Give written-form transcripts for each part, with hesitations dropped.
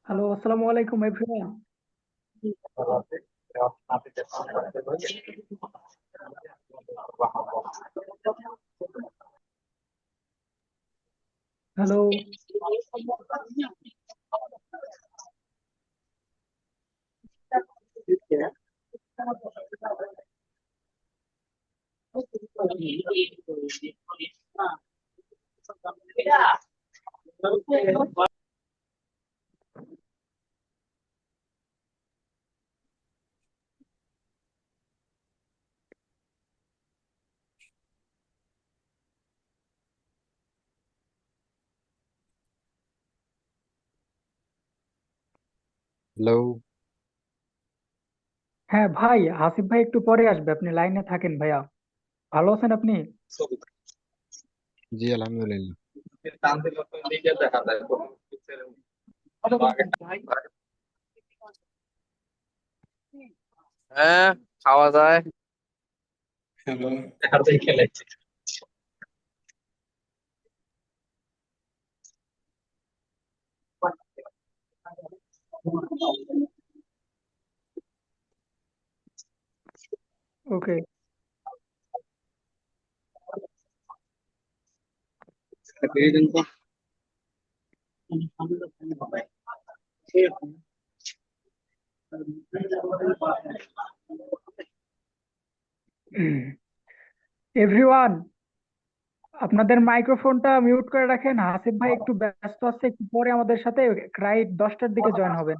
Hello, আসসালামু আলাইকুম everyone. Hello. Hello. হ্যাঁ ভাই, হাসিফ ভাই একটু পরে আসবে, আপনি লাইনে থাকেন ভাইয়া। ভালো আছেন আপনি? জি আলহামদুলিল্লাহ। হ্যাঁ, খাওয়া যায়। ওকে। এভরিওয়ান, আপনাদের মাইক্রোফোনটা মিউট করে রাখেন। হাসিফ ভাই একটু ব্যস্ত আছে, একটু পরে আমাদের সাথে রাইট 10টার দিকে জয়েন হবেন।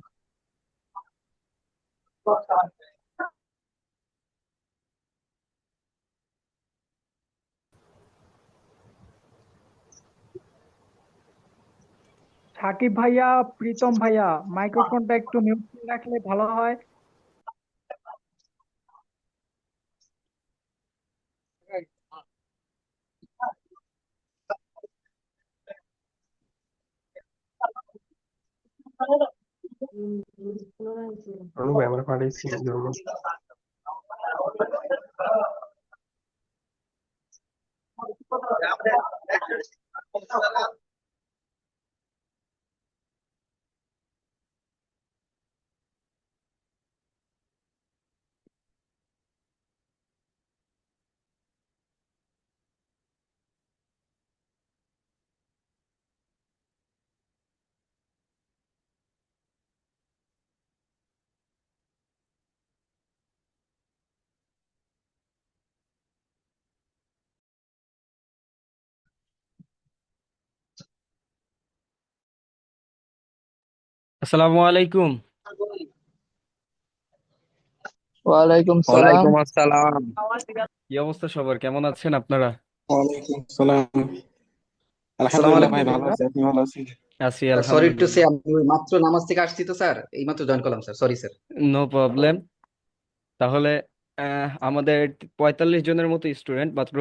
সাকিব ভাইয়া, প্রীতম ভাইয়া, মাইক্রোফোনটা একটু মিউট করে রাখলে ভালো হয়। অনু ভাই আমরা পাঠাইছি জন্য। আসসালামু আলাইকুম। ওয়ালাইকুম সালাম। ওয়ালাইকুম আসসালাম। কি অবস্থা সবার, কেমন আছেন আপনারা? ওয়ালাইকুম সালাম। আসসালামু আলহামদুলিল্লাহ আলাইকুম ভাই, ভালো ভাইয়া। আছি, আপনি ভালো আছেন? আছি সরি টু সে, আলহামদুলিল্লাহ। আমি ওই মাত্র নামাজ থেকে আসছি তো স্যার, এই মাত্র জয়েন করলাম sir, sorry sir. No problem. তাহলে আমাদের 45 জনের মতো স্টুডেন্ট, মাত্র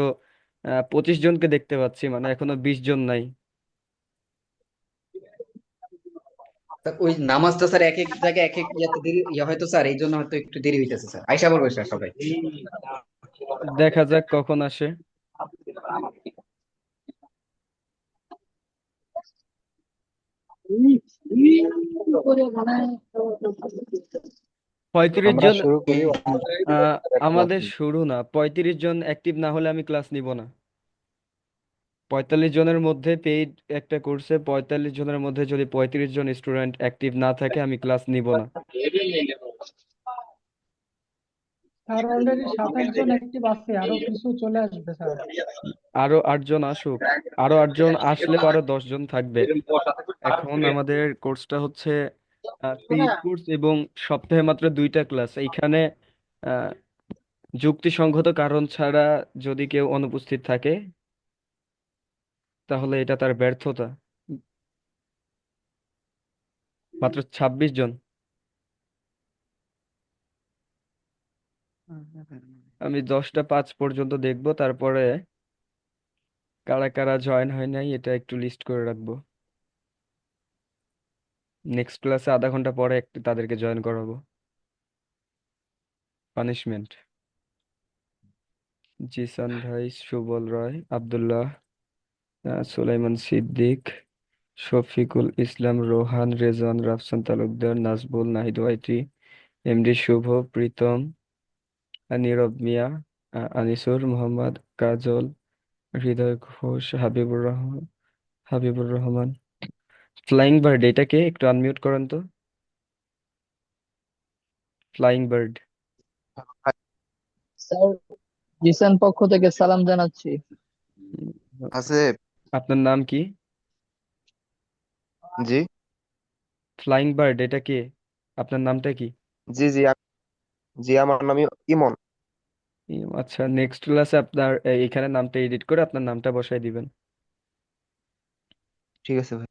25 জনকে দেখতে পাচ্ছি, মানে এখনো 20 জন নাই। স্যার ওই নামাজটা স্যার এক এক জায়গায় এক এক ইয়াতে দেরি হয়তো স্যার, এই জন্য হয়তো একটু দেরি হইতেছে স্যার, আইসা পড়বে স্যার সবাই। দেখা যাক কখন আসে। পঁয়ত্রিশ আমরা জন শুরু করি আহ, ক্লাস আমাদের শুরু না, 35 জন অ্যাক্টিভ না হলে আমি ক্লাস নিব না। 45 জনের মধ্যে পেইড একটা কোর্সে 45 জনের মধ্যে যদি 35 জন স্টুডেন্ট অ্যাক্টিভ না থাকে আমি ক্লাস নিব না। স্যার অলরেডি 27 জন অ্যাক্টিভ আছে, আরো কিছু চলে আসবে স্যার। আরো 8 জন আসুক। আরো 8 জন আসলেও আরো 10 জন থাকবে। এখন আমাদের কোর্সটা হচ্ছে পেইড কোর্স এবং সপ্তাহে মাত্র 2টা ক্লাস। এইখানে যুক্তিসঙ্গত কারণ ছাড়া যদি কেউ অনুপস্থিত থাকে তাহলে এটা তার ব্যর্থতা। মাত্র 26 জন। আমি 10টা 5 পর্যন্ত দেখবো, তারপরে কারা কারা জয়েন হয় নাই এটা একটু লিস্ট করে রাখবো। নেক্সট ক্লাসে আধা ঘন্টা পরে একটু তাদেরকে জয়েন করাবো। পানিশমেন্ট: জিসান ভাই, সুবল রয়, আব্দুল্লাহ, সুলাইমান সিদ্দিক, শফিকুল ইসলাম, রোহান, রেজওয়ান, রাফসান তালুকদার, নাজবুল, নাহিদ ওয়াইটি, এমডি শুভ, প্রীতম, নীরব মিয়া, আনিসুর, মোহাম্মদ, কাজল, হৃদয় ঘোষ, হাবিবুর রহমান। ফ্লাইং বার্ড এটাকে একটু আনমিউট করেন তো। Flying bird. স্যার, জিসান পক্ষ থেকে সালাম জানাচ্ছি। আসিফ। আপনার নাম কি? জি ফ্লাইং বার্ড এটা কে? আপনার নামটা কি? জি জি জি, আমার নাম ইমন। আচ্ছা, নেক্সট ক্লাসে আপনার এখানে নামটা এডিট করে আপনার নামটা বসাই দিবেন। ঠিক আছে ভাই।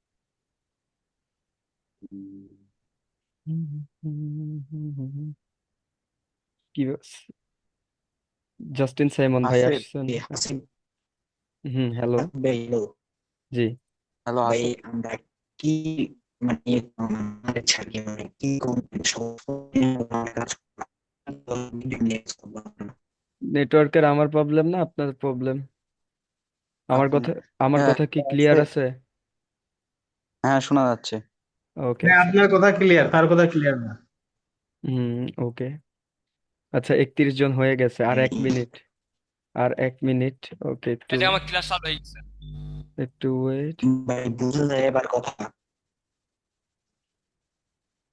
কি জাস্টিন সাইমন ভাই আসিফ, আসছেন? হাসিব হ্যালো। ভাই, জি। হ্যালো ভাই আসিফ। আমরা কি মানে আমাদের ছাড়িয়ে মানে কি কোন কাজ নেটওয়ার্কের আমার প্রবলেম না আপনার প্রবলেম? আমার কথা আমার হ্যাঁ কথা কি ক্লিয়ার আছে। আছে? হ্যাঁ, শোনা যাচ্ছে। ওকে। হ্যাঁ, আপনার কথা ক্লিয়ার, তার কথা ক্লিয়ার না। ওকে। আচ্ছা, 31 জন হয়ে গেছে, আর 1 মিনিট। আর 1 মিনিট। ওকে, একটু এটা আমার ক্লাস চালু হয়ে গেছে। একটু ওয়েট। ভাই বুঝে যায় এবার কথা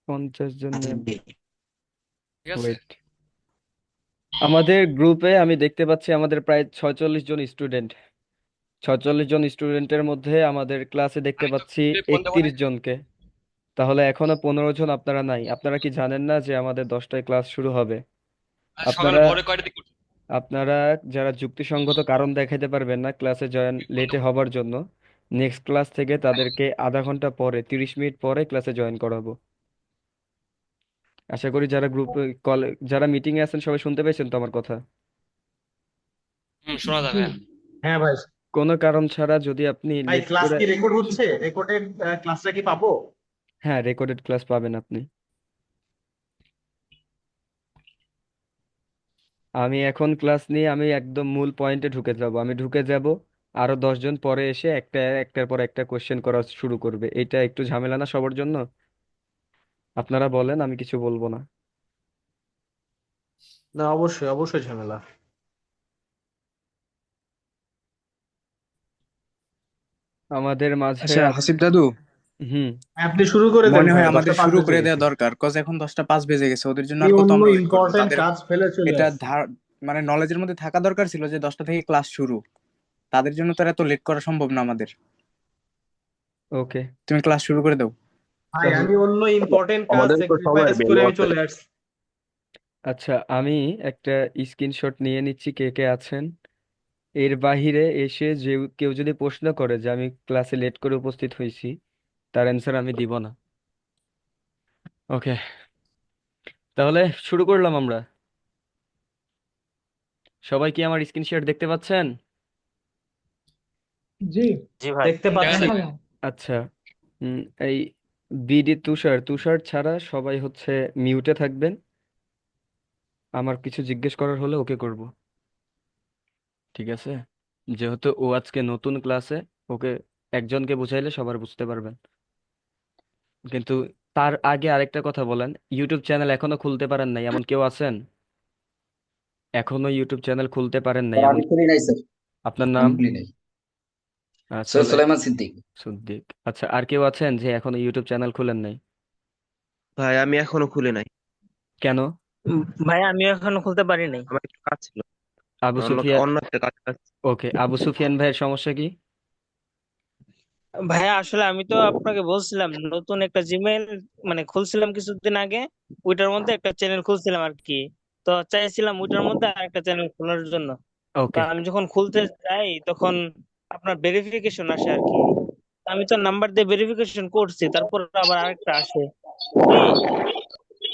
50 জন আসিফ ভাই। ঠিক আছে, ওয়েট। আমাদের গ্রুপে আমি দেখতে পাচ্ছি আমাদের প্রায় 46 জন স্টুডেন্ট। 46 জন স্টুডেন্টের মধ্যে আমাদের ক্লাসে দেখতে আমি তো পাচ্ছি ফোন দেবো না। 31 জনকে। তাহলে এখনো 15 জন আপনারা নাই। আপনারা কি জানেন না যে আমাদের 10টায় ক্লাস শুরু হবে? আর সকালে আপনারা ভোরে কয়টা দিকে উঠি? আপনারা যারা যুক্তিসঙ্গত কারণ দেখাতে পারবেন না ক্লাসে জয়েন লেটে হবার জন্য, নেক্সট ক্লাস থেকে তাদেরকে আধা ঘন্টা পরে, 30 মিনিট পরে ক্লাসে জয়েন করাবো। আশা করি যারা গ্রুপে কল যারা মিটিং এ আছেন সবাই শুনতে পেয়েছেন তো আমার কথা? শোনা জি। যাবে। হ্যাঁ ভাই। কোনো কারণ ছাড়া যদি আপনি ভাই, লেট ক্লাস করে। কি রেকর্ড হচ্ছে? রেকর্ডেড ক্লাসটা কি পাবো? হ্যাঁ, রেকর্ডেড ক্লাস পাবেন আপনি। আমি এখন ক্লাস নিয়ে আমি একদম মূল পয়েন্টে ঢুকে যাব। আমি ঢুকে যাব, আরো 10 জন পরে এসে একটার পর একটা কোশ্চেন করা শুরু করবে। এটা একটু ঝামেলা না সবার জন্য? আপনারা বলেন, আমি কিছু বলবো না। না, অবশ্যই অবশ্যই ঝামেলা। আমাদের মাঝে আচ্ছা হাসিব দাদু, হুম। আপনি শুরু করে দেন মনে ভাই, হয় আমাদের 10টা 5 শুরু বেজে করে গেছে। দেওয়া দরকার, কজ এখন 10টা 5 বেজে গেছে, ওদের জন্য এই আর কত অন্য আমরা ওয়েট করবো? ইম্পর্টেন্ট তাদের কাজ ফেলে চলে এটা আসছে। মানে নলেজের মধ্যে থাকা দরকার ছিল যে 10টা থেকে ক্লাস শুরু। তাদের জন্য তো আর এত লেট করা সম্ভব না আমাদের। ওকে। তুমি ক্লাস শুরু করে দাও। ভাই, তাহলে আমি অন্য ইম্পর্টেন্ট কাজ আমাদের তো সময় স্যাক্রিফাইস বেল করে আমি আছে। চলে আসছি। আচ্ছা, আমি একটা স্ক্রিনশট নিয়ে নিচ্ছি কে কে আছেন। এর বাহিরে এসে যে কেউ যদি প্রশ্ন করে যে আমি ক্লাসে লেট করে উপস্থিত হয়েছি, তার অ্যান্সার আমি দিব না। ওকে, তাহলে শুরু করলাম আমরা। সবাই কি আমার স্ক্রিন শেয়ার দেখতে পাচ্ছেন? জি। জি ভাই। দেখতে দেখা পাচ্ছি। যাবে। আচ্ছা। এই বিডি তুষার তুষার ছাড়া সবাই হচ্ছে মিউটে থাকবেন। আমার কিছু জিজ্ঞেস করার হলে ওকে করব, ঠিক আছে? যেহেতু ও আজকে নতুন ক্লাসে, ওকে একজনকে বুঝাইলে সবার বুঝতে পারবেন। কিন্তু তার আগে আরেকটা কথা বলেন, ইউটিউব চ্যানেল এখনো খুলতে পারেন নাই এমন কেউ আছেন? এখনো ইউটিউব চ্যানেল খুলতে পারেন নাই স্যার এমন? আমি খুলি নাই স্যার, আপনার নাম? আমি খুলি নাই। সৈয়দ চলে। সুলাইমান সিদ্দিক। সুদ্দিক। আচ্ছা, আর কেউ আছেন যে এখনো ইউটিউব চ্যানেল খুলেন নাই? ভাই আমি এখনো খুলি নাই। কেন? ভাই আমি এখনো খুলতে পারি নাই। আমার একটু কাজ ছিল। আবু অন্য সুফিয়ান। অন্য একটা কাজ। ওকে, আবু সুফিয়ান ভাইয়ের সমস্যা কি? ভাইয়া আসলে আমি তো আপনাকে বলছিলাম নতুন একটা জিমেইল মানে খুলছিলাম কিছুদিন আগে, ওইটার মধ্যে একটা চ্যানেল খুলছিলাম আর কি। তো তো চাইছিলাম ওইটার মধ্যে আরেকটা চ্যানেল খোলার জন্য। তো ওকে আমি যখন খুলতে যাই তখন আপনার ভেরিফিকেশন আসে আর কি। আমি তো নাম্বার দিয়ে ভেরিফিকেশন করছি, তারপর আবার আরেকটা আসে কি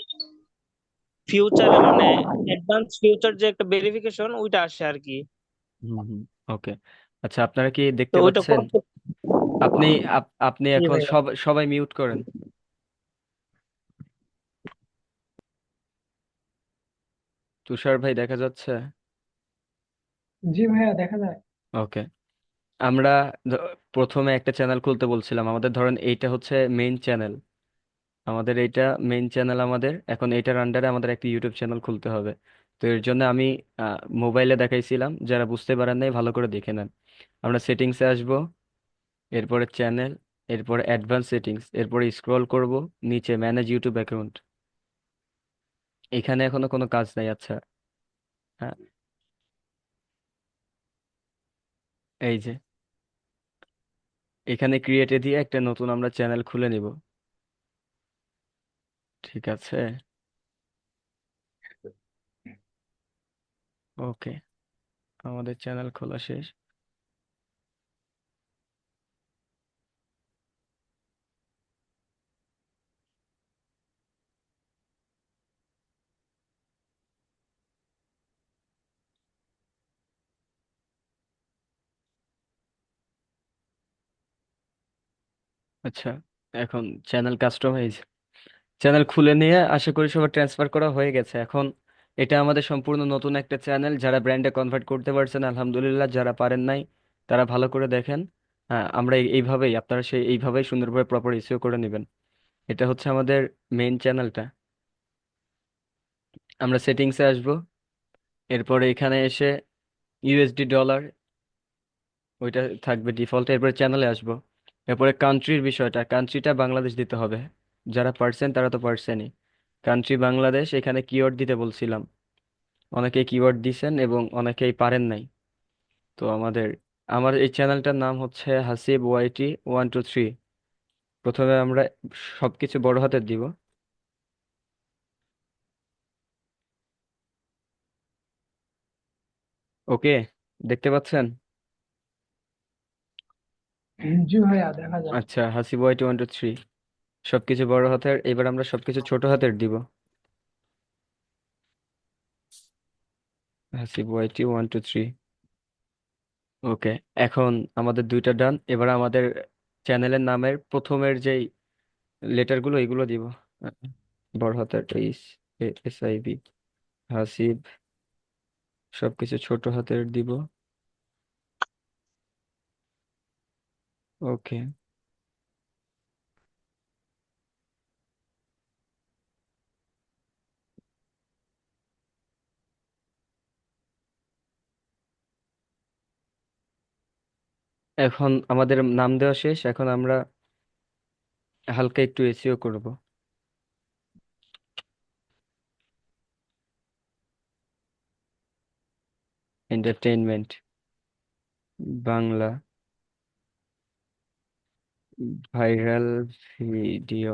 ফিউচারে, মানে অ্যাডভান্স ফিউচার যে একটা ভেরিফিকেশন ওইটা আসে আর কি। হুম হুম ওকে আচ্ছা আপনারা কি তো দেখতে ওইটা পাচ্ছেন করতে আপনি আপনি কি এখন ভাইয়া? সবাই মিউট করেন তুষার ভাই দেখা যাচ্ছে জি ভাইয়া, দেখা যায়। ওকে আমরা প্রথমে একটা চ্যানেল খুলতে বলছিলাম আমাদের ধরেন এইটা হচ্ছে মেইন চ্যানেল আমাদের এইটা মেইন চ্যানেল আমাদের এখন এইটার আন্ডারে আমাদের একটা ইউটিউব চ্যানেল খুলতে হবে তো এর জন্য আমি মোবাইলে দেখাইছিলাম যারা বুঝতে পারেন নাই ভালো করে দেখে নেন আমরা সেটিংসে আসব এরপরে চ্যানেল এরপরে অ্যাডভান্স সেটিংস এরপরে স্ক্রল করব নিচে ম্যানেজ ইউটিউব অ্যাকাউন্ট এখানে এখনো কোনো কাজ নাই আচ্ছা হ্যাঁ এই যে এখানে ক্রিয়েটে দিয়ে একটা নতুন আমরা চ্যানেল খুলে নিব ঠিক আছে ওকে আমাদের চ্যানেল খোলা শেষ আচ্ছা এখন চ্যানেল কাস্টমাইজ চ্যানেল খুলে নিয়ে আশা করি সবার ট্রান্সফার করা হয়ে গেছে এখন এটা আমাদের সম্পূর্ণ নতুন একটা চ্যানেল যারা ব্র্যান্ডে কনভার্ট করতে পারছেন আলহামদুলিল্লাহ যারা পারেন নাই তারা ভালো করে দেখেন হ্যাঁ আমরা এইভাবেই আপনারা সেই এইভাবেই সুন্দরভাবে প্রপার এসইও করে নেবেন এটা হচ্ছে আমাদের মেইন চ্যানেলটা আমরা সেটিংসে আসব এরপরে এখানে এসে ইউএসডি ডলার ওইটা থাকবে ডিফল্ট এরপরে চ্যানেলে আসবো এরপরে কান্ট্রির বিষয়টা কান্ট্রিটা বাংলাদেশ দিতে হবে যারা পারছেন তারা তো পারছেনই কান্ট্রি বাংলাদেশ এখানে কিওয়ার্ড দিতে বলছিলাম অনেকেই কিওয়ার্ড দিছেন এবং অনেকেই পারেন নাই তো আমার এই চ্যানেলটার নাম হচ্ছে হাসিব ওয়াইটি 123 প্রথমে আমরা সবকিছু বড় হাতের দিব ওকে দেখতে পাচ্ছেন জি ভাইয়া, দেখা যায়। আচ্ছা হাসিব ওয়াইটি 123 সবকিছু বড় হাতের এবার আমরা সবকিছু ছোট হাতের দিব হাসিব ওয়াইটি 123 ওকে এখন আমাদের দুইটা ডান এবার আমাদের চ্যানেলের নামের প্রথমের যেই লেটারগুলো এগুলো দিব আহ, বড় হাতের SIB হাসিব সবকিছু ছোট হাতের দিব ওকে এখন আমাদের নাম দেওয়া শেষ এখন আমরা হালকা একটু এসইও করব entertainment Bangla viral video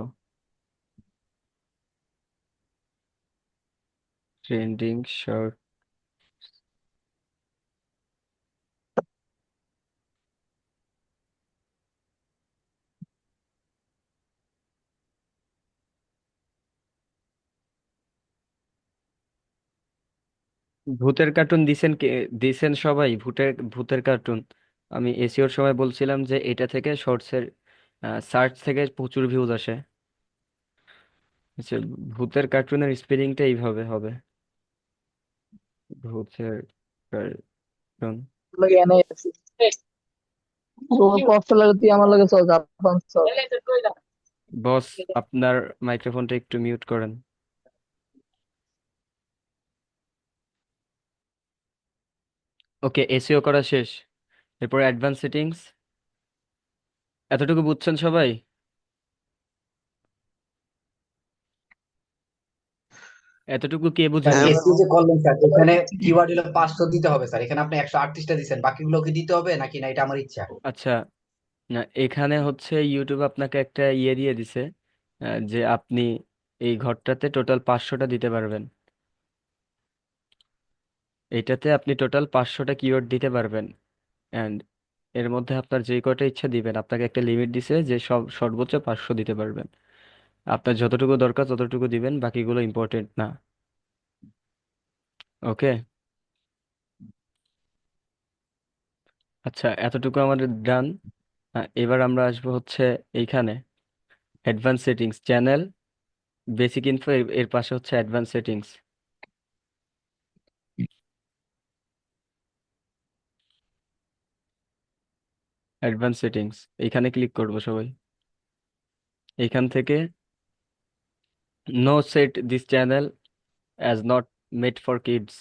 trending short ভূতের কার্টুন দিছেন কে দিছেন সবাই ভূতের ভূতের কার্টুন আমি এসইওর সময় বলছিলাম যে এটা থেকে শর্টসের সার্চ থেকে প্রচুর ভিউজ আসে আচ্ছা ভূতের কার্টুনের স্পেলিংটা এইভাবে হবে ভূতের কার্টুন লাগে এনে আছি ও কষ্ট লাগে তুই আমার লাগে চল জাপান চল বস আপনার মাইক্রোফোনটা একটু মিউট করেন ওকে এসইও করা শেষ এরপর অ্যাডভান্স সেটিংস এতটুকু বুঝছেন সবাই এতটুকু কে স্যার বুঝেছেন এসইও যে করলেন স্যার, এখানে কিওয়ার্ড হলো 500 দিতে হবে স্যার। এখানে আপনি 138টা দিচ্ছেন, বাকিগুলো কি দিতে হবে নাকি না এটা আমার ইচ্ছা? আচ্ছা না এখানে হচ্ছে ইউটিউব আপনাকে একটা দিয়ে দিছে যে আপনি এই ঘরটাতে টোটাল 500টা দিতে পারবেন এইটাতে আপনি টোটাল 500টা কিওয়ার্ড দিতে পারবেন, অ্যান্ড এর মধ্যে আপনার যে কয়টা ইচ্ছা দিবেন। আপনাকে একটা লিমিট দিছে যে সর্বোচ্চ 500 দিতে পারবেন। আপনার যতটুকু দরকার ততটুকু দিবেন, বাকিগুলো ইম্পর্টেন্ট না। ওকে, আচ্ছা, এতটুকু আমাদের ডান। এবার আমরা আসবো হচ্ছে এইখানে advance settings, channel basic info, এর পাশে হচ্ছে অ্যাডভান্স সেটিংস। অ্যাডভান্স সেটিংস এইখানে ক্লিক করব সবাই। এইখান থেকে no set this channel as not made for kids,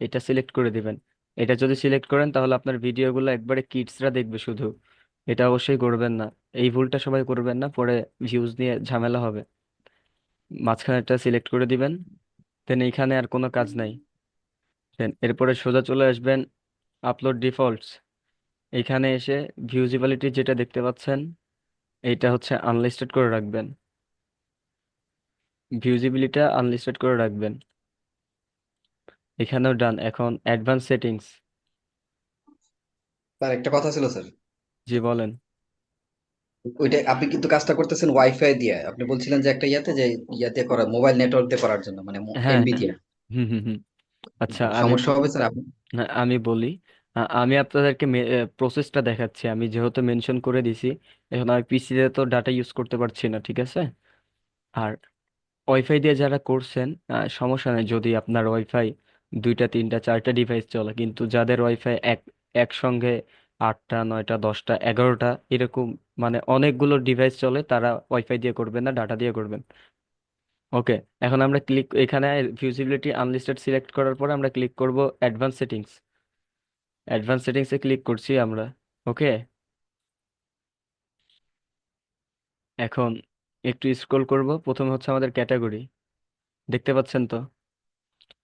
এটা সিলেক্ট করে দিবেন। এটা যদি সিলেক্ট করেন তাহলে আপনার ভিডিওগুলো একবারে কিডসরা দেখবে শুধু। এটা অবশ্যই করবেন না, এই ভুলটা সবাই করবেন না, পরে ভিউজ নিয়ে ঝামেলা হবে। মাঝখানেরটা সিলেক্ট করে দিবেন, দেন এইখানে আর কোনো কাজ নাই। দেন এরপরে সোজা চলে আসবেন আপলোড ডিফল্টস। এইখানে এসে ভিউজিবিলিটি যেটা দেখতে পাচ্ছেন এইটা হচ্ছে আনলিস্টেড করে রাখবেন, ভিউজিবিলিটিটা আনলিস্টেড করে রাখবেন। এখানেও ডান। এখন অ্যাডভান্স সেটিংস। স্যার একটা কথা ছিল স্যার, জি বলেন। ওইটা আপনি কিন্তু কাজটা করতেছেন ওয়াইফাই দিয়ে, আপনি বলছিলেন যে একটা যে ইয়াতে করা, মোবাইল নেটওয়ার্ক দিয়ে করার জন্য, মানে হ্যাঁ, এমবি হ্যাঁ। দিয়ে। হুম, হুম, হুম। আচ্ছা, সমস্যা হবে স্যার আপনি? আমি বলি। আমি আপনাদেরকে প্রসেসটা দেখাচ্ছি। আমি যেহেতু মেনশন করে দিছি, এখন আমি পিসিতে তো ডাটা ইউজ করতে পারছি না, ঠিক আছে? আর ওয়াইফাই দিয়ে যারা করছেন, সমস্যা নেই যদি আপনার ওয়াইফাই 2টা 3টা 4টা ডিভাইস চলে, কিন্তু যাদের ওয়াইফাই একসঙ্গে 8টা 9টা 10টা 11টা এরকম, মানে অনেকগুলো ডিভাইস চলে, তারা ওয়াইফাই দিয়ে করবেন না, ডাটা দিয়ে করবেন। ওকে, এখন আমরা ক্লিক এখানে ভিউজিবিলিটি আনলিস্টেড সিলেক্ট করার পর আমরা ক্লিক করব অ্যাডভান্স সেটিংস। অ্যাডভান্স সেটিংসে ক্লিক করছি আমরা। ওকে, এখন একটু স্ক্রল করব। প্রথমে হচ্ছে আমাদের ক্যাটাগরি, দেখতে পাচ্ছেন তো?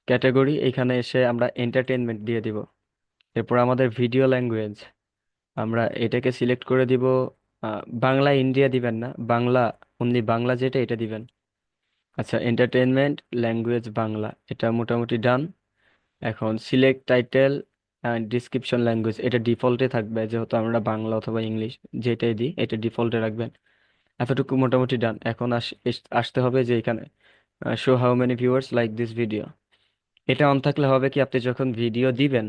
ক্যাটাগরি, এখানে এসে আমরা এন্টারটেইনমেন্ট দিয়ে দিব। এরপর আমাদের ভিডিও ল্যাঙ্গুয়েজ, আমরা এটাকে সিলেক্ট করে দিব। বাংলা ইন্ডিয়া দিবেন না, বাংলা অনলি, বাংলা যেটা এটা দিবেন। আচ্ছা, এন্টারটেইনমেন্ট ল্যাঙ্গুয়েজ বাংলা, এটা মোটামুটি ডান। এখন select title and description language, এটা ডিফল্টে থাকবে, যেহেতু আমরা বাংলা অথবা ইংলিশ যেটাই দিই এটা ডিফল্টে রাখবেন। এতটুকু মোটামুটি ডান। এখন আসতে হবে যে এখানে show how many viewers like this video. এটা অন থাকলে হবে কি, আপনি যখন ভিডিও দিবেন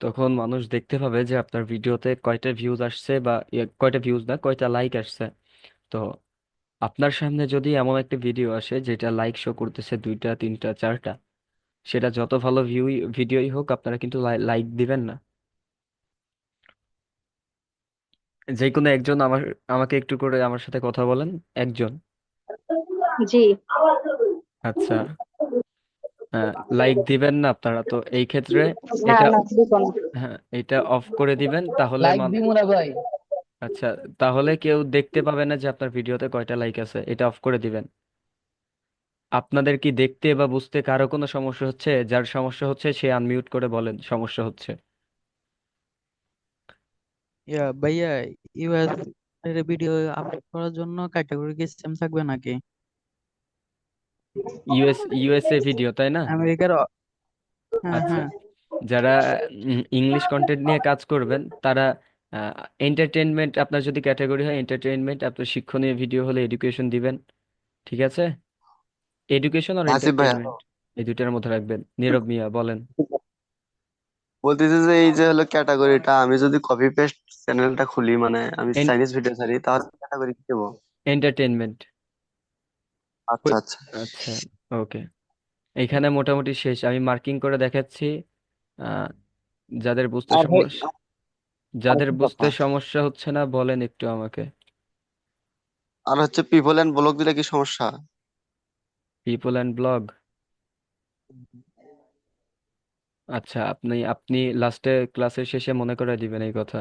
তখন মানুষ দেখতে পাবে যে আপনার ভিডিওতে কয়টা ভিউজ আসছে, বা কয়টা ভিউজ না, কয়টা লাইক আসছে। তো আপনার সামনে যদি এমন একটা ভিডিও আসে যেটা লাইক শো করতেছে 2টা 3টা 4টা, সেটা যত ভালো ভিডিওই হোক, আপনারা কিন্তু লাইক দিবেন না। যে কোনো একজন আমাকে একটু করে আমার সাথে কথা বলেন, একজন। জি। আচ্ছা, লাইক দিবেন না আপনারা তো এই ক্ষেত্রে। না এটা, না দিব না। হ্যাঁ, এটা অফ করে দিবেন তাহলে লাইক দিব না ভাই। আচ্ছা, তাহলে কেউ দেখতে পাবে না যে আপনার ভিডিওতে কয়টা লাইক আছে, এটা অফ করে দিবেন। আপনাদের কি দেখতে বা বুঝতে কারো কোনো সমস্যা হচ্ছে? যার সমস্যা হচ্ছে সে আনমিউট করে বলেন সমস্যা হচ্ছে। ভাইয়া, ইউএস এর ভিডিও আপলোড করার জন্য ক্যাটাগরি কি সেম থাকবে নাকি? ইউএসএ ভিডিও, তাই না? আমেরিকার হ্যাঁ আচ্ছা, হ্যাঁ। যারা ইংলিশ কন্টেন্ট নিয়ে কাজ করবেন তারা এন্টারটেইনমেন্ট, আপনার যদি ক্যাটাগরি হয় এন্টারটেইনমেন্ট, আপনার শিক্ষণীয় ভিডিও হলে এডুকেশন দিবেন, ঠিক আছে? এডুকেশন আর আসিফ ভাইয়া, এন্টারটেইনমেন্ট এই দুইটার মধ্যে রাখবেন। নীরব মিয়া বলেন। বলতেছে যে এই যে হলো ক্যাটাগরিটা, আমি যদি কপি পেস্ট চ্যানেলটা খুলি, মানে আমি চাইনিজ ভিডিও ছাড়ি, তাহলে ক্যাটাগরি কি দেবো? এন্টারটেইনমেন্ট। আচ্ছা আচ্ছা। আচ্ছা, ওকে, এইখানে মোটামুটি শেষ। আমি মার্কিং করে দেখাচ্ছি। আহ, যাদের বুঝতে আর ভাই সমস্যা যাদের আরেকটা বুঝতে কথা, সমস্যা হচ্ছে না বলেন একটু আমাকে। আর হচ্ছে পিপল এন্ড ব্লগ দিলে কি সমস্যা? পিপল অ্যান্ড ব্লগ, আচ্ছা, আপনি আপনি লাস্টে ক্লাসের শেষে মনে করে দিবেন এই কথা।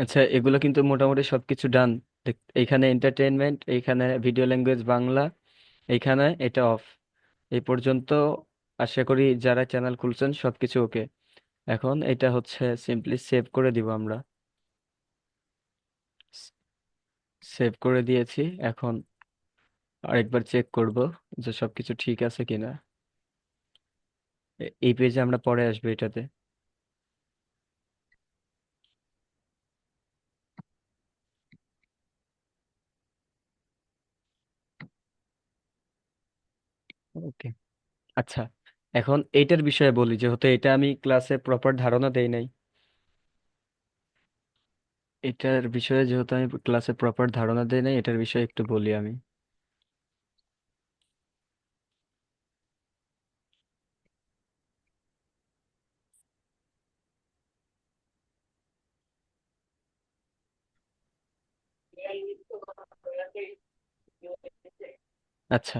আচ্ছা, এগুলো কিন্তু মোটামুটি সবকিছু ডান। এইখানে এন্টারটেইনমেন্ট, এইখানে ভিডিও ল্যাঙ্গুয়েজ বাংলা, এইখানে এটা অফ। এই পর্যন্ত আশা করি যারা চ্যানেল খুলছেন সবকিছু ওকে। এখন এটা হচ্ছে সিম্পলি সেভ করে দিব আমরা। সেভ করে দিয়েছি। এখন আরেকবার চেক করব যে সবকিছু ঠিক আছে কিনা। এই পেজে আমরা পরে আসবো এটাতে। ওকে, আচ্ছা, এখন এইটার বিষয়ে বলি, যেহেতু এটা আমি ক্লাসে প্রপার ধারণা দেই নাই। এটার বিষয়ে যেহেতু আমি ক্লাসে প্রপার ধারণা দেই নাই, এটার বিষয়ে একটু বলি আমি। আচ্ছা,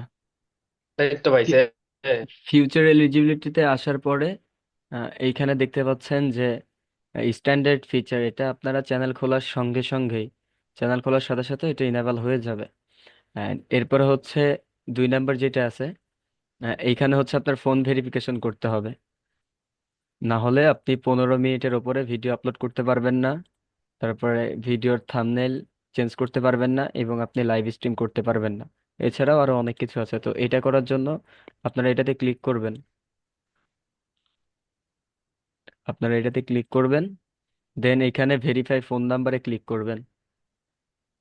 এই তো ভাই ফিউচার এলিজিবিলিটিতে আসার পরে এইখানে দেখতে পাচ্ছেন যে স্ট্যান্ডার্ড ফিচার, এটা আপনারা চ্যানেল খোলার সঙ্গে সঙ্গেই, চ্যানেল খোলার সাথে সাথে এটা ইনেবল হয়ে যাবে। And এরপরে হচ্ছে 2 নাম্বার যেটা আছে, এইখানে হচ্ছে আপনার ফোন ভেরিফিকেশন করতে হবে, না হলে আপনি 15 মিনিটের ওপরে ভিডিও আপলোড করতে পারবেন না। তারপরে ভিডিওর থাম্বনেল চেঞ্জ করতে পারবেন না, এবং আপনি লাইভ স্ট্রিম করতে পারবেন না। এছাড়াও আরো অনেক কিছু আছে, তো এটা করার জন্য আপনারা এটাতে ক্লিক করবেন। আপনারা এটাতে ক্লিক করবেন, দেন এখানে ভেরিফাই ফোন নাম্বারে ক্লিক করবেন।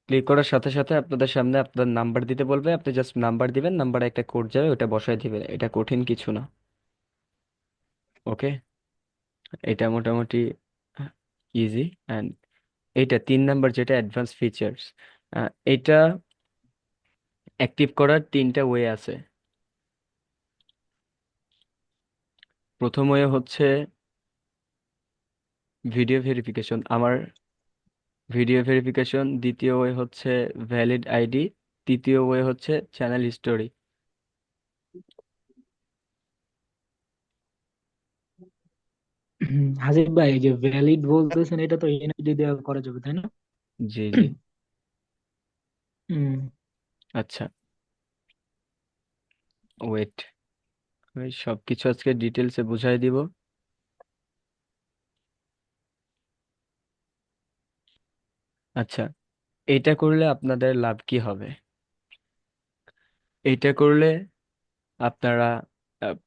ক্লিক করার সাথে সাথে আপনাদের সামনে আপনার নাম্বার দিতে বলবে, আপনি জাস্ট নাম্বার দিবেন, নাম্বারে একটা কোড যাবে, ওটা বসায় দিবেন। এটা কঠিন কিছু না। ওকে, এটা মোটামুটি ইজি। অ্যান্ড এইটা 3 নাম্বার যেটা অ্যাডভান্স ফিচার্স, এটা অ্যাক্টিভ করার 3টা ওয়ে আছে। প্রথম ওয়ে হচ্ছে ভিডিও ভেরিফিকেশন, আমার ভিডিও ভেরিফিকেশন। দ্বিতীয় ওয়ে হচ্ছে ভ্যালিড আইডি। তৃতীয় ওয়ে হচ্ছে চ্যানেল হিস্টোরি। হাসিফ ভাই, এই যে ভ্যালিড বলতেছেন, এটা তো এনআইডি দেওয়া করা যাবে, তাই না? জি জি। হুম। আচ্ছা, ওয়েট, আমি সবকিছু আজকে ডিটেলসে বুঝাই দিব। আচ্ছা, এটা করলে আপনাদের লাভ কি হবে? এটা করলে আপনারা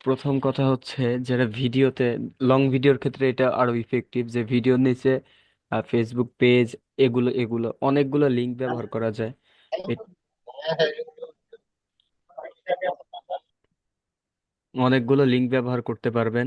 প্রথম কথা হচ্ছে, যারা ভিডিওতে, লং ভিডিওর ক্ষেত্রে এটা আরো ইফেক্টিভ, যে ভিডিওর নিচে ফেসবুক পেজ, এগুলো এগুলো অনেকগুলো লিংক ব্যবহার করা যায়। এ- অনেকগুলো লিংক ব্যবহার করতে পারবেন।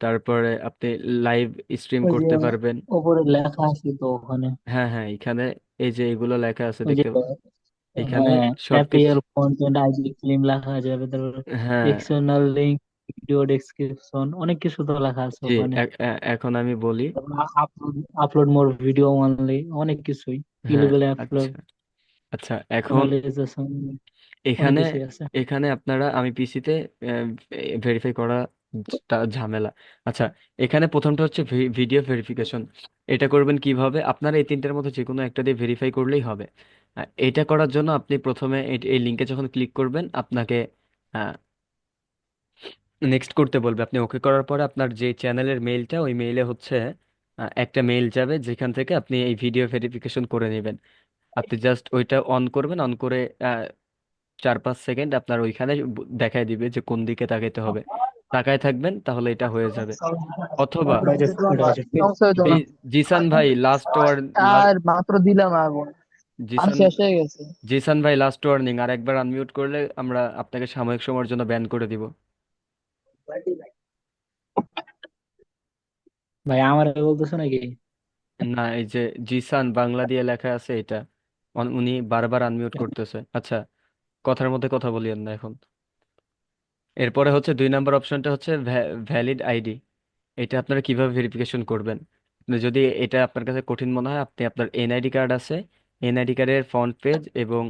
তারপরে আপনি লাইভ স্ট্রিম ওই যে করতে পারবেন। ওপরে লেখা আছে তো ওখানে, হ্যাঁ হ্যাঁ, এখানে এই যে এগুলো লেখা আছে ওই যে দেখতে এখানে হ্যাঁ, সবকিছু। অ্যাপিয়ার কন্টেন্ট আইডি ফিল্ম লেখা যাবে, তারপর হ্যাঁ, এক্সটার্নাল লিংক, ভিডিও ডেসক্রিপশন, অনেক কিছু তো লেখা আছে জি, ওখানে। এখন আমি বলি। Upload upload more video only, অনেক কিছুই, হ্যাঁ, ইলেভেল আচ্ছা আপলোড, আচ্ছা, এখন চ্যানেলাইজেশন, অনেক এখানে কিছুই আছে। এখানে আপনারা, আমি পিসিতে ভেরিফাই করা ঝামেলা। আচ্ছা, এখানে প্রথমটা হচ্ছে ভিডিও ভেরিফিকেশন। এটা করবেন কিভাবে? আপনারা এই 3টার মধ্যে যে কোনো একটা দিয়ে ভেরিফাই করলেই হবে। এটা করার জন্য আপনি প্রথমে এই লিঙ্কে যখন ক্লিক করবেন, আপনাকে নেক্সট করতে বলবে। আপনি ওকে করার পরে আপনার যে চ্যানেলের মেইলটা, ওই মেইলে হচ্ছে একটা মেইল যাবে, যেখান থেকে আপনি এই ভিডিও ভেরিফিকেশন করে নেবেন। আপনি জাস্ট ওইটা অন করবেন, অন করে 4-5 সেকেন্ড আপনার ওইখানে দেখায় দিবে যে কোন দিকে তাকাইতে হবে। তাকায় থাকবেন, তাহলে এটা হয়ে যাবে। অথবা সমস্যা হতো না। জিসান ভাই লাস্ট আর মাত্র দিলাম আগুন, পানি জিসান শেষ হয়ে গেছে। জিসান ভাই লাস্ট ওয়ার্নিং, আর একবার আনমিউট করলে আমরা আপনাকে সাময়িক সময়ের জন্য ব্যান করে দিব। ভাই আমার বলতেছো নাকি? না, এই যে জিসান বাংলা দিয়ে লেখা আছে এটা, উনি বারবার আনমিউট করতেছে। আচ্ছা, কথার মধ্যে কথা বলিয়েন না এখন। এরপরে হচ্ছে 2 নাম্বার অপশনটা হচ্ছে ভ্যালিড আইডি। এটা আপনারা কিভাবে ভেরিফিকেশন করবেন? যদি এটা আপনার কাছে কঠিন মনে হয়, আপনি আপনার এনআইডি কার্ড আছে, এনআইডি কার্ডের ফ্রন্ট পেজ এবং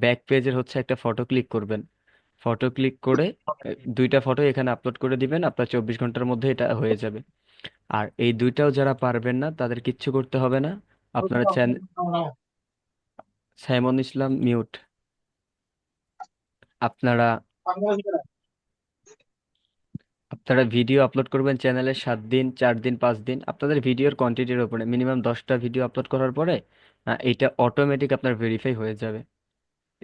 ব্যাক পেজের হচ্ছে একটা ফটো ক্লিক করবেন। ফটো ক্লিক করে 2টা ফটো এখানে আপলোড করে দিবেন, আপনার 24 ঘন্টার মধ্যে এটা হয়ে যাবে। আর এই দুইটাও যারা পারবেন না, তাদের কিচ্ছু করতে হবে না। আপনারা সাইমন ইসলাম মিউট। আপনারা আপনারা ভিডিও আপলোড করবেন চ্যানেলে 7 দিন, 4 দিন, 5 দিন, আপনাদের ভিডিওর কোয়ান্টিটির উপরে। মিনিমাম 10টা ভিডিও আপলোড করার পরে এইটা অটোমেটিক আপনার ভেরিফাই হয়ে যাবে।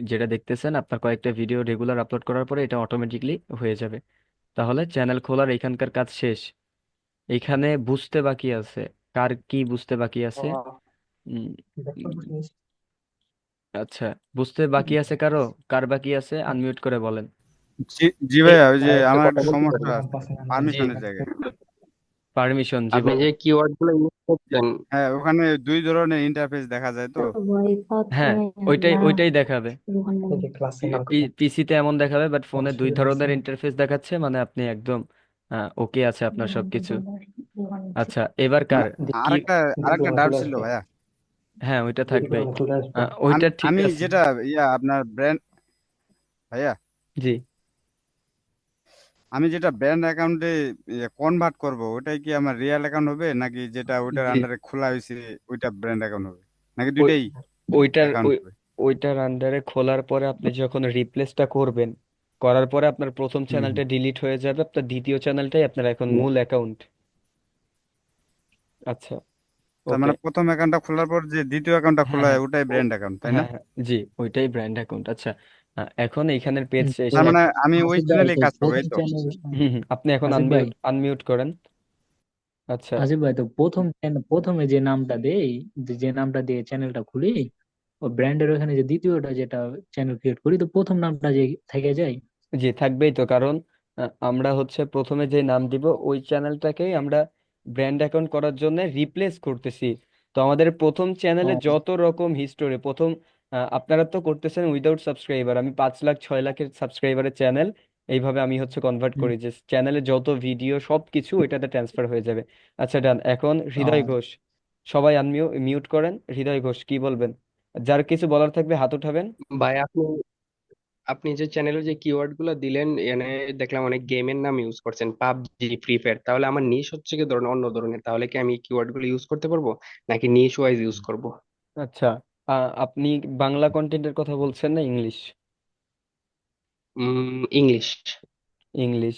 যেটা দেখতেছেন আপনার কয়েকটা ভিডিও রেগুলার আপলোড করার পরে এটা অটোমেটিকলি হয়ে যাবে। তাহলে চ্যানেল খোলার এখানকার কাজ শেষ। এখানে বুঝতে বাকি আছে, কার কি বুঝতে বাকি আছে? উম, উম, আচ্ছা, বুঝতে বাকি আছে কারো? কার বাকি আছে আনমিউট করে বলেন। জি জি ভাইয়া, ওই যে আমার একটা সমস্যা আছে জি, পারমিশনের জায়গায়। পারমিশন, জি আপনি যে কিওয়ার্ড গুলো ইউজ করছেন, হ্যাঁ, ওখানে দুই ধরনের ইন্টারফেস দেখা যায় তো। হ্যাঁ, ওইটাই দেখাবে। পিসিতে এমন দেখাবে, বাট ফোনে দুই ধরনের ইন্টারফেস দেখাচ্ছে, মানে আপনি একদম ওকে আছে আপনার সবকিছু। আচ্ছা, এবার কার কি? আরেকটা আরেকটা ডাউট ছিল ভাইয়া। হ্যাঁ, ওইটা থাকবেই। ওইটা ঠিক আমি আছে। যেটা আপনার ব্র্যান্ড, ভাইয়া জি আমি যেটা ব্র্যান্ড অ্যাকাউন্টে কনভার্ট করব, ওটাই কি আমার রিয়েল অ্যাকাউন্ট হবে, নাকি যেটা ওইটার জি আন্ডারে খোলা হয়েছে ওইটা ব্র্যান্ড অ্যাকাউন্ট হবে, নাকি ওই দুইটাই ওইটার অ্যাকাউন্ট ওই হবে? ওইটার আন্ডারে খোলার পরে আপনি যখন রিপ্লেসটা করবেন, করার পরে আপনার প্রথম হুম চ্যানেলটা হুম। ডিলিট হয়ে যাবে, আপনার দ্বিতীয় চ্যানেলটাই আপনার এখন মূল অ্যাকাউন্ট। আচ্ছা, তার ওকে। মানে প্রথম অ্যাকাউন্টটা খোলার পর যে দ্বিতীয় অ্যাকাউন্টটা হ্যাঁ খোলা হ্যাঁ হয় ওটাই ব্র্যান্ড অ্যাকাউন্ট, তাই না? হ্যাঁ হ্যাঁ, জি ওইটাই ব্র্যান্ড অ্যাকাউন্ট। আচ্ছা, এখন এইখানের পেজ তার শেষে মানে আমি ওই চ্যানেলেই কাজ করবো, এই তো? হুম হুম, আপনি এখন আনমিউট করেন। আচ্ছা, জি থাকবেই তো, কারণ আমরা হচ্ছে প্রথমে যে নাম দিব ওই চ্যানেলটাকেই আমরা ব্র্যান্ড অ্যাকাউন্ট করার জন্য রিপ্লেস করতেছি। তো আমাদের প্রথম চ্যানেলে যত রকম হিস্টোরি প্রথম, আপনারা তো করতেছেন উইদাউট সাবস্ক্রাইবার, আমি 5 লাখ 6 লাখের সাবস্ক্রাইবারের চ্যানেল এইভাবে আমি হচ্ছে কনভার্ট করি যে চ্যানেলে যত ভিডিও সব কিছু ওইটাতে ট্রান্সফার হয়ে যাবে। আচ্ছা ডান, এখন হৃদয় ঘোষ। সবাই মিউট করেন। হৃদয় ঘোষ কি বলবেন? যার কিছু বলার থাকবে হাত উঠাবেন। ভাই আপনি আপনি যে চ্যানেলে যে কিওয়ার্ড গুলো দিলেন, এখানে দেখলাম অনেক গেমের নাম ইউজ করছেন, পাবজি, ফ্রি ফায়ার। তাহলে আমার নিশ হচ্ছে কি ধরনের অন্য ধরনের, তাহলে কি আমি কিওয়ার্ড গুলো ইউজ করতে পারবো নাকি নিশ ওয়াইজ ইউজ করব? আচ্ছা, আপনি বাংলা কন্টেন্টের কথা বলছেন না ইংলিশ? ইংলিশ। ইংলিশ।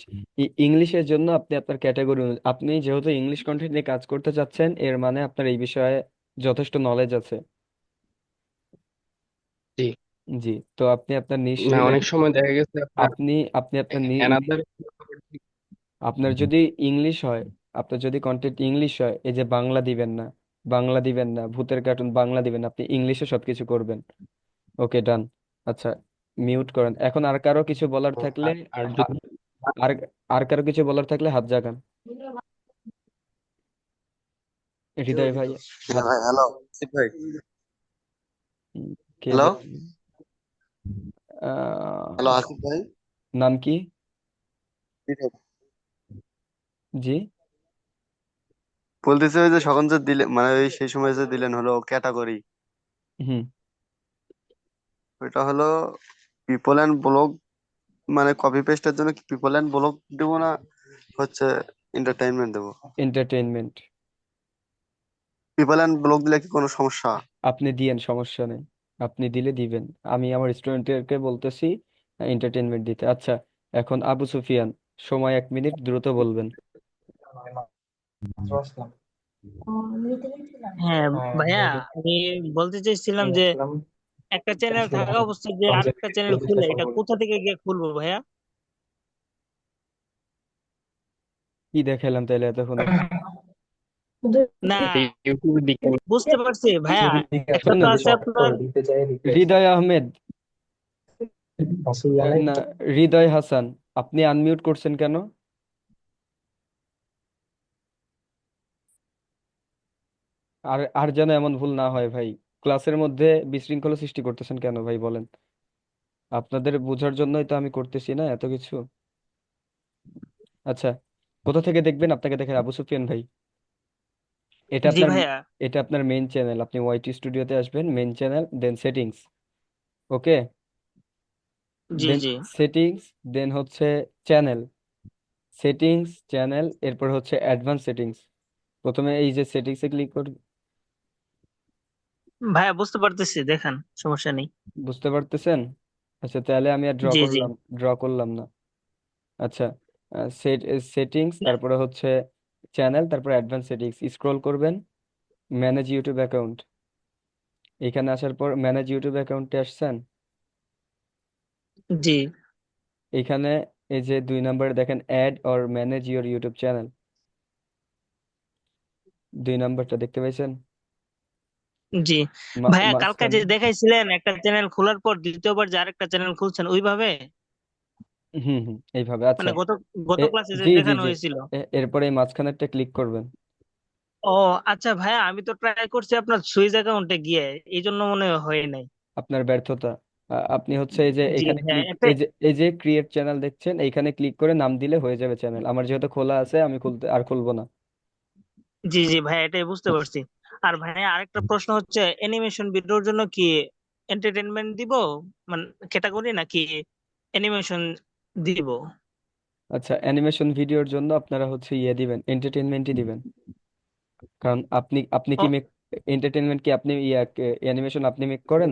ইংলিশের জন্য আপনি আপনার ক্যাটাগরি, আপনি যেহেতু ইংলিশ কন্টেন্ট নিয়ে কাজ করতে চাচ্ছেন, এর মানে আপনার এই বিষয়ে যথেষ্ট নলেজ আছে। জি। জি, তো আপনি আপনার নিশ না, রিলেট, অনেক সময় দেখা গেছে আপনার আপনি আপনি আপনার অ্যানাদার। আপনার যদি ইংলিশ হয়, আপনার যদি কন্টেন্ট ইংলিশ হয়, এই যে বাংলা দিবেন না, বাংলা দিবেন না, ভূতের কার্টুন বাংলা দিবেন না, আপনি ইংলিশে সবকিছু করবেন। ওকে ডান। আচ্ছা, মিউট করেন। এখন আর কারো কিছু বলার থাকলে, আর আর আ- যদি আর আর কারো কিছু বলার থাকলে হাত জাগান। হৃদয় ভাই, হ্যাঁ হাত। ভাই, হ্যালো ভাই। উম, কে হ্যালো জানি। আহ, হ্যালো আসিফ ভাই। নাম কি? জি ভাই। জি বলতেছে ওই যে সখন যে দিলে, মানে ওই সেই সময় যে দিলেন হলো ক্যাটাগরি, হুম, ওইটা হলো পিপল অ্যান্ড ব্লগ, মানে কপি পেস্টের জন্য কি পিপল অ্যান্ড ব্লগ দেবো, না হচ্ছে এন্টারটেইনমেন্ট দেবো? এন্টারটেইনমেন্ট। পিপল অ্যান্ড ব্লগ দিলে কি কোনো সমস্যা? আপনি দিয়েন, সমস্যা নেই। আপনি দিলে দিবেন। আমি আমার স্টুডেন্টদেরকে বলতেছি এন্টারটেইনমেন্ট দিতে। আচ্ছা, এখন আবু সুফিয়ান, সময় 1 মিনিট, দ্রুত বলবেন। হ্যাঁ ভাইয়া, আমি বলতে চাইছিলাম যে একটা চ্যানেল থাকা অবস্থায় যে আরেকটা চ্যানেল খুলে, এটা কোথা থেকে গিয়ে খুলবো ভাইয়া? কি দেখাইলাম তাইলে এতক্ষণে? না, ইউটিউবে দিকে বুঝতে পারছি ভাইয়া। একটা তো শোনেন, আছে আপনার। হৃদয় আহমেদ, না, হৃদয় হাসান, আপনি আনমিউট করছেন কেন? আর আর যেন এমন ভুল না হয় ভাই। ক্লাসের মধ্যে বিশৃঙ্খলা সৃষ্টি করতেছেন কেন ভাই বলেন? আপনাদের বোঝার জন্যই তো আমি করতেছি না এত কিছু। আচ্ছা, কোথা থেকে দেখবেন? আপনাকে দেখেন আবু সুফিয়ান ভাই, এটা জি আপনার, ভাইয়া। এটা আপনার মেইন চ্যানেল। আপনি ওয়াইটি স্টুডিওতে আসবেন, মেইন চ্যানেল, দেন সেটিংস। ওকে, জি দেন জি সেটিংস, দেন হচ্ছে চ্যানেল, সেটিংস চ্যানেল, এরপর হচ্ছে অ্যাডভান্স সেটিংস। প্রথমে এই যে সেটিংসে ক্লিক করুন। ভাইয়া, বুঝতে পারতেছি, দেখান, সমস্যা নেই। বুঝতে পারতেছেন? আচ্ছা, তাহলে আমি আর জি জি ড্র করলাম না। আচ্ছা, সেটিংস, তারপরে হচ্ছে চ্যানেল, তারপরে অ্যাডভান্স সেটিংস, স্ক্রল করবেন, ম্যানেজ ইউটিউব অ্যাকাউন্ট। এখানে আসার পর ম্যানেজ ইউটিউব অ্যাকাউন্টে আসছেন। জি এখানে এই যে 2 নম্বরে দেখেন add or manage your YouTube channel, 2 নম্বরটা দেখতে পাইছেন? জি ভাইয়া, কালকে যে মাঝখানে দেখাইছিলেন একটা চ্যানেল খোলার পর দ্বিতীয়বার যে আরেকটা চ্যানেল খুলছেন ওইভাবে, হুম হুম এইভাবে আচ্ছা। মানে গত গত এ ক্লাসে যে জি জি দেখানো জি হয়েছিল। এরপরে এই মাঝখানেরটা ক্লিক করবেন। ও আচ্ছা ভাইয়া, আমি তো ট্রাই করছি আপনার সুইজ অ্যাকাউন্টে গিয়ে, এই জন্য মনে হয় নাই। আপনার ব্যর্থতা। আপনি হচ্ছে এই যে জি এখানে হ্যাঁ ক্লিক, এতে, এই যে ক্রিয়েট চ্যানেল দেখছেন, এইখানে ক্লিক করে নাম দিলে হয়ে যাবে চ্যানেল। আমার যেহেতু খোলা আছে আমি খুলবো না। জি জি ভাইয়া, এটাই বুঝতে পারছি। আর ভাইয়া আরেকটা প্রশ্ন হচ্ছে, অ্যানিমেশন ভিডিওর জন্য কি এন্টারটেনমেন্ট দিব, মানে ক্যাটাগরি, নাকি অ্যানিমেশন দিব? আচ্ছা, অ্যানিমেশন ভিডিওর জন্য আপনারা হচ্ছে ইয়ে দিবেন, এন্টারটেনমেন্টই দিবেন। কারণ আপনি আপনি ও কি মেক এন্টারটেনমেন্ট কি আপনি ইয়া অ্যানিমেশন আপনি মেক করেন?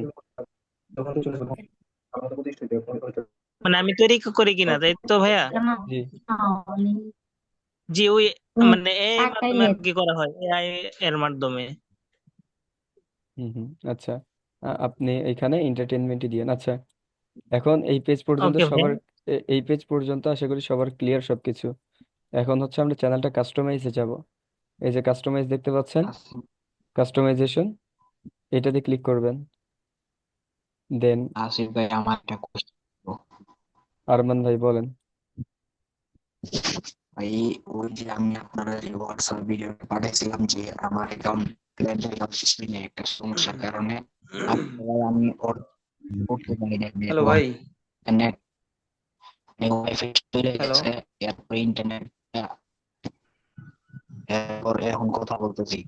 মানে আমি তৈরি করি কিনা, তাই তো ভাইয়া? জি জি ওই, মানে এই মাধ্যমে আর কি করা হয়, এআই এর মাধ্যমে। হুম হুম আচ্ছা, আপনি এখানে এন্টারটেনমেন্টই দিয়েন। আচ্ছা, এখন এই পেজ পর্যন্ত ওকে ভাইয়া। সবার এই পেজ পর্যন্ত আশা করি সবার ক্লিয়ার সবকিছু। এখন হচ্ছে আমরা চ্যানেলটা কাস্টমাইজে যাব। এই যে কাস্টমাইজ দেখতে পাচ্ছেন, কাস্টমাইজেশন, এটাতে ক্লিক করবেন। দেন আসিফ ভাই, আমার একটা কোশ্চেন। আরমান ভাই বলেন। ভাই, ওই যে আমি আপনারা যে হোয়াটসঅ্যাপ ভিডিও পাঠিয়েছিলাম যে আমার অ্যাকাউন্ট স্ক্রিনে একটা সমস্যার কারণে আপনারা আমি করতে পারি না হ্যালো ভাই। নেট ওয়াইফাই চলে হ্যালো। গেছে, এরপর ইন্টারনেট, এরপর এখন কথা বলতেছি।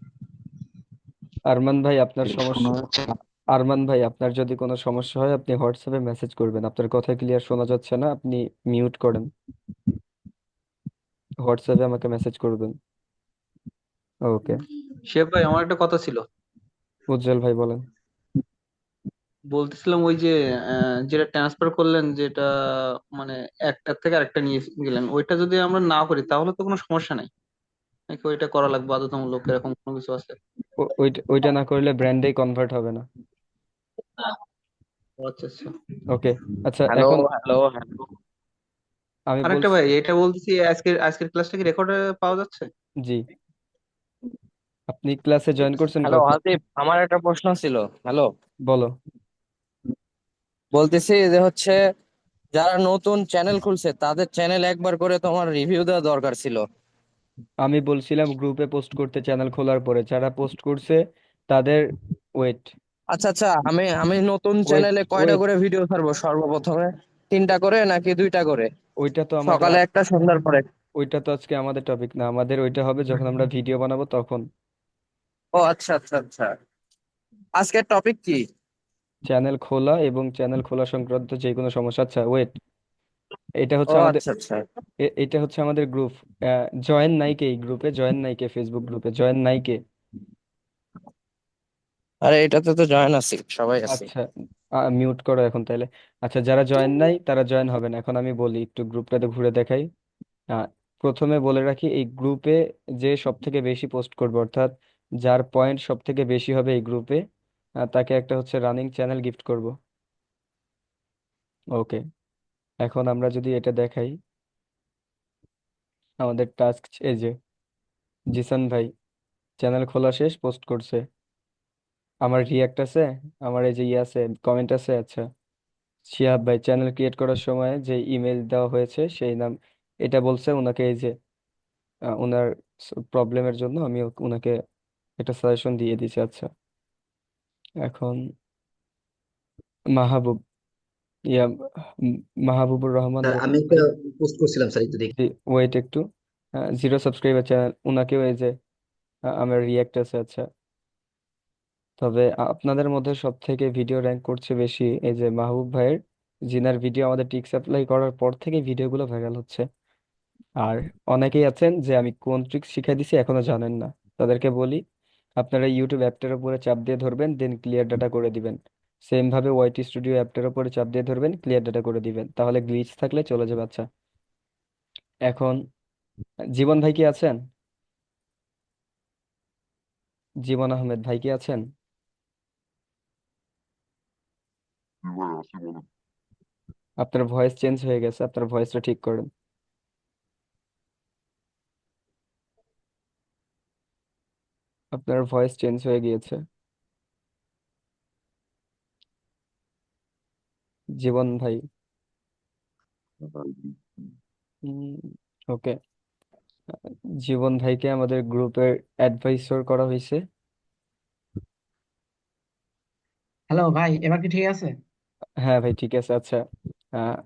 আরমান ভাই আপনার শোনা সমস্যা, যাচ্ছে না? আরমান ভাই আপনার যদি কোনো সমস্যা হয় আপনি হোয়াটসঅ্যাপে মেসেজ করবেন। আপনার কথা ক্লিয়ার শোনা যাচ্ছে না, আপনি মিউট করেন, হোয়াটসঅ্যাপে আমাকে মেসেজ করবেন। ওকে, শেফ ভাই, আমার একটা কথা ছিল। উজ্জ্বল ভাই বলেন। বলতেছিলাম ওই যে যেটা ট্রান্সফার করলেন, যেটা মানে একটা থেকে আরেকটা নিয়ে গেলেন, ওইটা যদি আমরা না করি তাহলে তো কোনো সমস্যা নাই, নাকি ওইটা করা লাগবে বাধ্যতামূলক, এরকম কোনো কিছু আছে? ওইটা না করলে ব্র্যান্ডেই কনভার্ট হবে না। ও আচ্ছা আচ্ছা। ওকে আচ্ছা, হ্যালো এখন হ্যালো হ্যালো। আমি আরেকটা বলছি। ভাই, এটা বলতেছি, আজকের ক্লাসটা কি রেকর্ডে পাওয়া যাচ্ছে? জি, আপনি ক্লাসে জয়েন করছেন হ্যালো কখন? হাসিফ, আমার একটা প্রশ্ন ছিল। হ্যালো, বলো। বলতেছি যে হচ্ছে যারা নতুন চ্যানেল খুলছে তাদের চ্যানেল একবার করে তোমার রিভিউ দেওয়া দরকার ছিল। আমি বলছিলাম গ্রুপে পোস্ট করতে, চ্যানেল খোলার পরে যারা পোস্ট করছে তাদের, ওয়েট আচ্ছা আচ্ছা, আমি আমি নতুন ওয়েট চ্যানেলে কয়টা ওয়েট করে ভিডিও ছাড়বো সর্বপ্রথমে? 3টা করে নাকি 2টা করে? ওইটা তো আমরা, সকালে একটা, সন্ধ্যার পরে? ওইটা তো আজকে আমাদের টপিক না, আমাদের ওইটা হবে যখন আমরা ভিডিও বানাবো তখন। ও আচ্ছা আচ্ছা আচ্ছা, আজকের টপিক কি? চ্যানেল খোলা এবং চ্যানেল খোলা সংক্রান্ত যে কোনো সমস্যা। আচ্ছা ওয়েট, এটা ও হচ্ছে আমাদের, আচ্ছা আচ্ছা। এটা হচ্ছে আমাদের গ্রুপ। জয়েন নাই কে? এই গ্রুপে জয়েন নাই কে? ফেসবুক গ্রুপে জয়েন নাই কে? আরে এটাতে তো জয়েন আছি, সবাই আছি। আচ্ছা, মিউট করো এখন তাহলে। আচ্ছা, যারা জয়েন নাই তারা জয়েন হবেন। এখন আমি বলি, একটু গ্রুপটাতে ঘুরে দেখাই। আহ, প্রথমে বলে রাখি, এই গ্রুপে যে সব থেকে বেশি পোস্ট করবে, অর্থাৎ যার পয়েন্ট সব থেকে বেশি হবে এই গ্রুপে, তাকে একটা হচ্ছে রানিং চ্যানেল গিফট করব। ওকে, এখন আমরা যদি এটা দেখাই, আমাদের টাস্ক এই যে জিসান ভাই চ্যানেল খোলা শেষ, পোস্ট করছে, আমার রিয়াক্ট আছে, আমার এই যে ইয়ে আছে, কমেন্ট আছে। আচ্ছা, শিহাব ভাই চ্যানেল ক্রিয়েট করার সময় যে ইমেল দেওয়া হয়েছে সেই নাম, এটা বলছে ওনাকে, এই যে ওনার প্রবলেমের জন্য আমি ওনাকে একটা সাজেশন দিয়ে দিয়েছি। আচ্ছা, এখন মাহবুব, ইয়া উম, মাহবুবুর রহমান স্যার আমি একটা পোস্ট করছিলাম স্যার, একটু দেখি। ওয়েট একটু, 0 সাবস্ক্রাইবার চ্যানেল, ওনাকেও এই যে আমার রিয়াক্ট আছে। আচ্ছা, তবে আপনাদের মধ্যে সব থেকে ভিডিও র্যাঙ্ক করছে বেশি এই যে মাহবুব ভাইয়ের, জিনার ভিডিও আমাদের টিক্স অ্যাপ্লাই করার পর থেকে ভিডিওগুলো ভাইরাল হচ্ছে। আর অনেকেই আছেন যে আমি কোন ট্রিক্স শিখাই দিছি এখনো জানেন না, তাদেরকে বলি আপনারা ইউটিউব অ্যাপটার উপরে চাপ দিয়ে ধরবেন, দেন ক্লিয়ার ডাটা করে দিবেন। সেম ভাবে ওয়াইটি স্টুডিও অ্যাপটার উপরে চাপ দিয়ে ধরবেন, ক্লিয়ার ডাটা করে দিবেন, তাহলে গ্লিচ থাকলে চলে যাবে। আচ্ছা, এখন জীবন ভাই কি আছেন? জীবন আহমেদ ভাই কি আছেন? আপনার ভয়েস চেঞ্জ হয়ে গেছে, আপনার ভয়েসটা ঠিক করেন। আপনার ভয়েস চেঞ্জ হয়ে গিয়েছে। জীবন ভাই। ওকে, জীবন ভাইকে আমাদের গ্রুপের অ্যাডভাইসর করা হয়েছে। হ্যালো ভাই, এবার কি ঠিক আছে? হ্যাঁ ভাই, ঠিক আছে। আচ্ছা, আহ,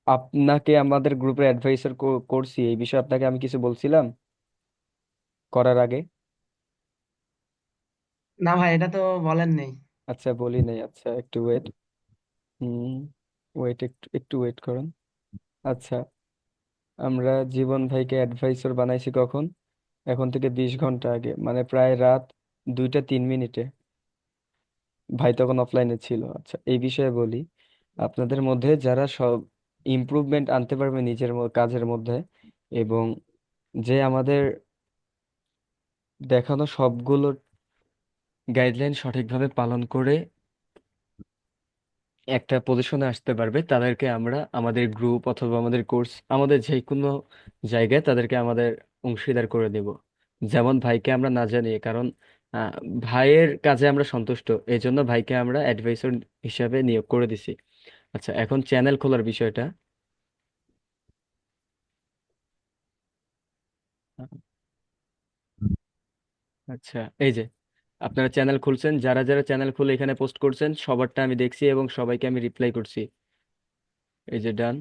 আপনাকে আমাদের গ্রুপের অ্যাডভাইসর করছি, এই বিষয়ে আপনাকে আমি কিছু বলছিলাম করার আগে? না ভাই, এটা তো বলেন নেই। আচ্ছা, বলি নাই। আচ্ছা, একটু ওয়েট। হুম, ওয়েট, একটু একটু ওয়েট করুন। আচ্ছা, আমরা জীবন ভাইকে অ্যাডভাইসর বানাইছি কখন? এখন থেকে 20 ঘন্টা আগে, মানে প্রায় রাত 2টা 3 মিনিটে। ভাই তখন অফলাইনে ছিল। আচ্ছা, এই বিষয়ে বলি, আপনাদের মধ্যে যারা সব ইমপ্রুভমেন্ট আনতে পারবে নিজের কাজের মধ্যে, এবং যে আমাদের দেখানো সবগুলো গাইডলাইন সঠিকভাবে পালন করে একটা পজিশনে আসতে পারবে, তাদেরকে আমরা আমাদের গ্রুপ অথবা আমাদের কোর্স, আমাদের যে কোনো জায়গায় তাদেরকে আমাদের অংশীদার করে দেব। যেমন ভাইকে আমরা না জানি, কারণ আহ, ভাইয়ের কাজে আমরা সন্তুষ্ট, এই জন্য ভাইকে আমরা অ্যাডভাইসর হিসাবে নিয়োগ করে দিছি। আচ্ছা, এখন চ্যানেল খোলার বিষয়টা। আচ্ছা, এই যে আপনারা চ্যানেল খুলছেন, যারা যারা চ্যানেল খুলে এখানে পোস্ট করছেন সবারটা আমি দেখছি এবং সবাইকে আমি রিপ্লাই করছি। এই যে ডান,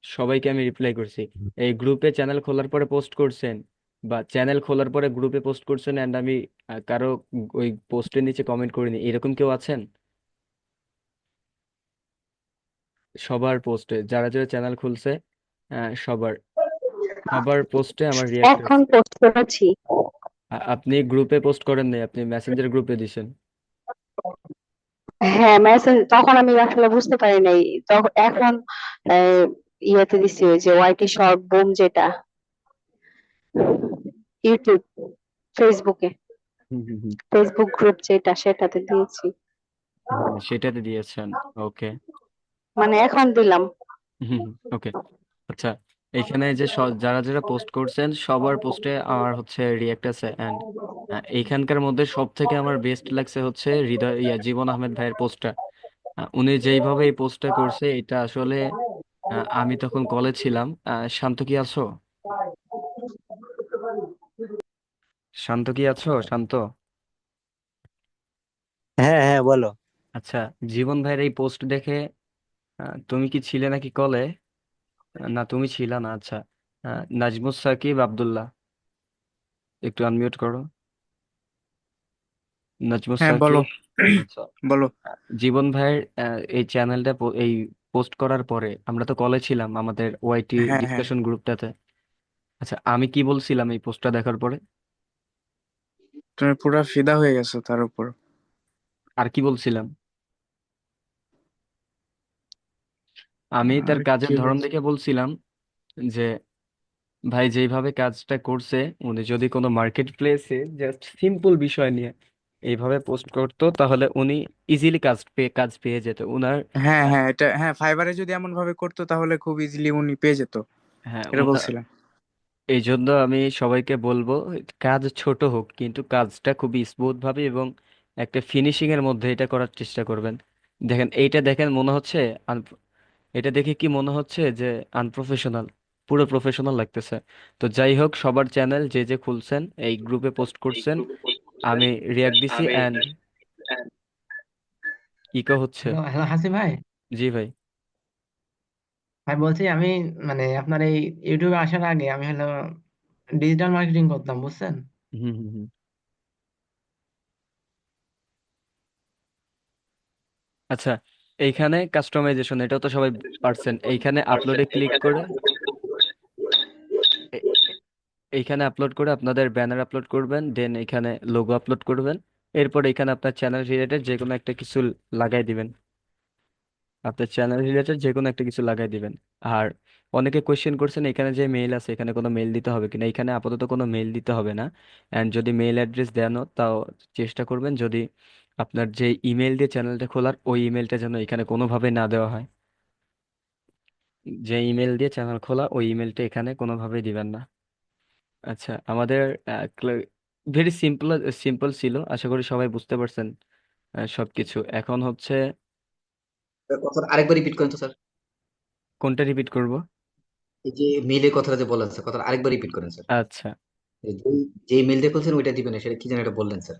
সবাইকে আমি রিপ্লাই করছি। এই গ্রুপে চ্যানেল খোলার পরে পোস্ট করছেন, বা চ্যানেল খোলার পরে গ্রুপে পোস্ট করছেন এন্ড আমি কারো ওই পোস্টের নিচে কমেন্ট করিনি, এরকম কেউ আছেন? সবার পোস্টে, যারা যারা চ্যানেল খুলছে সবার সবার পোস্টে আমার রিয়াক্ট এখন আছে। পোস্ট করেছি। আপনি গ্রুপে পোস্ট করেন নাই, আপনি মেসেঞ্জার গ্রুপে দিছেন। হ্যাঁ, মেসেজ তখন আমি আসলে বুঝতে পারি নাই। তখন এখন আহ, ইয়েতে দিছি, ওই যে ওয়াইটি শর্ট বুম, যেটা ইউটিউব, ফেসবুকে, হুম হুম হুম। ফেসবুক গ্রুপ যেটা, সেটাতে দিয়েছি। হ্যাঁ, সেটাতে দিয়েছেন। ওকে। মানে এখন দিলাম। হুম, ওকে। আচ্ছা, এখানে যে যারা যারা পোস্ট করছেন সবার পোস্টে আমার হচ্ছে রিয়াক্ট আছে। এন্ড এইখানকার মধ্যে সব থেকে আমার বেস্ট লাগছে হচ্ছে জীবন আহমেদ ভাইয়ের পোস্টটা। উনি যেইভাবে এই পোস্টটা করছে, এটা আসলে আমি তখন কলেজ ছিলাম। শান্ত কি আছো? শান্ত কি আছো? শান্ত। হ্যাঁ হ্যাঁ, বলো। আচ্ছা, জীবন ভাইয়ের এই পোস্ট দেখে তুমি কি ছিলে নাকি কলে? না, তুমি ছিলা না। আচ্ছা, নাজমুস সাকিব আব্দুল্লাহ, একটু আনমিউট করো। নাজমুস হ্যাঁ বলো। সাকিব। আচ্ছা, বলো। জীবন ভাইয়ের এই চ্যানেলটা এই পোস্ট করার পরে আমরা তো কলে ছিলাম আমাদের ওয়াইটি হ্যাঁ হ্যাঁ, ডিসকাশন গ্রুপটাতে। আচ্ছা, আমি কি বলছিলাম এই পোস্টটা দেখার পরে? তুমি পুরো ফিদা হয়ে গেছো তার উপর। আর কি বলছিলাম? আমি তার আর কাজের কি ধরন বলছো? দেখে বলছিলাম যে ভাই যেইভাবে কাজটা করছে, উনি যদি কোনো মার্কেট প্লেসে জাস্ট সিম্পল বিষয় নিয়ে এইভাবে পোস্ট করতো, তাহলে উনি ইজিলি কাজ পেয়ে যেত উনার। হ্যাঁ আহ, হ্যাঁ, এটা হ্যাঁ, ফাইবারে যদি এমন ভাবে করতো তাহলে খুব ইজিলি উনি পেয়ে যেত। হ্যাঁ, এটা বলছিলাম। এই জন্য আমি সবাইকে বলবো, কাজ ছোট হোক কিন্তু কাজটা খুবই স্মুথ ভাবে এবং একটা ফিনিশিং এর মধ্যে এটা করার চেষ্টা করবেন। দেখেন, এইটা দেখেন, মনে হচ্ছে এটা দেখে কি মনে হচ্ছে যে আনপ্রফেশনাল? পুরো প্রফেশনাল লাগতেছে। তো যাই হোক, সবার চ্যানেল যে যে খুলছেন এই গ্রুপে পোস্ট করছেন, আমি রিয়াক্ট দিছি। এন্ড ইকো হচ্ছে। হ্যালো হ্যালো হাসিম ভাই। জি ভাই। ভাই বলছি আমি, মানে আপনার এই ইউটিউবে আসার আগে আমি হলো ডিজিটাল মার্কেটিং করতাম, বুঝছেন? হুম হুম হুম। আচ্ছা, এইখানে কাস্টমাইজেশন, এটা তো সবাই পারছেন। এইখানে আপলোডে ক্লিক করে এ- এইখানে আপলোড করে আপনাদের ব্যানার আপলোড করবেন, দেন এখানে লোগো আপলোড করবেন। এরপর এখানে আপনার চ্যানেল রিলেটেড যে কোনো একটা কিছু লাগাই দিবেন। আপনার চ্যানেল রিলেটেড যে কোনো একটা কিছু লাগাই দিবেন। আর অনেকে কোয়েশ্চেন করছেন এখানে যে মেইল আছে, এখানে কোনো মেইল দিতে হবে কিনা। এখানে আপাতত কোনো মেইল দিতে হবে না। অ্যান্ড যদি মেইল অ্যাড্রেস দেন তাও চেষ্টা করবেন যদি আপনার যে ইমেল দিয়ে চ্যানেলটা খোলার ওই ইমেলটা যেন এখানে কোনোভাবে না দেওয়া হয়। যে ইমেল দিয়ে চ্যানেল খোলা ওই ইমেলটা এখানে কোনোভাবেই দিবেন না। আচ্ছা, আমাদের ভেরি সিম্পল সিম্পল ছিল, আশা করি সবাই বুঝতে পারছেন সবকিছু। এখন হচ্ছে কথাটা আরেকবার রিপিট করেন তো স্যার। কোনটা রিপিট করব? এই যে মেইলের কথাটা যে বললেন স্যার, কথাটা আরেকবার রিপিট করেন স্যার। আচ্ছা, যে মেইল দিয়ে বলছেন ওইটা দিবেন না, সেটা কি যেন এটা বললেন স্যার।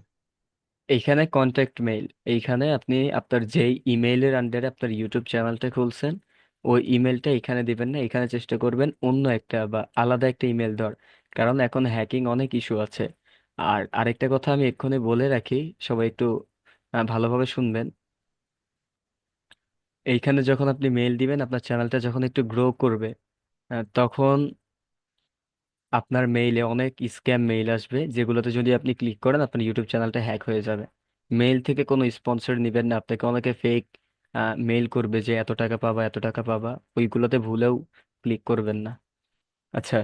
এইখানে কন্ট্যাক্ট মেইল, এইখানে আপনি আপনার যেই ইমেইলের আন্ডারে আপনার ইউটিউব চ্যানেলটা খুলছেন ওই ইমেলটা এখানে দিবেন না, এখানে চেষ্টা করবেন অন্য একটা বা আলাদা একটা ইমেল দেওয়ার, কারণ এখন হ্যাকিং অনেক ইস্যু আছে। আর আরেকটা কথা আমি এক্ষুনি বলে রাখি, সবাই একটু ভালোভাবে শুনবেন। এইখানে যখন আপনি মেইল দিবেন, আপনার চ্যানেলটা যখন একটু গ্রো করবে, তখন আপনার মেইলে অনেক স্ক্যাম মেইল আসবে, যেগুলোতে যদি আপনি ক্লিক করেন আপনার ইউটিউব চ্যানেলটা হ্যাক হয়ে যাবে। মেইল থেকে কোনো স্পন্সর নেবেন না, আপনাকে অনেকে ফেক মেইল করবে যে এত টাকা পাবা এত টাকা পাবা, ওইগুলোতে ভুলেও ক্লিক করবেন না। আচ্ছা,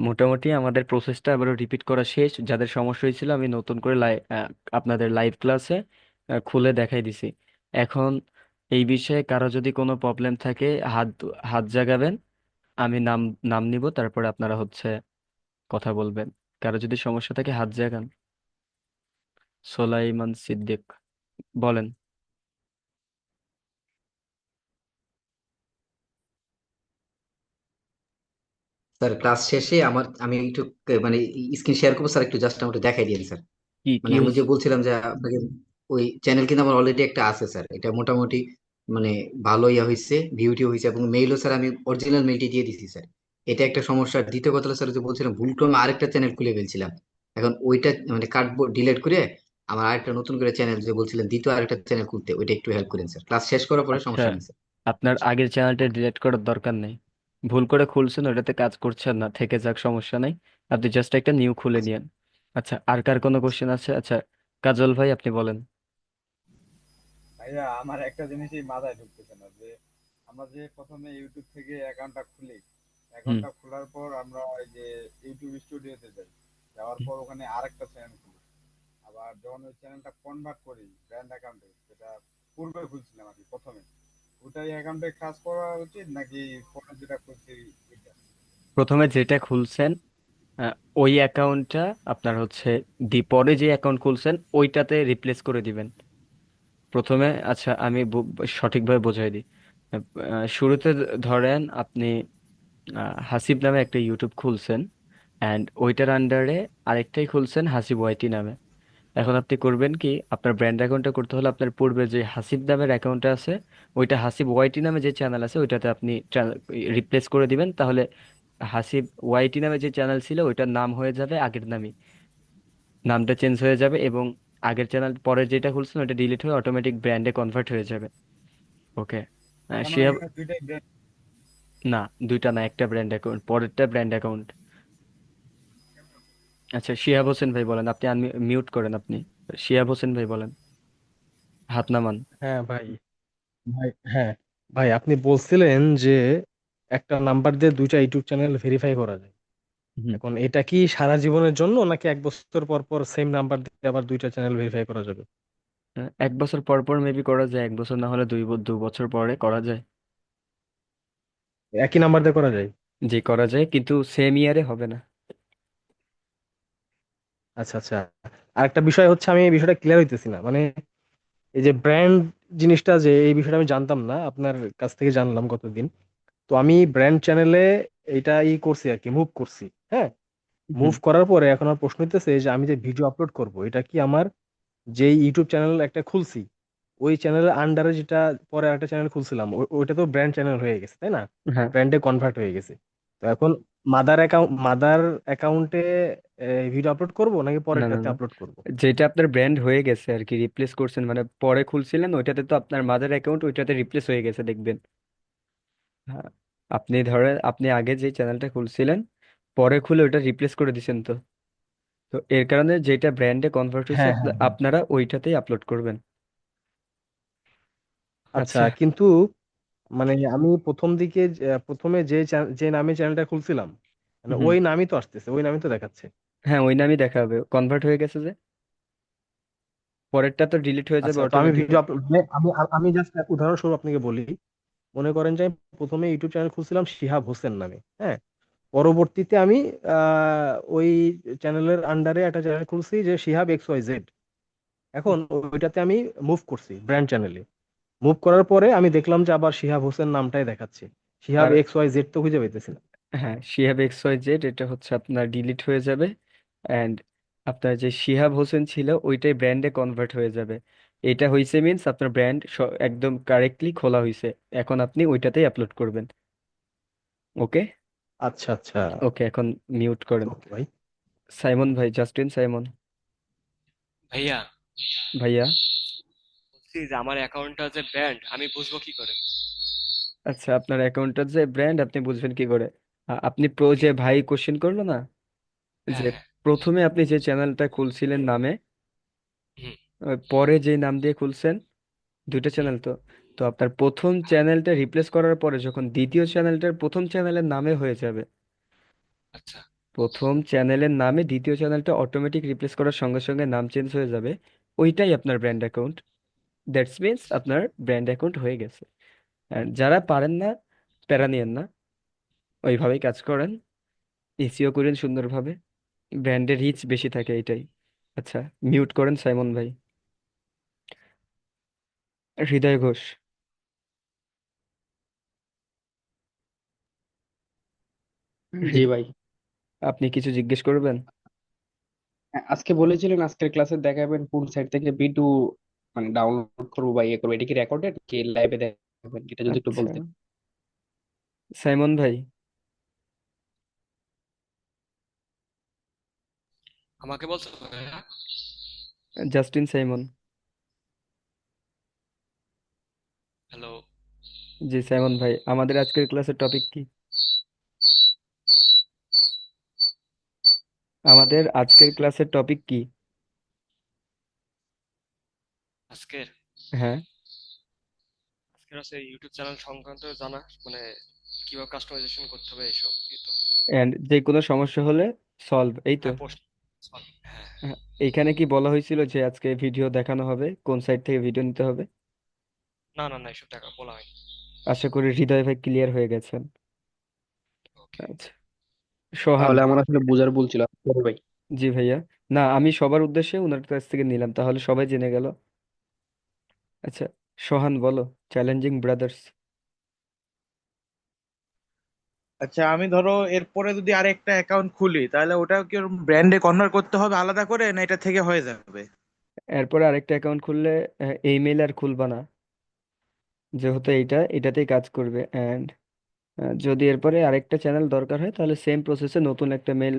মোটামুটি আমাদের প্রসেসটা আবারও রিপিট করা শেষ। যাদের সমস্যা হয়েছিল আমি নতুন করে আপনাদের লাইভ ক্লাসে খুলে দেখাই দিছি। এখন এই বিষয়ে কারো যদি কোনো প্রবলেম থাকে হাত হাত জাগাবেন, আমি নাম নাম নিব, তারপরে আপনারা হচ্ছে কথা বলবেন। কারো যদি সমস্যা থাকে হাত জাগান। সোলাইমান সিদ্দিক, বলেন। স্যার ক্লাস শেষে আমি একটু মানে স্ক্রিন শেয়ার করবো স্যার, একটু জাস্ট আমাকে দেখাই দিন স্যার। কি কি মানে আমি যে হয়েছে? বলছিলাম যে আপনাকে, ওই চ্যানেল কিন্তু আমার অলরেডি একটা আছে স্যার, এটা মোটামুটি মানে ভালো ইয়া হয়েছে, ভিউটি হয়েছে, এবং মেইলও স্যার আমি অরিজিনাল মেইলটি দিয়ে দিছি স্যার। এটা একটা সমস্যা। দ্বিতীয় কথা হলো স্যার, যে বলছিলাম ভুল ক্রমে আরেকটা চ্যানেল খুলে ফেলছিলাম, এখন ওইটা মানে কাটবো ডিলিট করে আমার আরেকটা নতুন করে চ্যানেল, যে বলছিলেন দ্বিতীয় আরেকটা চ্যানেল খুলতে, ওইটা একটু হেল্প করেন স্যার, ক্লাস শেষ করার পরে আচ্ছা, সমস্যা নেই স্যার। আপনার আগের চ্যানেলটা ডিলিট করার দরকার নেই। ভুল করে খুলছেন, ওটাতে কাজ করছেন না, থেকে যাক, সমস্যা নাই। আপনি জাস্ট একটা নিউ খুলে নিয়েন। আচ্ছা, আর কার কোনো কোশ্চেন আছে? আচ্ছা, কাজল ভাই আপনি বলেন। ভাইয়া আমার একটা জিনিসই মাথায় ঢুকতেছে না, যে আমরা যে প্রথমে ইউটিউব থেকে অ্যাকাউন্টটা খুলি, হুম। অ্যাকাউন্টটা খোলার পর আমরা ওই যে ইউটিউব স্টুডিওতে যাই, যাওয়ার পর ওখানে আরেকটা চ্যানেল খুলি, আবার যখন ওই চ্যানেলটা কনভার্ট করি ব্র্যান্ড অ্যাকাউন্টে, যেটা পূর্বে খুলছিলাম আর কি প্রথমে, ওটাই অ্যাকাউন্টে কাজ করা উচিত নাকি পরে যেটা খুলছি ওইটা? প্রথমে যেটা খুলছেন আহ, ওই অ্যাকাউন্টটা আপনার হচ্ছে পরে যে অ্যাকাউন্ট খুলছেন ওইটাতে রিপ্লেস করে দিবেন প্রথমে। আচ্ছা, আমি সঠিকভাবে বোঝাই দিই। শুরুতে ধরেন আপনি হাসিব নামে একটা ইউটিউব খুলছেন, অ্যান্ড ওইটার আন্ডারে আরেকটাই খুলছেন হাসিব ওয়াইটি নামে। এখন আপনি করবেন কি, আপনার ব্র্যান্ড অ্যাকাউন্টটা করতে হলে আপনার পূর্বে যে হাসিব নামের অ্যাকাউন্টটা আছে, ওইটা হাসিব ওয়াইটি নামে যে চ্যানেল আছে ওইটাতে আপনি রিপ্লেস করে দিবেন। তাহলে হাসিব ওয়াইটি নামে যে চ্যানেল ছিল ওইটার নাম হয়ে যাবে আগের নামই, নামটা চেঞ্জ হয়ে যাবে, এবং আগের চ্যানেল পরে যেটা খুলছেন ওটা ডিলিট হয়ে অটোমেটিক ব্র্যান্ডে কনভার্ট হয়ে যাবে। ওকে। তার মানে শিহাব, এখানে দুইটাই brand। না দুইটা না, একটা ব্র্যান্ড অ্যাকাউন্ট, পরেরটা ব্র্যান্ড অ্যাকাউন্ট। আচ্ছা, শিহাব হোসেন ভাই বলেন, আপনি মিউট করেন আপনি। শিহাব হোসেন ভাই বলেন, হাত নামান। হ্যাঁ ভাই, হ্যাঁ ভাই, আপনি বলছিলেন যে একটা নাম্বার দিয়ে দুইটা ইউটিউব চ্যানেল ভেরিফাই করা যায়। হুম। এখন এটা কি সারা জীবনের জন্য নাকি 1 বছর পর পর সেম নাম্বার দিয়ে আবার দুইটা চ্যানেল ভেরিফাই করা যাবে? 1 বছর পর পর মেবি করা যায়, 1 বছর না হলে 2 বছর পরে করা যায়। একই নাম্বার দিয়ে করা যায়? যে করা যায়, কিন্তু সেম ইয়ারে হবে না। আচ্ছা আচ্ছা। আর একটা বিষয় হচ্ছে, আমি এই বিষয়টা ক্লিয়ার হইতেছি না, মানে এই যে ব্র্যান্ড জিনিসটা, যে এই বিষয়টা আমি জানতাম না, আপনার কাছ থেকে জানলাম গতদিন। তো আমি ব্র্যান্ড চ্যানেলে এটা করছি আর কি, মুভ করছি। হ্যাঁ, হুম। মুভ করার পরে এখন আমার প্রশ্ন হইতেছে যে আমি যে ভিডিও আপলোড করব, এটা কি আমার যে ইউটিউব চ্যানেল একটা খুলছি ওই চ্যানেলের আন্ডারে, যেটা পরে একটা চ্যানেল খুলছিলাম, ওইটা তো ব্র্যান্ড চ্যানেল হয়ে গেছে তাই না? হ্যাঁ। ব্র্যান্ডে কনভার্ট হয়ে গেছে। তো এখন মাদার অ্যাকাউন্টে ভিডিও আপলোড করব নাকি না না পরেরটাতে না, আপলোড করব? যেটা আপনার ব্র্যান্ড হয়ে গেছে আর কি, রিপ্লেস করছেন মানে পরে খুলছিলেন ওইটাতে, তো আপনার মাদার অ্যাকাউন্ট ওইটাতে রিপ্লেস হয়ে গেছে দেখবেন। হ্যাঁ, আপনি ধরেন আপনি আগে যে চ্যানেলটা খুলছিলেন পরে খুলে ওইটা রিপ্লেস করে দিছেন, তো তো এর কারণে যেটা ব্র্যান্ডে কনভার্ট হয়েছে হ্যাঁ হ্যাঁ হ্যাঁ। আপনারা ওইটাতেই আপলোড করবেন। আচ্ছা, আচ্ছা। কিন্তু মানে আমি প্রথম দিকে প্রথমে যে নামে চ্যানেলটা খুলছিলাম, মানে হুম। ওই নামই তো আসতেছে, ওই নামই তো দেখাচ্ছে। হ্যাঁ, ওই নামই দেখাবে, কনভার্ট হয়ে গেছে যে পরেরটা তো ডিলিট হয়ে যাবে আচ্ছা, তো আমি অটোমেটিক। ভিডিও আপলোড, আমি আমি জাস্ট উদাহরণস্বরূপ আপনাকে বলি, মনে করেন যে আমি প্রথমে ইউটিউব চ্যানেল খুলছিলাম শিহাব হোসেন নামে, হ্যাঁ। পরবর্তীতে আমি ওই চ্যানেলের আন্ডারে একটা চ্যানেল খুলছি যে শিহাব XYZ। এখন ওইটাতে আমি মুভ করছি ব্র্যান্ড চ্যানেলে। মুভ করার পরে আমি দেখলাম যে আবার শিহাব হোসেন নামটাই দেখাচ্ছে, শিহাব আর XYZ তো খুঁজে পাইতেছি না। হ্যাঁ, শিহাব XYZ এটা হচ্ছে আপনার ডিলিট হয়ে যাবে, অ্যান্ড আপনার যে শিহাব হোসেন ছিল ওইটাই ব্র্যান্ডে কনভার্ট হয়ে যাবে। এটা হয়েছে মিন্স আপনার ব্র্যান্ড একদম কারেক্টলি খোলা হয়েছে। এখন আপনি ওইটাতেই আপলোড করবেন। ওকে। আচ্ছা আচ্ছা। ওকে, এখন মিউট করেন। ওকে ভাই। সাইমন ভাই, জাস্টিন সাইমন ভাইয়া, ভাইয়া। বলছি যে আমার অ্যাকাউন্টটা যে ব্যান্ড আমি বুঝবো কি করে? আচ্ছা, আপনার অ্যাকাউন্টটার যে ব্র্যান্ড আপনি বুঝবেন কি করে? আপনি যে ভাই কোশ্চেন করলো না, হ্যাঁ যে হ্যাঁ। প্রথমে আপনি যে চ্যানেলটা খুলছিলেন নামে, হুম পরে যে নাম দিয়ে খুলছেন, দুইটা হুম। চ্যানেল তো। তো আপনার প্রথম চ্যানেলটা রিপ্লেস করার পরে যখন দ্বিতীয় চ্যানেলটার প্রথম চ্যানেলের নামে হয়ে যাবে, আচ্ছা প্রথম চ্যানেলের নামে দ্বিতীয় চ্যানেলটা অটোমেটিক রিপ্লেস করার সঙ্গে সঙ্গে নাম চেঞ্জ হয়ে যাবে, ওইটাই আপনার ব্র্যান্ড অ্যাকাউন্ট। দ্যাটস মিনস আপনার ব্র্যান্ড অ্যাকাউন্ট হয়ে গেছে। আর যারা পারেন না, প্যারা নিয়েন না, ওইভাবেই কাজ করেন, এসইও করেন সুন্দরভাবে, ব্র্যান্ডের রিচ বেশি থাকে এটাই। আচ্ছা, মিউট করেন সাইমন ভাই। হৃদয় ঘোষ। জি ভাই। আপনি কিছু জিজ্ঞেস করবেন? হ্যাঁ, আজকে বলেছিলেন আজকের ক্লাসে দেখাবেন কোন সাইট থেকে ভিডিও মানে ডাউনলোড করবো বা ইয়ে করবো, এটা কি রেকর্ডেড কি লাইভে দেখাবেন, এটা যদি একটু আচ্ছা, বলতেন। সাইমন ভাই। আমাকে বলছো ভাইয়া? Justin Simon. হ্যালো। জি সাইমন ভাই, আমাদের আজকের ক্লাসের টপিক কি? আমাদের আজকের ক্লাসের টপিক কি? আজকের হ্যাঁ। আজকের আছে ইউটিউব চ্যানেল সংক্রান্ত জানা, মানে কিভাবে কাস্টমাইজেশন করতে হবে এইসব কি তো। এন্ড যে কোনো সমস্যা হলে সলভ, এই তো। হ্যাঁ পোস্ট। হ্যাঁ হ্যাঁ, এইখানে কি বলা হয়েছিল যে আজকে ভিডিও দেখানো হবে, কোন সাইট থেকে ভিডিও নিতে হবে? না না না, এসব টাকা বলা হয়নি। আশা করি হৃদয় ভাই ক্লিয়ার হয়ে গেছেন। ওকে। আচ্ছা, সোহান। তাহলে আমার আসলে বোঝার ভুল ছিল, সরি ভাই। জি ভাইয়া। না, আমি সবার উদ্দেশ্যে ওনার কাছ থেকে নিলাম, তাহলে সবাই জেনে গেল। আচ্ছা, সোহান বলো, চ্যালেঞ্জিং ব্রাদার্স। আচ্ছা, আমি ধরো এরপরে যদি আরেকটা অ্যাকাউন্ট খুলি তাহলে ওটা কি ব্র্যান্ডে কনভার্ট করতে হবে আলাদা করে, না এটা থেকে হয়ে যাবে? এরপরে আরেকটা অ্যাকাউন্ট খুললে এই মেল আর খুলবা না, যেহেতু এটাতেই কাজ করবে। অ্যান্ড যদি এরপরে আরেকটা চ্যানেল দরকার হয় তাহলে সেম প্রসেসে নতুন একটা মেল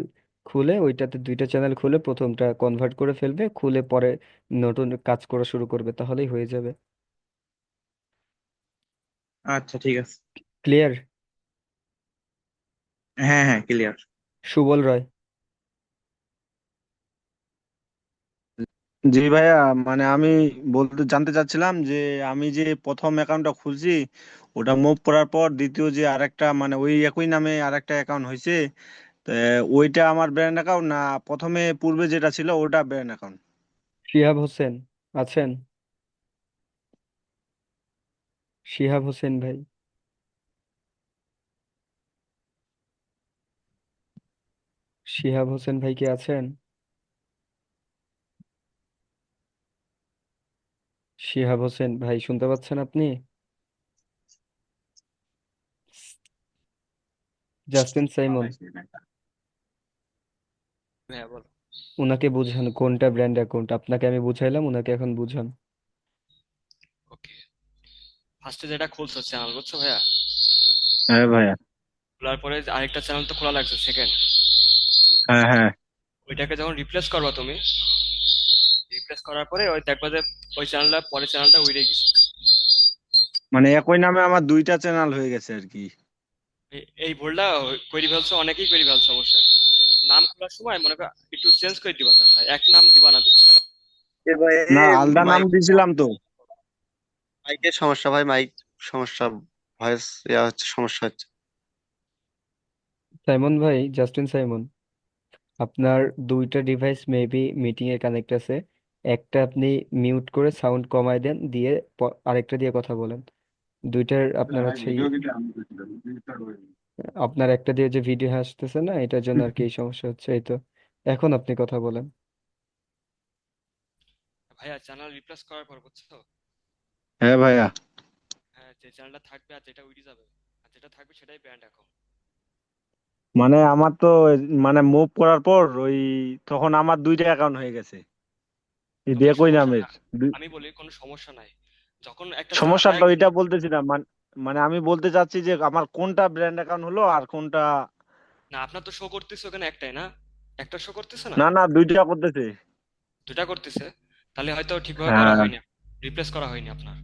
খুলে ওইটাতে দুইটা চ্যানেল খুলে প্রথমটা কনভার্ট করে ফেলবে, খুলে পরে নতুন কাজ করা শুরু করবে, তাহলেই হয়ে যাবে। আচ্ছা ঠিক আছে। ক্লিয়ার? হ্যাঁ হ্যাঁ, ক্লিয়ার। সুবল রয়। জি ভাইয়া, মানে আমি জানতে চাচ্ছিলাম যে আমি যে প্রথম অ্যাকাউন্টটা খুলছি ওটা মুভ করার পর দ্বিতীয় যে আরেকটা মানে ওই একই নামে আরেকটা অ্যাকাউন্ট হয়েছে, তো ওইটা আমার ব্র্যান্ড অ্যাকাউন্ট না প্রথমে পূর্বে যেটা ছিল ওটা ব্র্যান্ড অ্যাকাউন্ট? শিহাব হোসেন আছেন? শিহাব হোসেন ভাই। শিহাব হোসেন ভাই কি আছেন? শিহাব হোসেন ভাই শুনতে পাচ্ছেন আপনি? জাস্টিন সাইমন, হ্যাঁ বলো। উনাকে বুঝান কোনটা ব্র্যান্ড অ্যাকাউন্ট। আপনাকে আমি বুঝাইলাম, উনাকে এখন বুঝান। ওকে, ফার্স্টে যেটা খুলছো চ্যানেল, বুঝছো ভাইয়া? হ্যাঁ ভাইয়া। খোলার পরে যে আরেকটা চ্যানেল তো খোলা লাগছে সেকেন্ড, হ্যাঁ হ্যাঁ। ওইটাকে যখন রিপ্লেস করবা তুমি, রিপ্লেস করার পরে ওই দেখবা যে ওই চ্যানেলটা পরের চ্যানেলটা উড়ে গেছে। মানে একই নামে আমার দুইটা চ্যানেল হয়ে গেছে আর কি? এই ভুলটা করে ফেলছো, অনেকেই করে ফেলছো অবশ্য। নাম খোলার সময় মনে করো একটু চেঞ্জ করে দিবা, তার এক নাম দিবা না, দিবা না, আলাদা নাম মাইক দিয়েছিলাম তো। মাইকের সমস্যা ভাই, মাইক সমস্যা, ভয়েস ইয়া হচ্ছে, সমস্যা হচ্ছে। সাইমন ভাই, জাস্টিন সাইমন, আপনার দুইটা ডিভাইস মেবি মিটিং এ কানেক্ট আছে। একটা আপনি মিউট করে সাউন্ড কমায় দেন, দিয়ে আরেকটা দিয়ে কথা বলেন। দুইটার আপনার হচ্ছে আপনার একটা দিয়ে যে ভিডিও আসতেছে না, এটার জন্য আর কি এই সমস্যা হচ্ছে। এই তো এখন আপনি কথা বলেন। ভাইয়া চ্যানেল রিপ্লেস করার পর বুঝছো, হ্যাঁ ভাইয়া, হ্যাঁ যে চ্যানেলটা থাকবে আর যেটা উঠে যাবে, আর যেটা থাকবে সেটাই ব্র্যান্ড অ্যাকাউন্ট। মানে আমার তো মানে মুভ করার পর ওই তখন আমার দুইটা অ্যাকাউন্ট হয়ে গেছে এই তো দিয়ে ভাই কই সমস্যা নামের না, আমি বলি কোনো সমস্যা নাই। যখন একটা চ্যানেল সমস্যাটা ওইটা বলতেছি না, মানে আমি বলতে চাচ্ছি যে আমার কোনটা ব্র্যান্ড অ্যাকাউন্ট হলো আর কোনটা। না, আপনার তো শো করতেছে ওখানে একটাই না, একটা শো করতেছে না, না না, দুইটা করতেছে। দুটা করতেছে, তাহলে হয়তো ঠিকভাবে করা হ্যাঁ, হয়নি, রিপ্লেস করা হয়নি আপনার,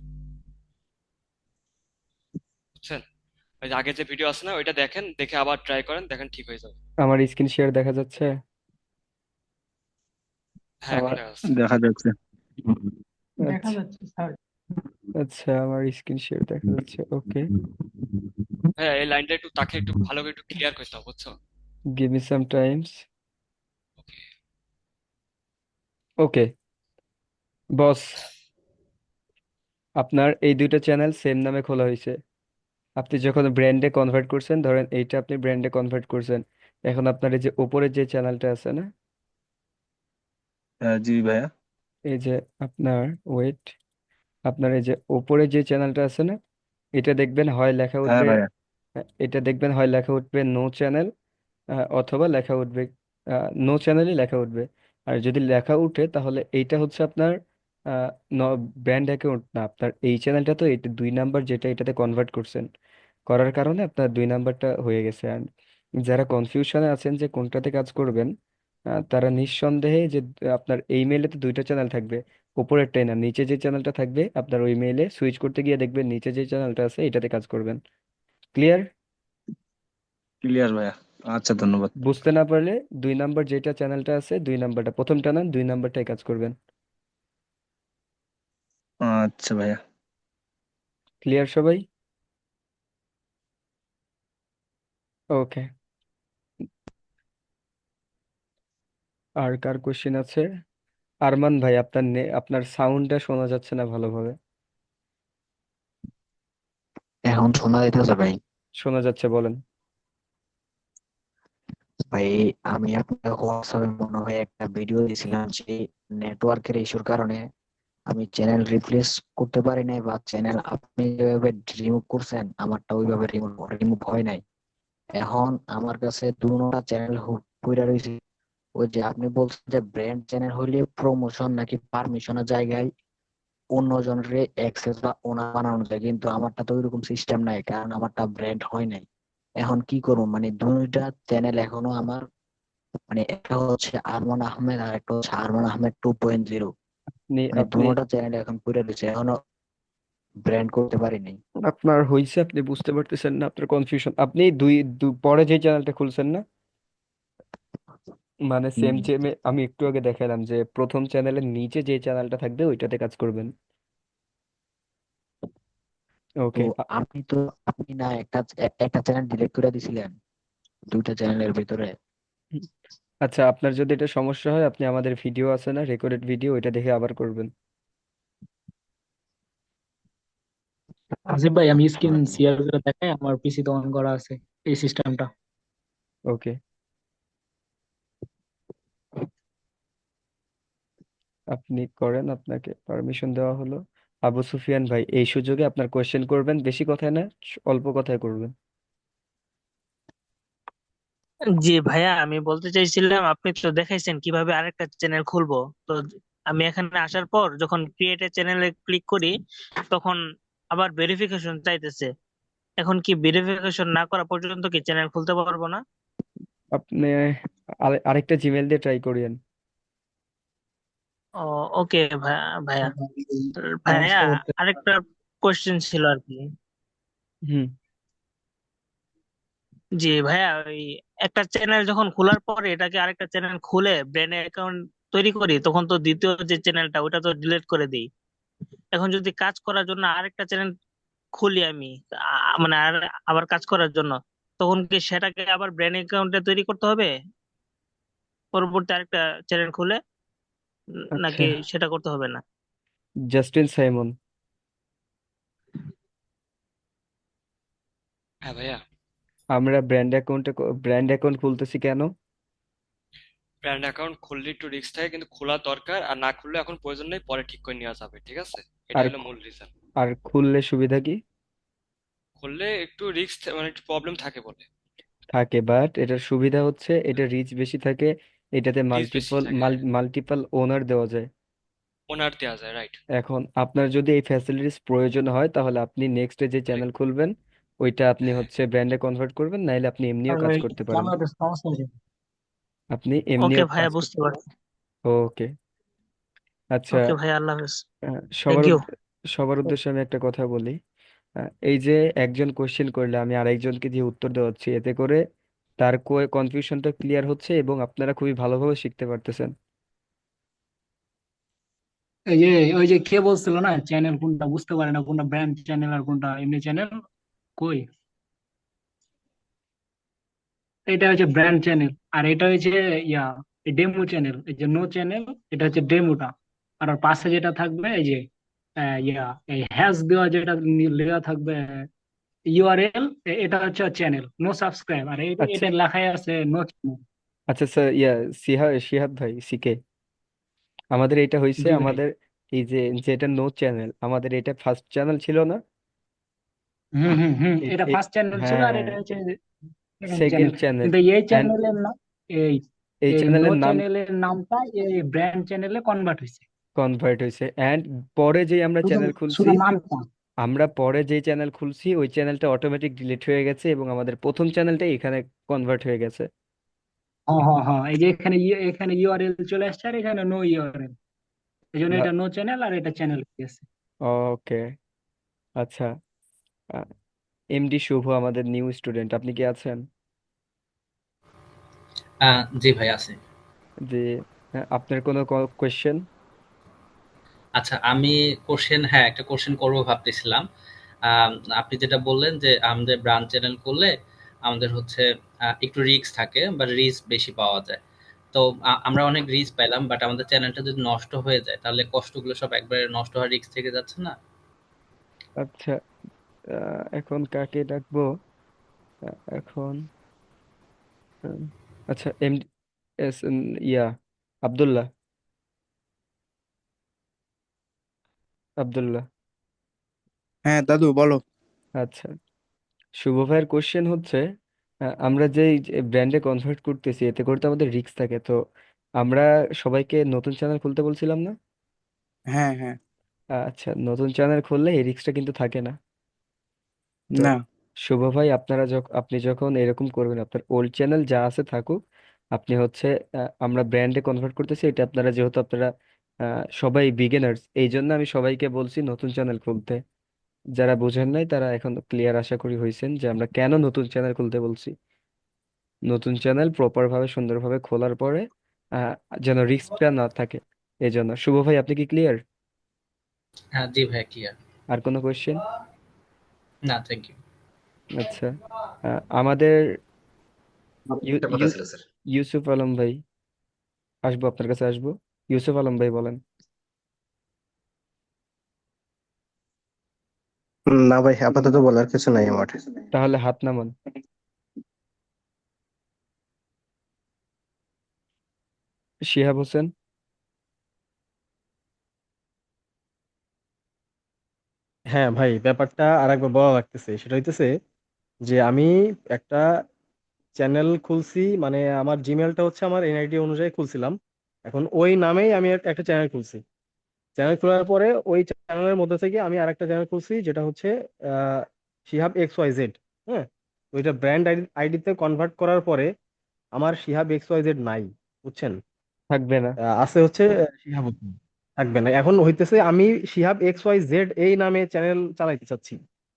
বুঝছেন? ওই যে আগে যে ভিডিও আছে না, ওইটা দেখেন, দেখে আবার ট্রাই করেন, দেখেন ঠিক হয়ে যাবে। আমার স্ক্রিন শেয়ার দেখা যাচ্ছে? হ্যাঁ এখন আমার দেখা যাচ্ছে। দেখা যাচ্ছে। দেখা আচ্ছা যাচ্ছে স্যার। আচ্ছা, আমার স্ক্রিন শেয়ার দেখা যাচ্ছে। ওকে, হ্যাঁ এই লাইনটা একটু তাকে একটু ভালো করে একটু ক্লিয়ার করতে হবে, বুঝছো? Give me some times. Okay boss, আপনার এই দুইটা চ্যানেল সেম নামে খোলা হয়েছে। আপনি যখন ব্র্যান্ডে কনভার্ট করছেন, ধরেন এইটা আপনি ব্র্যান্ডে কনভার্ট করছেন, এখন আপনার এই যে উপরের যে চ্যানেলটা আছে না, জি ভাইয়া। এই যে আপনার ওয়েট, আপনার এই যে উপরে যে চ্যানেলটা আছে না, এটা দেখবেন হয় লেখা হ্যাঁ উঠবে, ভাইয়া। এটা দেখবেন হয় লেখা উঠবে নো চ্যানেল, অথবা লেখা উঠবে নো চ্যানেলই লেখা উঠবে। আর যদি লেখা উঠে তাহলে এইটা হচ্ছে আপনার ব্র্যান্ড অ্যাকাউন্ট না, আপনার এই চ্যানেলটা তো এটা 2 নাম্বার যেটা এটাতে কনভার্ট করছেন, করার কারণে আপনার 2 নাম্বারটা হয়ে গেছে। আর যারা কনফিউশনে আছেন যে কোনটাতে কাজ করবেন, তারা নিঃসন্দেহে যে আপনার এই মেইলে তো দুইটা চ্যানেল থাকবে, উপরেরটাই না, নিচে যে চ্যানেলটা থাকবে আপনার ওই মেইলে সুইচ করতে গিয়ে দেখবেন নিচে যে চ্যানেলটা আছে এটাতে কাজ করবেন। ক্লিয়ার? ক্লিয়ার ভাইয়া। আচ্ছা, ধন্যবাদ। বুঝতে না পারলে 2 নাম্বার যেটা চ্যানেলটা আছে 2 নাম্বারটা প্রথমটা না 2 নাম্বারটাই কাজ করবেন। আচ্ছা ভাইয়া। ক্লিয়ার সবাই? ওকে, আর কার কোশ্চেন আছে? আরমান ভাই, আপনার আপনার সাউন্ডটা শোনা যাচ্ছে না ভালোভাবে। এখন শোনা যাইতেছে ভাই? শোনা যাচ্ছে, বলেন। ভাই আমি আপনাকে হোয়াটসঅ্যাপে মনে হয় একটা ভিডিও দিয়েছিলাম যে নেটওয়ার্কের ইস্যুর কারণে আমি চ্যানেল রিপ্লেস করতে পারি নাই, বা চ্যানেল আপনি যেভাবে রিমুভ করছেন আমারটা ওইভাবে রিমুভ হয় নাই। এখন আমার কাছে দুটা চ্যানেল পইড়া রয়েছে। ওই যে আপনি বলছেন যে ব্র্যান্ড চ্যানেল হইলে প্রমোশন নাকি পারমিশনের জায়গায় অন্যজনের অ্যাক্সেস বা ওনার বানানো যায়, কিন্তু আমারটা তো ওইরকম সিস্টেম নাই, কারণ আমারটা ব্র্যান্ড হয় নাই। এখন কি করবো, মানে দুইটা চ্যানেল এখনো আমার, মানে একটা হচ্ছে আরমান আহমেদ আর একটা হচ্ছে আরমান আহমেদ 2.0, আপনি মানে আপনি দুটা চ্যানেল এখন পড়ে রয়েছে, এখনো ব্র্যান্ড করতে পারিনি। আপনার হইছে, আপনি বুঝতে পারতেছেন না আপনার কনফিউশন। আপনি পরে যে চ্যানেলটা খুলছেন না, মানে সেম হম। যে আমি একটু আগে দেখালাম যে প্রথম চ্যানেলের নিচে যে চ্যানেলটা থাকবে ওইটাতে কাজ করবেন। তো ওকে। আপনি না একটা চ্যানেল ডিলিট করে দিছিলেন দুইটা চ্যানেলের ভিতরে। আচ্ছা, আপনার যদি এটা সমস্যা হয় আপনি আমাদের ভিডিও আছে না, রেকর্ডেড ভিডিও, ওইটা দেখে আবার করবেন। আসিফ ভাই, আমি স্ক্রিন শেয়ার করে দেখাই, আমার পিসি তো অন করা আছে এই সিস্টেমটা। ওকে, আপনি করেন, আপনাকে পারমিশন দেওয়া হলো। আবু সুফিয়ান ভাই, এই সুযোগে আপনার কোয়েশ্চেন করবেন, বেশি কথায় না, অল্প কথায় করবেন। জি ভাইয়া, আমি বলতে চাইছিলাম আপনি তো দেখাইছেন কিভাবে আরেকটা চ্যানেল খুলবো। তো আমি এখানে আসার পর যখন ক্রিয়েট এ চ্যানেলে ক্লিক করি, তখন আবার ভেরিফিকেশন চাইতেছে। এখন কি ভেরিফিকেশন না করা পর্যন্ত কি চ্যানেল খুলতে পারবো না? আপনি আরেকটা জিমেল দিয়ে ট্রাই করিয়েন। ও ওকে ভাইয়া। ভাইয়া এই ভাইয়া সমস্যা হচ্ছে। আরেকটা কোশ্চেন ছিল আর কি। হুম। জি ভাইয়া, ওই একটা চ্যানেল যখন খোলার পরে এটাকে আরেকটা চ্যানেল খুলে ব্র্যান্ড অ্যাকাউন্ট তৈরি করি, তখন তো দ্বিতীয় যে চ্যানেলটা ওটা তো ডিলিট করে দিই। এখন যদি কাজ করার জন্য আরেকটা চ্যানেল খুলি আমি, মানে আবার কাজ করার জন্য, তখন কি সেটাকে আবার ব্র্যান্ড অ্যাকাউন্টে তৈরি করতে হবে পরবর্তী আরেকটা চ্যানেল খুলে, আচ্ছা, নাকি সেটা করতে হবে না? জাস্টিন সাইমন, হ্যাঁ ভাইয়া, আমরা ব্র্যান্ড অ্যাকাউন্ট খুলতেছি কেন? ব্র্যান্ড অ্যাকাউন্ট খুললে একটু রিস্ক থাকে, কিন্তু খোলা দরকার, আর না খুললে এখন প্রয়োজন নেই, পরে ঠিক করে নেওয়া যাবে, ঠিক আছে? এটা আর হলো মূল রিজন। আর খুললে সুবিধা কি খুললে একটু রিস্ক, মানে একটু প্রবলেম থাকে বলে। থাকে? বাট এটার সুবিধা হচ্ছে এটা রিচ বেশি থাকে, এটাতে রিস্ক বেশি থাকে, হ্যাঁ। মাল্টিপল ওনার দেওয়া যায়। ওনার দেওয়া যায়, রাইট। এখন আপনার যদি এই ফ্যাসিলিটিস প্রয়োজন হয় তাহলে আপনি নেক্সটে যে চ্যানেল খুলবেন ওইটা আপনি হচ্ছে ব্র্যান্ডে কনভার্ট করবেন, নাইলে আপনি এমনিও কাজ করতে পারেন। আপনি ওকে এমনিও ভাইয়া, কাজ বুঝতে করতে পারছি। ওকে। আচ্ছা, ওকে ভাইয়া, আল্লাহ হাফেজ। সবার থ্যাংক ইউ। সবার উদ্দেশ্যে আমি একটা কথা বলি। এই যে একজন কোশ্চেন করলে আমি আরেকজনকে দিয়ে উত্তর দেওয়াচ্ছি, এতে করে তার কনফিউশনটা ক্লিয়ার হচ্ছে এবং আপনারা খুবই ভালোভাবে শিখতে পারতেছেন। এই যে ওই যে কে বলছিল না চ্যানেল কোনটা বুঝতে পারে না, কোনটা ব্র্যান্ড চ্যানেল আর কোনটা এমনি চ্যানেল, কই এটা হচ্ছে ব্র্যান্ড চ্যানেল আর এটা হচ্ছে ইয়া ডেমো চ্যানেল। এই যে নো চ্যানেল, এটা হচ্ছে ডেমোটা। আর ওর পাশে যেটা থাকবে এই যে ইয়া এই হ্যাশ দেওয়া যেটা লেখা থাকবে ইউআরএল, এটা হচ্ছে চ্যানেল নো সাবস্ক্রাইব। আর এটা আচ্ছা এটা লেখাই আছে নো চ্যানেল। আচ্ছা স্যার, শিহাব ভাই, সিকে, আমাদের এটা হয়েছে, জি ভাই। আমাদের এই যে যেটা নো চ্যানেল, আমাদের এটা ফার্স্ট চ্যানেল ছিল না? হুম হুম হুম, এ- এটা এ- ফার্স্ট চ্যানেল ছিল আর হ্যাঁ, এটা হচ্ছে সেকেন্ড সেকেন্ড চ্যানেল। চ্যানেল। কিন্তু এই অ্যান্ড চ্যানেলের এই এই এই নো চ্যানেলের নাম চ্যানেলের নামটা এই ব্র্যান্ড চ্যানেলে কনভার্ট হয়েছে। কনভার্ট হয়েছে, অ্যান্ড পরে যে আমরা শুধু চ্যানেল খুলছি, শুধু নামটা। আমরা পরে যে চ্যানেল খুলছি ওই চ্যানেলটা অটোমেটিক ডিলিট হয়ে গেছে এবং আমাদের প্রথম চ্যানেলটা এখানে কনভার্ট হয়ে গেছে। হ্যাঁ হ্যাঁ হ্যাঁ, এই যে এখানে এখানে ইউআরএল চলে আসছে আর এখানে নো ইউআরএল, এই জন্য এটা নো চ্যানেল আর এটা চ্যানেল হয়ে গেছে। ওকে। আচ্ছা, এমডি শুভ আমাদের নিউ স্টুডেন্ট, আপনি কি আছেন? জি ভাই আছে। যে আপনার কোনো কোয়েশ্চেন? আচ্ছা, আমি হ্যাঁ একটা কোশ্চেন করবো ভাবতেছিলাম। আম, আপনি যেটা বললেন যে আমাদের ব্রাঞ্চ চ্যানেল করলে আমাদের হচ্ছে একটু রিস্ক থাকে বা রিস্ক বেশি পাওয়া যায়। তো আমরা অনেক রিস্ক পেলাম, বাট আমাদের চ্যানেলটা যদি নষ্ট হয়ে যায় তাহলে কষ্টগুলো সব একবারে নষ্ট হওয়ার রিস্ক থেকে যাচ্ছে না? আচ্ছা, এখন কাকে ডাকবো? এখন উম, আচ্ছা, এমডি এস ইয়া আব্দুল্লাহ, আব্দুল্লাহ। হ্যাঁ দাদু বলো। আচ্ছা, শুভ ভাইয়ের কোশ্চেন হচ্ছে, আমরা যে ব্র্যান্ডে কনভার্ট করতেছি এতে করে তো আমাদের রিস্ক থাকে, তো আমরা সবাইকে নতুন চ্যানেল খুলতে বলছিলাম না? হ্যাঁ হ্যাঁ। আচ্ছা, নতুন চ্যানেল খুললে এই রিস্কটা কিন্তু থাকে না। তো না। শুভ ভাই, আপনি যখন এরকম করবেন আপনার ওল্ড চ্যানেল যা আছে থাকুক, আপনি হচ্ছে আমরা ব্র্যান্ডে কনভার্ট করতেছি, এটা আপনারা যেহেতু আপনারা সবাই বিগিনার্স, এই জন্য আমি সবাইকে বলছি নতুন চ্যানেল খুলতে। যারা বুঝেন নাই তারা এখন ক্লিয়ার আশা করি হয়েছেন যে আমরা কেন নতুন চ্যানেল খুলতে বলছি। নতুন চ্যানেল প্রপার ভাবে সুন্দরভাবে খোলার পরে আহ, যেন রিস্কটা না থাকে, এই জন্য। শুভ ভাই, আপনি কি ক্লিয়ার? হ্যাঁ জি ভাই, ক্লিয়ার। আর কোনো কোয়েশ্চেন? না, থ্যাংক ইউ। আচ্ছা, আমাদের আমার ইউ একটা কথা ইউ ছিল স্যার। ইউসুফ আলম ভাই, আসবো আপনার কাছে, আসবো। ইউসুফ আলম ভাই বলেন। না ভাই, আপাতত বলার কিছু নাই আমার। তাহলে হাত নামান। শিহাব হোসেন। হ্যাঁ ভাই, ব্যাপারটা আরেকবার বলা লাগতেছে, সেটা হইতেছে যে আমি একটা চ্যানেল খুলছি, মানে আমার জিমেলটা হচ্ছে আমার এনআইডি অনুযায়ী খুলছিলাম। এখন ওই নামেই আমি একটা চ্যানেল খুলছি। চ্যানেল খোলার পরে ওই চ্যানেলের মধ্যে থেকে আমি আরেকটা চ্যানেল খুলছি যেটা হচ্ছে আহ, শিহাব XYZ। হ্যাঁ, ওইটা ব্র্যান্ড আইডিতে কনভার্ট করার পরে আমার শিহাব XYZ নাই, বুঝছেন? থাকবে না? আছে হচ্ছে শিহাব হোসেন, থাকবে না। এখন হইতেছে আমি শিহাব XYZ এই নামে চ্যানেল চালাইতে চাচ্ছি,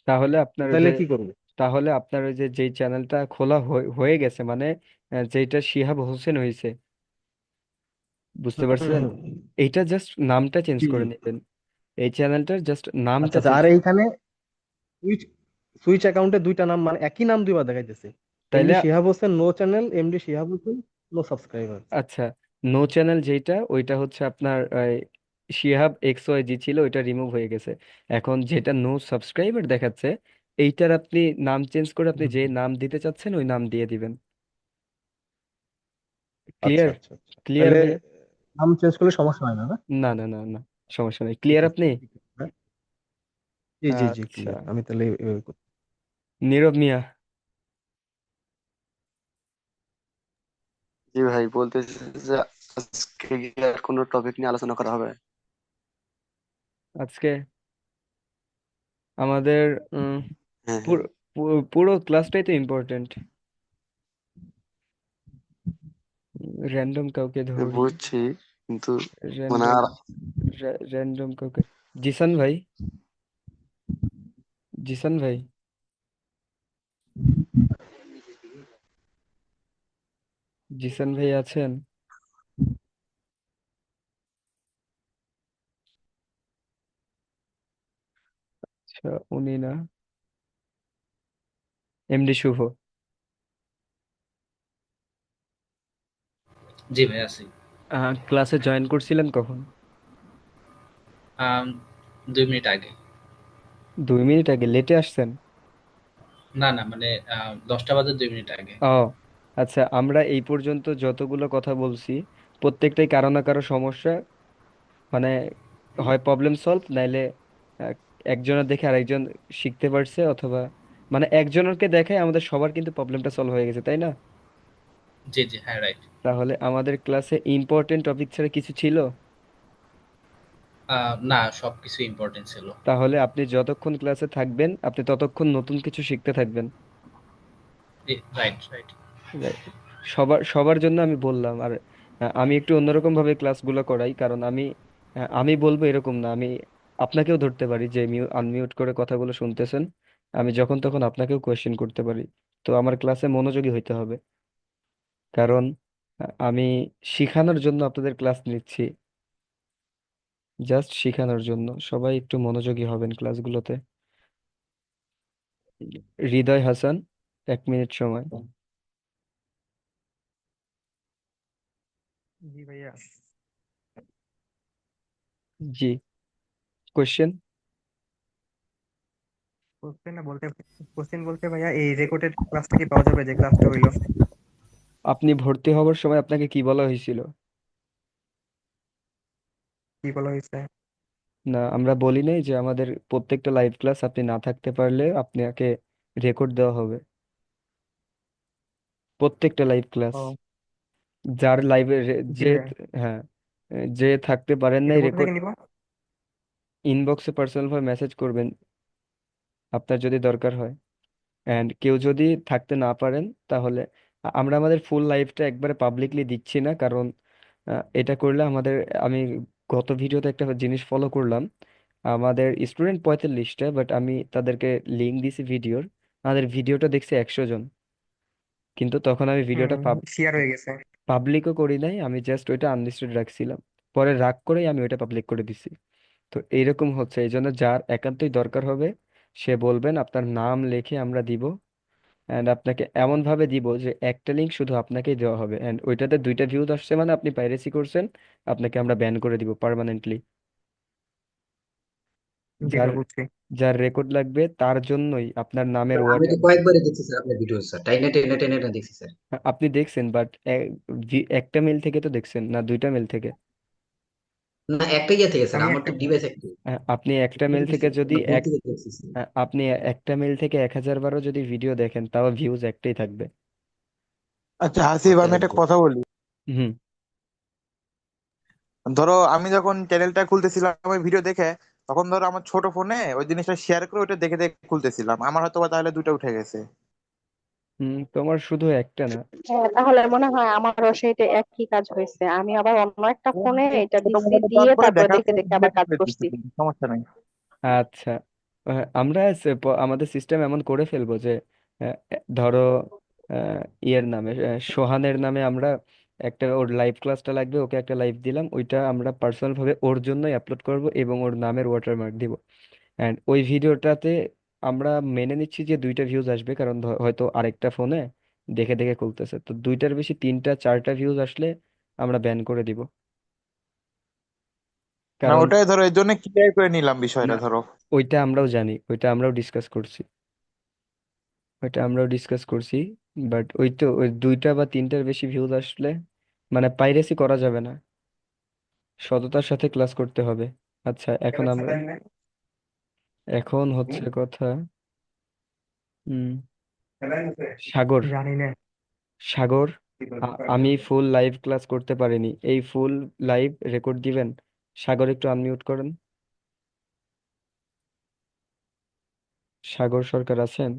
তাহলে তো আপনার ওই যে তাহলে কি করবো? তাহলে আপনার ওই যে যেই চ্যানেলটা খোলা হয়ে গেছে, মানে যেটা শিহাব হোসেন হয়েছে, বুঝতে পারছেন? এইটা জাস্ট নামটা চেঞ্জ জি জি। করে নেবেন, এই চ্যানেলটার জাস্ট আচ্ছা নামটা আচ্ছা, চেঞ্জ। আর এইখানে সুইচ সুইচ অ্যাকাউন্টে দুইটা নাম, মানে একই নাম দুইবার দেখাইতেছে। তাইলে MD Shihab Hossain no channel, MD Shihab Hossain no subscriber. আচ্ছা, নো চ্যানেল যেটা ওইটা হচ্ছে আপনার শিহাব XYZ ছিল, ওইটা রিমুভ হয়ে গেছে। এখন যেটা নো সাবস্ক্রাইবার দেখাচ্ছে এইটার আপনি নাম চেঞ্জ করে আপনি যে নাম দিতে চাচ্ছেন ওই নাম দিয়ে দিবেন। আচ্ছা ক্লিয়ার? আচ্ছা আচ্ছা, ক্লিয়ার তাহলে ভাইয়া? নাম চেঞ্জ করলে সমস্যা হয় না, না? না না না না, সমস্যা নেই। ঠিক ক্লিয়ার আছে আপনি? ঠিক আছে, হ্যাঁ। জি জি জি, আচ্ছা, ক্লিয়ার। আমি তাহলে এভাবে করবো। নীরব মিয়া। জি ভাই, বলতেছি যে আজকে কি আর কোনো টপিক নিয়ে আলোচনা করা হবে? আজকে আমাদের উম, হ্যাঁ হ্যাঁ, পুরো পুরো ক্লাসটাই তো ইম্পর্টেন্ট। র্যান্ডম কাউকে ধরি। বুঝছি, কিন্তু মানে র্যান্ডম আর র্যান্ডম কাউকে। জিসান ভাই, জিসান ভাই, জিসান ভাই আছেন? আচ্ছা, উনি না। এমডি শুভ। জি ভাই আছি। ক্লাসে জয়েন করছিলেন কখন? আম, 2 মিনিট আগে। 2 মিনিট আগে? লেটে আসছেন? না না, মানে 10টা বাজে 2 মিনিট আগে। ও আচ্ছা, আমরা এই পর্যন্ত যতগুলো কথা বলছি প্রত্যেকটাই কারো না কারো সমস্যা, মানে হয় প্রবলেম সলভ, নাইলে আহ, একজনের দেখে আরেকজন শিখতে পারছে, অথবা মানে একজনকে দেখে আমাদের সবার কিন্তু প্রবলেমটা সলভ হয়ে গেছে, তাই না? জি জি, হ্যাঁ রাইট। তাহলে আমাদের ক্লাসে ইম্পর্টেন্ট টপিক ছাড়া কিছু ছিল? না, সবকিছু ইম্পর্টেন্ট ছিল। তাহলে আপনি যতক্ষণ ক্লাসে থাকবেন আপনি ততক্ষণ নতুন কিছু শিখতে থাকবেন। Right right. Right. সবার সবার জন্য আমি বললাম। আর আমি একটু অন্যরকম ভাবে ক্লাসগুলো করাই, কারণ আমি বলবো এরকম না, আমি আপনাকেও ধরতে পারি যে আনমিউট করে কথাগুলো শুনতেছেন, আমি যখন তখন আপনাকেও কোয়েশ্চেন করতে পারি। তো আমার ক্লাসে মনোযোগী হইতে হবে, কারণ আমি শিখানোর জন্য আপনাদের ক্লাস নিচ্ছি, জাস্ট শিখানোর জন্য। সবাই একটু মনোযোগী হবেন ক্লাসগুলোতে। হৃদয় হাসান, 1 মিনিট সময়। জি ভাইয়া, জি, কোয়েশ্চেন। কোশ্চেন বলতে ভাইয়া এই রেকর্ডেড ক্লাসটা কি পাওয়া যাবে যে ক্লাসটা হইলো? আপনি ভর্তি হওয়ার সময় আপনাকে কি বলা হয়েছিল? কি বলা হয়েছে? না, আমরা বলি নাই যে আমাদের প্রত্যেকটা লাইভ ক্লাস আপনি না থাকতে পারলে আপনাকে রেকর্ড দেওয়া হবে? প্রত্যেকটা লাইভ ক্লাস, ও যার লাইভে জি যে, ভাইয়া, হ্যাঁ, যে থাকতে পারেন নাই এটা কোথা থেকে রেকর্ড, নিব? ইনবক্সে পার্সোনাল ভাবে মেসেজ করবেন আপনার যদি দরকার হয়। অ্যান্ড কেউ যদি থাকতে না পারেন তাহলে আমরা আমাদের ফুল লাইভটা একবারে পাবলিকলি দিচ্ছি না, কারণ এটা করলে আমাদের, আমি গত ভিডিওতে একটা জিনিস ফলো করলাম, আমাদের স্টুডেন্ট 45টা, বাট আমি তাদেরকে লিঙ্ক দিছি ভিডিওর, আমাদের ভিডিওটা দেখছে 100 জন, কিন্তু তখন আমি ভিডিওটা শেয়ার হয়ে গেছে। পাবলিকও করি নাই, আমি জাস্ট ওইটা আনলিস্টেড রাখছিলাম, পরে রাগ করেই আমি ওইটা পাবলিক করে দিছি। তো এইরকম হচ্ছে, এই জন্য যার একান্তই দরকার হবে সে বলবেন, আপনার নাম লিখে আমরা দিব, অ্যান্ড আপনাকে এমন ভাবে দিব যে একটা লিঙ্ক শুধু আপনাকেই দেওয়া হবে, অ্যান্ড ওইটাতে 2টা ভিউজ আসছে মানে আপনি পাইরেসি করছেন, আপনাকে আমরা ব্যান করে দিব পার্মানেন্টলি। জি যার ভাই, বুঝছি। যার রেকর্ড লাগবে তার জন্যই আপনার নামের স্যার, ওয়ার্ড। আমি তো কয়েকবারই দেখছি স্যার আপনার ভিডিও, স্যার টাইনে টেনে টেনে টেনে দেখছি স্যার। আপনি দেখছেন, বাট একটা মেল থেকে তো দেখছেন না, 2টা মেল থেকে? না, একটা ইয়ে থেকে স্যার, আমি আমার একটা তো ডিভাইস একটাই। আপনি একটা এটা মেল দেখছি থেকে যদি না, ভুল এক থেকে দেখছি স্যার। আপনি একটা মেল থেকে 1000 বারও যদি ভিডিও দেখেন তাও ভিউজ একটাই থাকবে। আচ্ছা হাসিব, আচ্ছা আমি একটা কথা বলি। হুম। ধরো আমি যখন চ্যানেলটা খুলতেছিলাম ওই ভিডিও দেখে, তখন ধরো আমার ছোট ফোনে ওই জিনিসটা শেয়ার করে ওটা দেখে দেখে খুলতেছিলাম, আমার হয়তো বা তাহলে দুটো উঠে গেছে। তোমার শুধু একটা না। হ্যাঁ, তাহলে মনে হয় আমারও সেইটা একই কাজ হয়েছে, আমি আবার অন্য একটা ফোনে এটা ছোট দিছি, মোবাইলে দিয়ে দেওয়ার পরে তারপর দেখে দেখাচ্ছে দেখে আবার ডিলেট কাজ করে করছি। দিচ্ছে, সমস্যা নাই। আচ্ছা, আমরা আমাদের সিস্টেম এমন করে ফেলবো যে আহ, ধরো ইয়ের নামে, সোহানের নামে আমরা একটা, ওর লাইভ ক্লাসটা লাগবে, ওকে একটা লাইভ দিলাম, ওইটা আমরা পার্সোনাল ভাবে ওর জন্যই আপলোড করব এবং ওর নামের ওয়াটারমার্ক দিব। অ্যান্ড ওই ভিডিওটাতে আমরা মেনে নিচ্ছি যে 2টা ভিউজ আসবে, কারণ হয়তো আরেকটা ফোনে দেখে দেখে খুলতেছে, তো 2টার বেশি 3টা 4টা ভিউজ আসলে আমরা ব্যান করে দিব। না কারণ ওটাই ধরো এর জন্য ক্লিয়ার করে নিলাম না, বিষয়টা ধরো। ওইটা আমরাও জানি, ওইটা আমরাও ডিসকাস করছি। ওইটা আমরাও ডিসকাস করছি, বাট ওই তো ওই 2টা বা 3টার বেশি ভিউজ আসলে মানে পাইরেসি করা যাবে না, সততার সাথে ক্লাস করতে হবে। আচ্ছা এখন হচ্ছে কথা, হুম, সাগর জানি না। সাগর আমি ফুল লাইভ ক্লাস করতে পারিনি, এই ফুল লাইভ রেকর্ড দিবেন? সাগর একটু আনমিউট করেন। সাগর সরকার আছেন?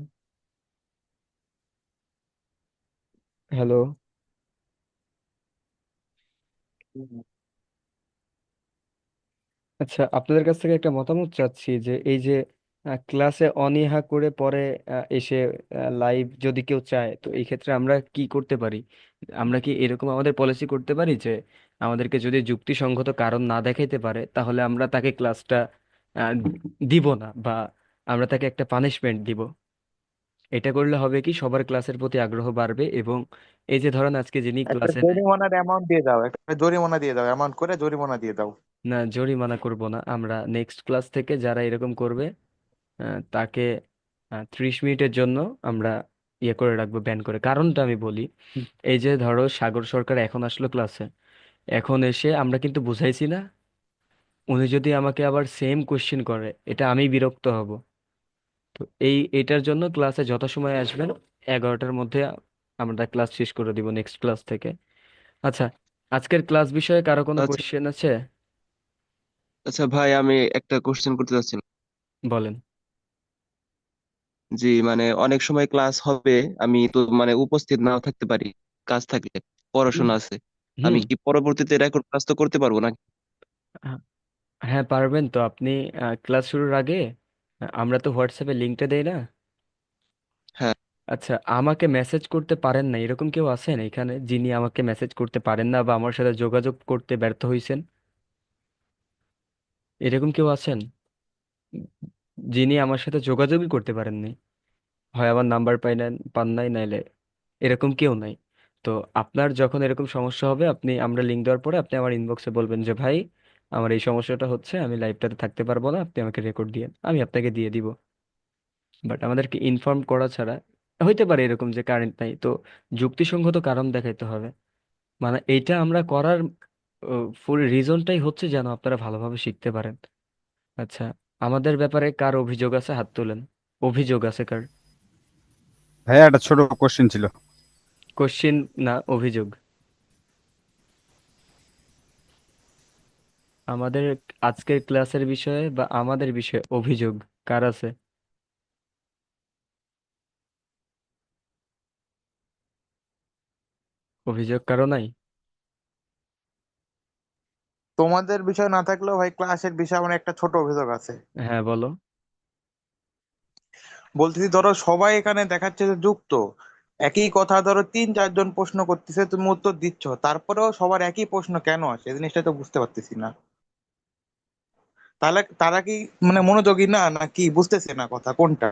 হ্যালো। আচ্ছা, আপনাদের কাছ থেকে একটা মতামত চাচ্ছি যে এই যে ক্লাসে অনীহা করে পরে এসে লাইভ যদি কেউ চায়, তো এই ক্ষেত্রে আমরা কি করতে পারি? আমরা কি এরকম আমাদের পলিসি করতে পারি যে আমাদেরকে যদি যুক্তিসঙ্গত কারণ না দেখাইতে পারে তাহলে আমরা তাকে ক্লাসটা দিব না, বা আমরা তাকে একটা পানিশমেন্ট দিব? এটা করলে হবে কি, সবার ক্লাসের প্রতি আগ্রহ বাড়বে, এবং এই যে ধরেন আজকে যিনি একটা ক্লাসে জরিমানার অ্যামাউন্ট দিয়ে দাও, একটা জরিমানা দিয়ে দাও, অ্যামাউন্ট করে জরিমানা দিয়ে দাও। না, জরিমানা করব না, আমরা নেক্সট ক্লাস থেকে যারা এরকম করবে তাকে 30 মিনিটের জন্য আমরা ইয়ে করে রাখবো, ব্যান করে। কারণটা আমি বলি, এই যে ধরো সাগর সরকার এখন আসলো ক্লাসে, এখন এসে আমরা কিন্তু বুঝাইছি না, উনি যদি আমাকে আবার সেম কোশ্চেন করে এটা আমি বিরক্ত হব। তো এটার জন্য ক্লাসে যত সময় আসবেন 11টার মধ্যে আমরা ক্লাস শেষ করে দিব নেক্সট ক্লাস থেকে। আচ্ছা, আজকের ক্লাস বিষয়ে কারো কোনো আচ্ছা কোশ্চেন আছে? আচ্ছা ভাই, আমি একটা কোশ্চেন করতে চাচ্ছিলাম। বলেন। জি, মানে অনেক সময় ক্লাস হবে, আমি তো মানে উপস্থিত নাও থাকতে পারি, কাজ থাকলে, পড়াশোনা আছে। আমি হুম। কি পরবর্তীতে রেকর্ড ক্লাস তো করতে পারবো না? আহ, হ্যাঁ পারবেন তো আপনি। ক্লাস শুরুর আগে আমরা তো হোয়াটসঅ্যাপে লিঙ্কটা দেই না? হ্যাঁ। আচ্ছা, আমাকে মেসেজ করতে পারেন না এরকম কেউ আছেন এখানে যিনি আমাকে মেসেজ করতে পারেন না বা আমার সাথে যোগাযোগ করতে ব্যর্থ হয়েছেন? এরকম কেউ আছেন যিনি আমার সাথে যোগাযোগই করতে পারেননি? হয় আমার নাম্বার পান নাই, নাইলে এরকম কেউ নাই। তো আপনার যখন এরকম সমস্যা হবে, আমরা লিঙ্ক দেওয়ার পরে আপনি আমার ইনবক্সে বলবেন যে ভাই আমার এই সমস্যাটা হচ্ছে, আমি লাইভটাতে থাকতে পারবো না, আপনি আমাকে রেকর্ড দিয়ে, আমি আপনাকে দিয়ে দিব। বাট আমাদেরকে ইনফর্ম করা ছাড়া, হইতে পারে এরকম যে কারেন্ট নাই, তো যুক্তিসঙ্গত কারণ দেখাইতে হবে। মানে এইটা আমরা করার ফুল রিজনটাই হচ্ছে যেন আপনারা ভালোভাবে শিখতে পারেন। আচ্ছা, আমাদের ব্যাপারে কার অভিযোগ আছে হাত তোলেন। অভিযোগ আছে কার? ভাইয়া একটা ছোট কোশ্চেন ছিল। কোশ্চিন না, অভিযোগ। আমাদের আজকের ক্লাসের বিষয়ে বা আমাদের বিষয়ে অভিযোগ কার আছে? অভিযোগ কারো নাই? তোমাদের বিষয় না থাকলেও ভাই ক্লাসের বিষয়ে আমার একটা ছোট অভিযোগ আছে। হ্যাঁ বলো। বলতেছি ধরো সবাই এখানে দেখাচ্ছে যে যুক্ত, একই কথা ধরো 3-4 জন প্রশ্ন করতেছে, তুমি উত্তর দিচ্ছ, তারপরেও সবার একই প্রশ্ন কেন আসে, এই জিনিসটা তো বুঝতে পারতেছি না। তাহলে তারা কি মানে মনোযোগী না, নাকি বুঝতেছে না কথা কোনটা?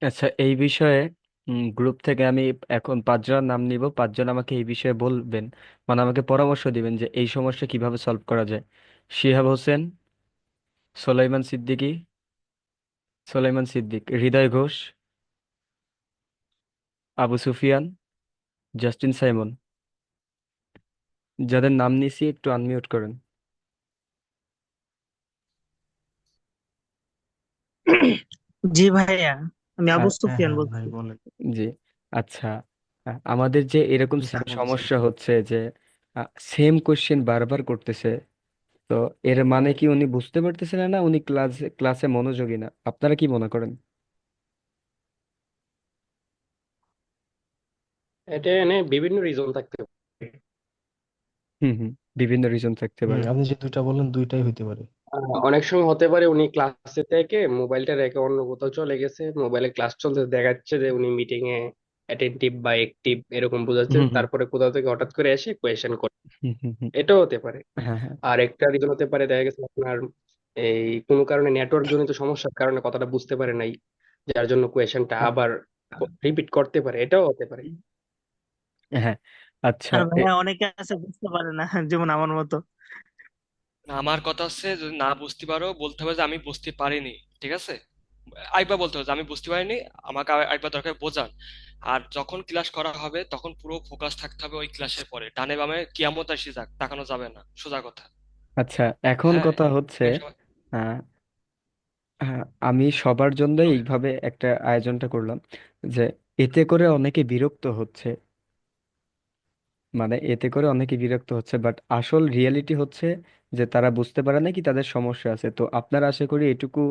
আচ্ছা, এই বিষয়ে গ্রুপ থেকে আমি এখন 5 জনের নাম নিব, 5 জন আমাকে এই বিষয়ে বলবেন, মানে আমাকে পরামর্শ দিবেন যে এই সমস্যা কিভাবে সলভ করা যায়। শিহাব হোসেন, সোলাইমান সিদ্দিকী, সোলাইমান সিদ্দিক, হৃদয় ঘোষ, আবু সুফিয়ান, জাস্টিন সাইমন। যাদের নাম নিছি একটু আনমিউট করেন। জি ভাইয়া, আমি আবু হ্যাঁ সুফিয়ান ভাই বলছি। বলেন। জি। আচ্ছা, আমাদের যে এরকম সেম সমস্যা হচ্ছে যে সেম কোশ্চেন বারবার করতেছে, তো এর মানে কি উনি বুঝতে পারতেছেন না, না উনি ক্লাসে মনোযোগী না? আপনারা কি মনে করেন? এটা এনে বিভিন্ন রিজন থাকতে পারে। হুম হুম, বিভিন্ন রিজন থাকতে পারে। আপনি যে দুইটা বললেন দুইটাই হইতে পারে। অনেক সময় হতে পারে উনি ক্লাসে থেকে মোবাইলটা রেখে অন্য কোথাও চলে গেছে, মোবাইলে ক্লাস চলতে দেখাচ্ছে যে উনি মিটিং এ অ্যাটেন্টিভ বা অ্যাক্টিভ এরকম বোঝাচ্ছে, হুম হুম তারপরে কোথাও থেকে হঠাৎ করে এসে কোয়েশ্চেন করে, হুম হুম হুম, এটাও হতে পারে। হ্যাঁ হ্যাঁ। আর একটা রিজন হতে পারে দেখা গেছে আপনার এই কোনো কারণে নেটওয়ার্ক জনিত সমস্যার কারণে কথাটা বুঝতে পারে নাই, যার জন্য কোয়েশ্চেনটা আবার রিপিট করতে পারে, এটাও হতে পারে। হ্যাঁ আচ্ছা আর ভাইয়া অনেকে আছে বুঝতে পারে না, যেমন আমার মতো। না, আমার কথা হচ্ছে যদি না বুঝতে পারো বলতে হবে যে আমি বুঝতে পারিনি, ঠিক আছে? আরেকবার বলতে হবে যে আমি বুঝতে পারিনি, আমাকে আরেকবার দরকার বোঝান। আর যখন ক্লাস করা হবে তখন পুরো ফোকাস থাকতে হবে ওই ক্লাসের পরে, ডানে বামে কিয়ামত আসি যাক তাকানো যাবে না, সোজা কথা। আচ্ছা, এখন হ্যাঁ, কথা হচ্ছে এখানে সবাই আহ, আমি সবার জন্য এইভাবে একটা আয়োজনটা করলাম যে এতে করে অনেকে বিরক্ত হচ্ছে, মানে এতে করে অনেকে বিরক্ত হচ্ছে, বাট আসল রিয়েলিটি হচ্ছে যে তারা বুঝতে পারে না কি তাদের সমস্যা আছে। তো আপনারা আশা করি এটুকু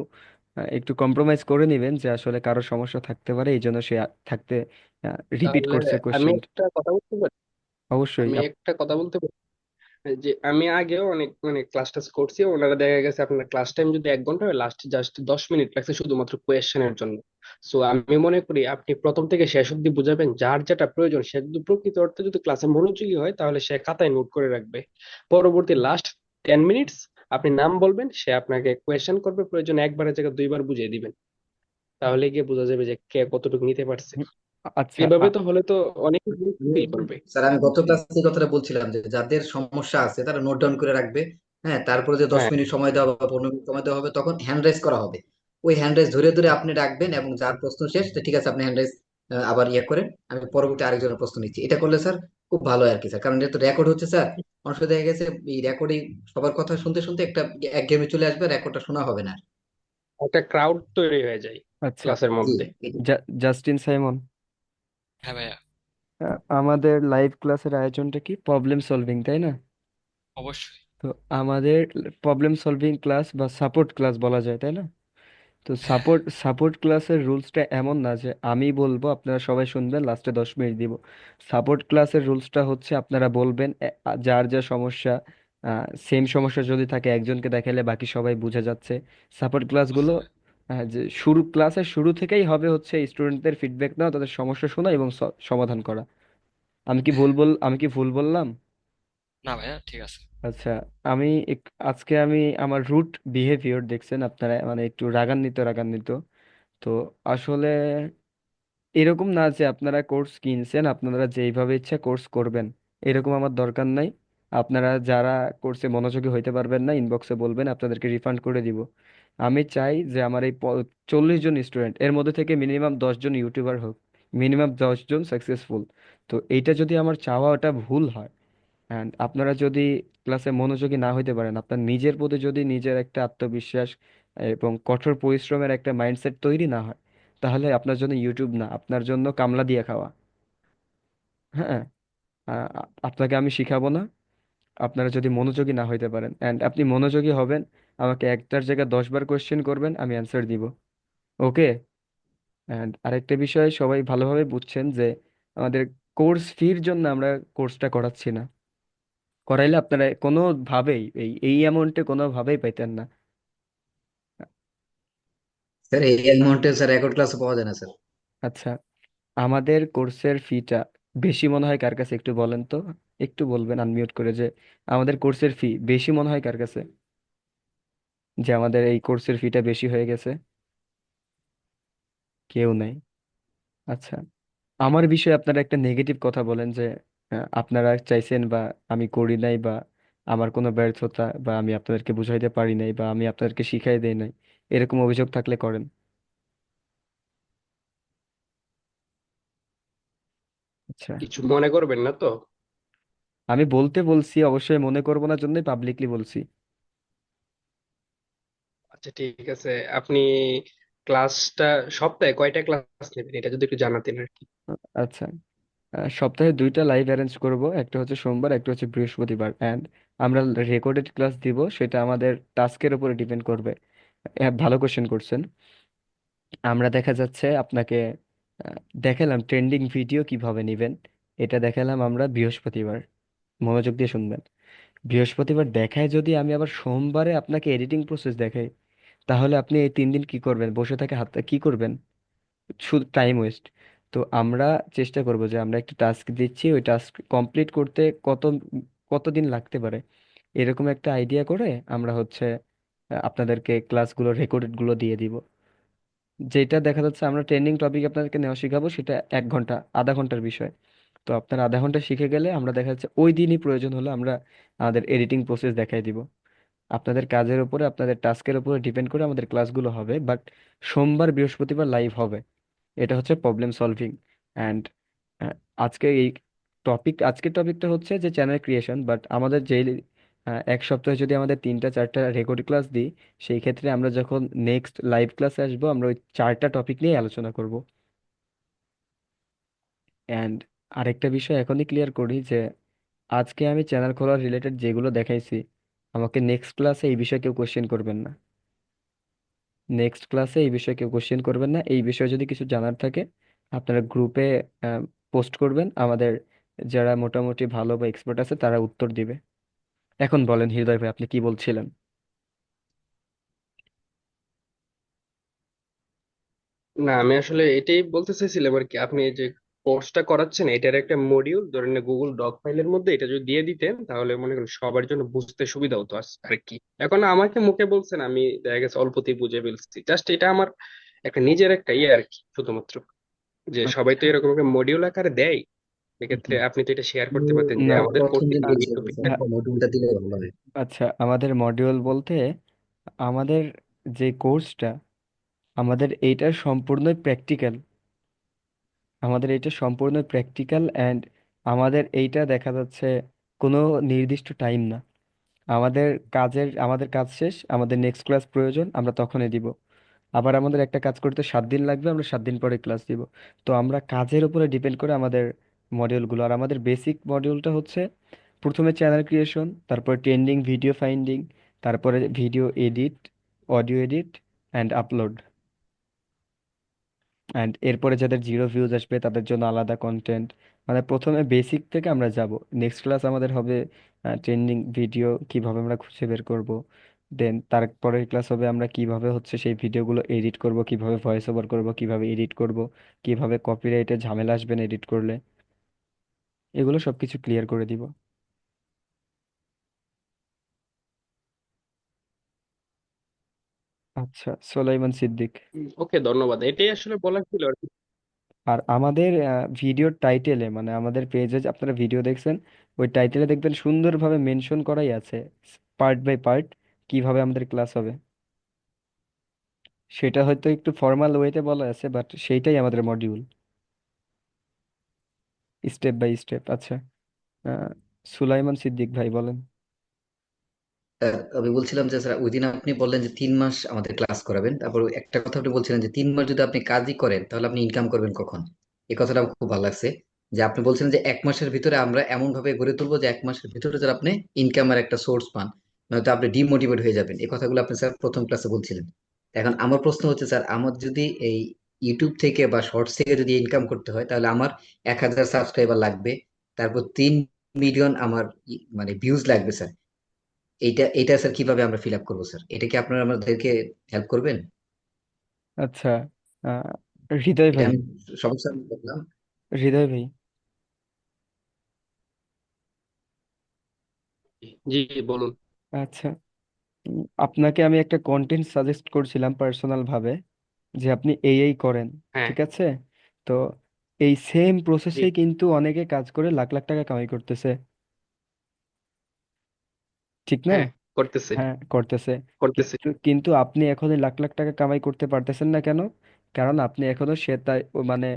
একটু কম্প্রোমাইজ করে নেবেন যে আসলে কারো সমস্যা থাকতে পারে, এই জন্য সে থাকতে রিপিট তাহলে করছে আমি কোশ্চেন। একটা কথা বলতে পারি? অবশ্যই আমি একটা কথা বলতে পারি যে আমি আগেও অনেক মানে ক্লাস টাস করছি, ওনারা দেখা গেছে আপনার ক্লাস টাইম যদি 1 ঘন্টা হয়, লাস্টে জাস্ট 10 মিনিট লাগছে শুধুমাত্র কোয়েশ্চেনের জন্য। সো আমি মনে করি আপনি প্রথম থেকে শেষ অব্দি বুঝাবেন, যার যেটা প্রয়োজন সে যদি প্রকৃত অর্থে যদি ক্লাসে মনোযোগী হয় তাহলে সে খাতায় নোট করে রাখবে। পরবর্তী লাস্ট 10 মিনিটস আপনি নাম বলবেন, সে আপনাকে কোয়েশ্চেন করবে, প্রয়োজন একবারের জায়গায় 2বার বুঝিয়ে দিবেন, তাহলে গিয়ে বোঝা যাবে যে কে কতটুকু নিতে পারছে। হুম, আচ্ছা এভাবে তো হলে তো অনেক ফিল করবে। স্যার আমি গত ক্লাসে এই কথাটা বলছিলাম যে যাদের সমস্যা আছে তারা নোট ডাউন করে রাখবে। হ্যাঁ, তারপরে যে দশ হ্যাঁ, মিনিট সময় দেওয়া বা 15 মিনিট সময় দেওয়া হবে তখন হ্যান্ড রাইজ করা হবে। ওই হ্যান্ড রাইজ ধরে ধরে আপনি রাখবেন এবং যার প্রশ্ন শেষ তো ঠিক আছে আপনি হ্যান্ড রাইজ আবার ইয়ে করেন, আমি পরবর্তী আরেকজনের প্রশ্ন নিচ্ছি। এটা করলে স্যার খুব ভালো হয় আর কি স্যার, কারণ এটা তো রেকর্ড হচ্ছে স্যার। অনেক সময় দেখা গেছে এই রেকর্ডিং সবার কথা শুনতে শুনতে একটা একঘেয়েমি চলে আসবে, রেকর্ডটা শোনা হবে না। একটা ক্রাউড তৈরি হয়ে যায় আচ্ছা, ক্লাসের জি, মধ্যে। জাস্টিন সাইমন, হ্যাঁ ভাইয়া, আমাদের লাইভ ক্লাসের আয়োজনটা কি প্রবলেম সলভিং, তাই না? অবশ্যই। তো আমাদের প্রবলেম সলভিং ক্লাস বা সাপোর্ট ক্লাস বলা যায়, তাই না? তো হ্যাঁ, সাপোর্ট সাপোর্ট ক্লাসের রুলসটা এমন না যে আমি বলবো আপনারা সবাই শুনবেন, লাস্টে 10 মিনিট দিব। সাপোর্ট ক্লাসের রুলসটা হচ্ছে আপনারা বলবেন যার যা সমস্যা, সেম সমস্যা যদি থাকে একজনকে দেখালে বাকি সবাই বুঝে যাচ্ছে। সাপোর্ট ক্লাসগুলো বুঝতে পারছি। যে ক্লাসের শুরু থেকেই হবে হচ্ছে স্টুডেন্টদের ফিডব্যাক নেওয়া, তাদের সমস্যা শোনা এবং সমাধান করা। আমি কি ভুল বললাম? না ভাইয়া, ঠিক আছে। আচ্ছা, আমি আজকে আমি আমার রুট বিহেভিয়র দেখছেন আপনারা, মানে একটু রাগান্বিত রাগান্বিত। তো আসলে এরকম না যে আপনারা কোর্স কিনছেন আপনারা যেইভাবে ইচ্ছা কোর্স করবেন, এরকম আমার দরকার নাই। আপনারা যারা কোর্সে মনোযোগী হইতে পারবেন না ইনবক্সে বলবেন, আপনাদেরকে রিফান্ড করে দিব। আমি চাই যে আমার এই 40 জন স্টুডেন্ট এর মধ্যে থেকে মিনিমাম 10 জন ইউটিউবার হোক, মিনিমাম 10 জন সাকসেসফুল। তো এইটা যদি আমার চাওয়া ওটা ভুল হয়, অ্যান্ড আপনারা যদি ক্লাসে মনোযোগী না হইতে পারেন, আপনার নিজের প্রতি যদি নিজের একটা আত্মবিশ্বাস এবং কঠোর পরিশ্রমের একটা মাইন্ডসেট তৈরি না হয়, তাহলে আপনার জন্য ইউটিউব না, আপনার জন্য কামলা দিয়ে খাওয়া। হ্যাঁ, আপনাকে আমি শিখাবো না আপনারা যদি মনোযোগী না হইতে পারেন। অ্যান্ড আপনি মনোযোগী হবেন, আমাকে একটার জায়গায় 10বার কোয়েশ্চেন করবেন, আমি অ্যান্সার দিব। ওকে? অ্যান্ড আরেকটা বিষয় সবাই ভালোভাবে বুঝছেন যে আমাদের কোর্স ফির জন্য আমরা কোর্সটা করাচ্ছি না। করাইলে আপনারা কোনোভাবেই এই অ্যামাউন্টে কোনোভাবেই পাইতেন না। স্যার এই অ্যামাউন্টে স্যার রেকর্ড ক্লাসে পাওয়া যায় না স্যার। আচ্ছা, আমাদের কোর্সের ফিটা বেশি মনে হয় কার কাছে একটু বলেন তো, একটু বলবেন আনমিউট করে যে আমাদের কোর্সের ফি বেশি মনে হয় কার কাছে, যে আমাদের এই কোর্সের ফিটা বেশি হয়ে গেছে? কেউ নাই। আচ্ছা, আমার বিষয়ে আপনারা একটা নেগেটিভ কথা বলেন যে আপনারা চাইছেন বা আমি করি নাই, বা আমার কোনো ব্যর্থতা, বা আমি আপনাদেরকে বুঝাইতে পারি নাই, বা আমি আপনাদেরকে শিখাই দেই নাই, এরকম অভিযোগ থাকলে করেন। আচ্ছা, কিছু মনে করবেন না তো? আমি বলতে বলছি, অবশ্যই মনে করবো না জন্যই পাবলিকলি বলছি। আচ্ছা ঠিক আছে, আপনি ক্লাসটা সপ্তাহে কয়টা ক্লাস নেবেন এটা যদি একটু জানাতেন আর কি। আচ্ছা, সপ্তাহে 2টা লাইভ অ্যারেঞ্জ করব, একটা হচ্ছে সোমবার, একটা হচ্ছে বৃহস্পতিবার। অ্যান্ড আমরা রেকর্ডেড ক্লাস দিব, সেটা আমাদের টাস্কের উপরে ডিপেন্ড করবে। ভালো কোশ্চেন করছেন। আমরা দেখা যাচ্ছে আপনাকে আহ, দেখালাম ট্রেন্ডিং ভিডিও কিভাবে নেবেন, এটা দেখালাম আমরা বৃহস্পতিবার। মনোযোগ দিয়ে শুনবেন। বৃহস্পতিবার দেখায় যদি আমি আবার সোমবারে আপনাকে এডিটিং প্রসেস দেখাই, তাহলে আপনি এই 3 দিন কি করবেন? বসে থেকে হাত কি করবেন? শুধু টাইম ওয়েস্ট। তো আমরা চেষ্টা করব যে আমরা একটা টাস্ক দিচ্ছি, ওই টাস্ক কমপ্লিট করতে কতদিন লাগতে পারে, এরকম একটা আইডিয়া করে আমরা হচ্ছে আপনাদেরকে ক্লাসগুলো রেকর্ডেড গুলো দিয়ে দিব। যেটা দেখা যাচ্ছে আমরা ট্রেন্ডিং টপিক আপনাদেরকে নেওয়া শিখাবো, সেটা 1 ঘন্টা আধা ঘন্টার বিষয়। তো আপনার আধা ঘন্টা শিখে গেলে আমরা দেখা যাচ্ছে ওই দিনই প্রয়োজন হলে আমরা আমাদের এডিটিং প্রসেস দেখাই দিব। আপনাদের কাজের উপরে, আপনাদের টাস্কের উপরে ডিপেন্ড করে আমাদের ক্লাসগুলো হবে, বাট সোমবার বৃহস্পতিবার লাইভ হবে। এটা হচ্ছে প্রবলেম সলভিং। অ্যান্ড আজকে এই আজকের টপিকটা হচ্ছে যে চ্যানেল ক্রিয়েশন, বাট আমাদের যে এক সপ্তাহে যদি আমাদের 3টা 4টা রেকর্ড ক্লাস দিই, সেই ক্ষেত্রে আমরা যখন নেক্সট লাইভ ক্লাসে আসবো আমরা ওই 4টা টপিক নিয়ে আলোচনা করব। অ্যান্ড আরেকটা বিষয় এখনই ক্লিয়ার করি যে আজকে আমি চ্যানেল খোলার রিলেটেড যেগুলো দেখাইছি, আমাকে নেক্সট ক্লাসে এই বিষয়ে কেউ কোশ্চেন করবেন না। নেক্সট ক্লাসে এই বিষয়ে কেউ কোশ্চেন করবেন না। এই বিষয়ে যদি কিছু জানার থাকে আপনারা গ্রুপে পোস্ট করবেন, আমাদের যারা মোটামুটি ভালো বা এক্সপার্ট আছে তারা উত্তর দিবে। এখন বলেন হৃদয় ভাই, আপনি কি বলছিলেন? না, আমি আসলে এটাই বলতে চাইছিলাম আর কি। আপনি এই যে কোর্সটা করাচ্ছেন এটার একটা মডিউল ধরেন গুগল ডক ফাইলের মধ্যে এটা যদি দিয়ে দিতেন তাহলে মনে করেন সবার জন্য বুঝতে সুবিধা হতো আর কি। এখন আমাকে মুখে বলছেন, আমি দেখা গেছে অল্পতেই বুঝে ফেলছি। জাস্ট এটা আমার একটা নিজের একটা ইয়ে আর কি, শুধুমাত্র যে সবাই তো আচ্ছা। এরকম একটা মডিউল আকারে দেয়। সেক্ষেত্রে আপনি তো এটা শেয়ার করতে পারতেন যে না, আমাদের প্রথম দিন আ- বলছিলাম টপিকটা। স্যার মডিউলটা দিলে ভালো হয়। আচ্ছা, আমাদের মডিউল বলতে আমাদের যে কোর্সটা, আমাদের এইটা সম্পূর্ণই প্র্যাকটিক্যাল। আমাদের এইটা সম্পূর্ণ প্র্যাকটিক্যাল অ্যান্ড আমাদের এইটা দেখা যাচ্ছে কোনো নির্দিষ্ট টাইম না। আমাদের কাজ শেষ, আমাদের নেক্সট ক্লাস প্রয়োজন, আমরা তখনই দিব। আবার আমাদের একটা কাজ করতে 7 দিন লাগবে, আমরা 7 দিন পরে ক্লাস দিব। তো আমরা কাজের উপরে ডিপেন্ড করে আমাদের মডিউলগুলো। আর আমাদের বেসিক মডিউলটা হচ্ছে প্রথমে চ্যানেল ক্রিয়েশন, তারপরে ট্রেন্ডিং ভিডিও ফাইন্ডিং, তারপরে video edit, audio edit and upload. And এরপরে যাদের 0 ভিউজ আসবে তাদের জন্য আলাদা কন্টেন্ট। মানে প্রথমে বেসিক থেকে আমরা যাব। নেক্সট ক্লাস আমাদের হবে ট্রেন্ডিং ভিডিও কিভাবে আমরা খুঁজে বের করব। দেন তারপরের ক্লাস হবে আমরা কিভাবে হচ্ছে সেই ভিডিওগুলো এডিট করব, কিভাবে ভয়েস ওভার করব, কিভাবে এডিট করব, কিভাবে কপিরাইটের ঝামেলা আসবে না এডিট করলে। এগুলো সবকিছু ক্লিয়ার করে দিব। আচ্ছা, সোলাইমান সিদ্দিক। ওকে, ধন্যবাদ। এটাই আসলে বলার ছিল আর কি। আর আমাদের ভিডিওর টাইটেলে, মানে আমাদের পেজে আপনারা ভিডিও দেখছেন, ওই টাইটেলে দেখবেন সুন্দরভাবে মেনশন করাই আছে পার্ট বাই পার্ট কিভাবে আমাদের ক্লাস হবে। সেটা হয়তো একটু ফর্মাল ওয়েতে বলা আছে, বাট সেইটাই আমাদের মডিউল, স্টেপ বাই স্টেপ। আচ্ছা, আহ, সুলাইমান সিদ্দিক ভাই বলেন। স্যার আমি বলছিলাম যে স্যার ওই দিন আপনি বললেন যে 3 মাস আমাদের ক্লাস করাবেন, তারপর একটা কথা আপনি বলছিলেন যে 3 মাস যদি আপনি কাজই করেন তাহলে আপনি ইনকাম করবেন কখন। এই কথাটা আমার খুব ভালো লাগছে, যে আপনি বলছিলেন যে 1 মাসের ভিতরে আমরা এমন ভাবে গড়ে তুলবো যে 1 মাসের ভিতরে যারা আপনি ইনকামের একটা সোর্স পান, নয়তো আপনি ডিমোটিভেট হয়ে যাবেন। এই কথাগুলো আপনি স্যার প্রথম ক্লাসে বলছিলেন। এখন আমার প্রশ্ন হচ্ছে স্যার, আমার যদি এই ইউটিউব থেকে বা শর্টস থেকে যদি ইনকাম করতে হয় তাহলে আমার 1000 সাবস্ক্রাইবার লাগবে, তারপর 3 মিলিয়ন আমার মানে ভিউজ লাগবে স্যার। এইটা এইটা স্যার কিভাবে আমরা ফিল আপ করবো স্যার? এটা কি আপনারা আমাদেরকে হেল্প করবেন? আচ্ছা, আহ, হৃদয় এটা ভাই। আমি সমস্যা বললাম। হৃদয় ভাই, জি, বলুন। আচ্ছা, আপনাকে আমি একটা কন্টেন্ট সাজেস্ট করছিলাম পার্সোনাল ভাবে, যে আপনি এই করেন, হ্যাঁ। ঠিক আছে? তো এই সেম জি। প্রসেসে কিন্তু অনেকে কাজ করে লাখ লাখ টাকা কামাই করতেছে, ঠিক না? হ্যাঁ, করতেছে হ্যাঁ, করতেছে। করতেছে। কিন্তু কিন্তু আপনি এখনো লাখ লাখ টাকা কামাই করতে পারতেছেন না কেন? কারণ আপনি এখনো সে তাই মানে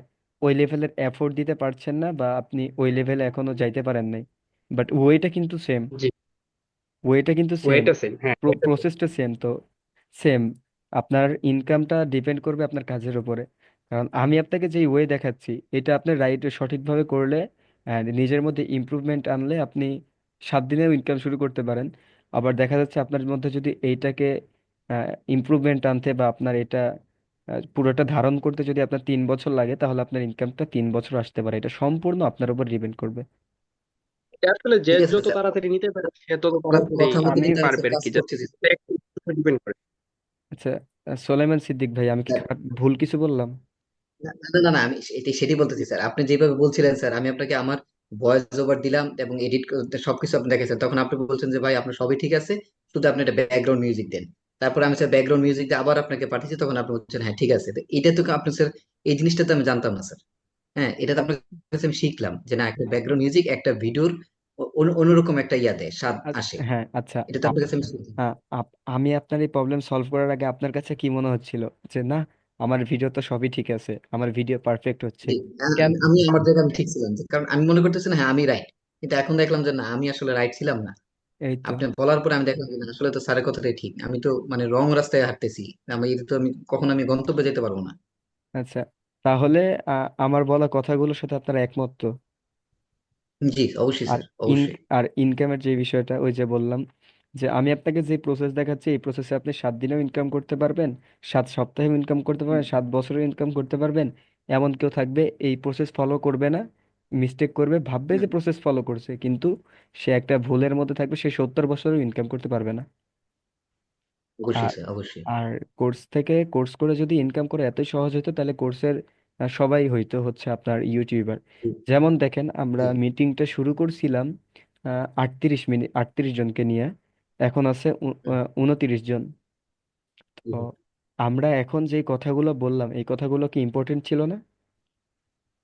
ওই লেভেলের এফোর্ট দিতে পারছেন না, বা আপনি ওই লেভেলে এখনো যাইতে পারেন নাই। বাট ওয়েটা কিন্তু সেম। জি। ওয়েটা কিন্তু সেম, ওয়েটা সেম, হ্যাঁ, এটা সেম। প্রসেসটা সেম। তো সেম, আপনার ইনকামটা ডিপেন্ড করবে আপনার কাজের উপরে। কারণ আমি আপনাকে যে ওয়ে দেখাচ্ছি এটা আপনি রাইট সঠিকভাবে করলে অ্যান্ড নিজের মধ্যে ইমপ্রুভমেন্ট আনলে আপনি 7 দিনেও ইনকাম শুরু করতে পারেন। আবার দেখা যাচ্ছে আপনার মধ্যে যদি এইটাকে ইমপ্রুভমেন্ট আনতে বা আপনার এটা পুরোটা ধারণ করতে যদি আপনার 3 বছর লাগে, তাহলে আপনার ইনকামটা 3 বছর আসতে পারে। এটা সম্পূর্ণ আপনার উপর ডিপেন্ড করবে। এটা আসলে যে ঠিক আছে যত স্যার, তাড়াতাড়ি নিতে পারে সে তত আপনার তাড়াতাড়ি কথা মতো আমি কিন্তু আমি পারবে স্যার আর কাজ কি। জাস্ট করতেছি স্যার। একটু ডিপেন্ড করে। আচ্ছা, সোলাইমান সিদ্দিক ভাই, আমি কি স্যার, ভুল কিছু বললাম? না না না না, আমি সেটাই বলতেছি স্যার। আপনি যেভাবে বলছিলেন স্যার, আমি আপনাকে আমার ভয়েস ওভার দিলাম এবং এডিট করতে সবকিছু আপনি দেখেছেন, তখন আপনি বলছেন যে ভাই আপনার সবই ঠিক আছে, শুধু আপনি একটা ব্যাকগ্রাউন্ড মিউজিক দেন। তারপর আমি স্যার ব্যাকগ্রাউন্ড মিউজিক দিয়ে আবার আপনাকে পাঠিয়েছি, তখন আপনি বলছেন হ্যাঁ ঠিক আছে। তো এটা তো আপনি স্যার, এই জিনিসটা তো আমি জানতাম না স্যার। হ্যাঁ, এটা তো আপনার কাছে আমি শিখলাম যে না, একটা ব্যাকগ্রাউন্ড মিউজিক একটা ভিডিওর অন্যরকম একটা ইয়া দেয়, স্বাদ আসে। হ্যাঁ আচ্ছা, এটা তো আপনার কাছে আমি শুনছি। আমি আপনার এই প্রবলেম সলভ করার আগে আপনার কাছে কি মনে হচ্ছিল যে না, আমার ভিডিও তো সবই ঠিক আছে, আমার ভিডিও পারফেক্ট হচ্ছে, জি, কেন? আমি আমার জায়গায় আমি ঠিক ছিলাম, যে কারণ আমি মনে করতেছি না হ্যাঁ আমি রাইট, কিন্তু এখন দেখলাম যে না, আমি আসলে রাইট ছিলাম না। এই তো। আপনি বলার পরে আমি দেখলাম যে না, আসলে তো স্যারের কথাটাই ঠিক, আমি তো মানে রং রাস্তায় হাঁটতেছি। আমি কখনো আমি গন্তব্যে যেতে পারবো না। আচ্ছা, তাহলে আমার বলা কথাগুলোর সাথে আপনারা একমত তো? জি অবশ্যই আর স্যার, ইন অবশ্যই। আর ইনকামের যে বিষয়টা, ওই যে বললাম যে আমি আপনাকে যে প্রসেস দেখাচ্ছি, এই প্রসেসে আপনি 7 দিনেও ইনকাম করতে পারবেন, 7 সপ্তাহেও ইনকাম করতে পারবেন, 7 বছরেও ইনকাম করতে পারবেন। এমন কেউ থাকবে এই প্রসেস ফলো করবে না, মিস্টেক করবে, ভাববে যে প্রসেস ফলো করছে, কিন্তু সে একটা ভুলের মধ্যে থাকবে, সে 70 বছরেও ইনকাম করতে পারবে না। অবশ্যই আর স্যার, অবশ্যই। আর কোর্স করে যদি ইনকাম করে এতই সহজ হতো, তাহলে কোর্সের সবাই হইতো হচ্ছে আপনার ইউটিউবার। জি, যেমন দেখেন, আমরা জি, মিটিংটা শুরু করছিলাম 38 মিনিট, 38 জনকে নিয়ে, এখন আছে 29 জন। জি। তো আমরা এখন যে কথাগুলো বললাম, এই কথাগুলো কি ইম্পর্টেন্ট ছিল না?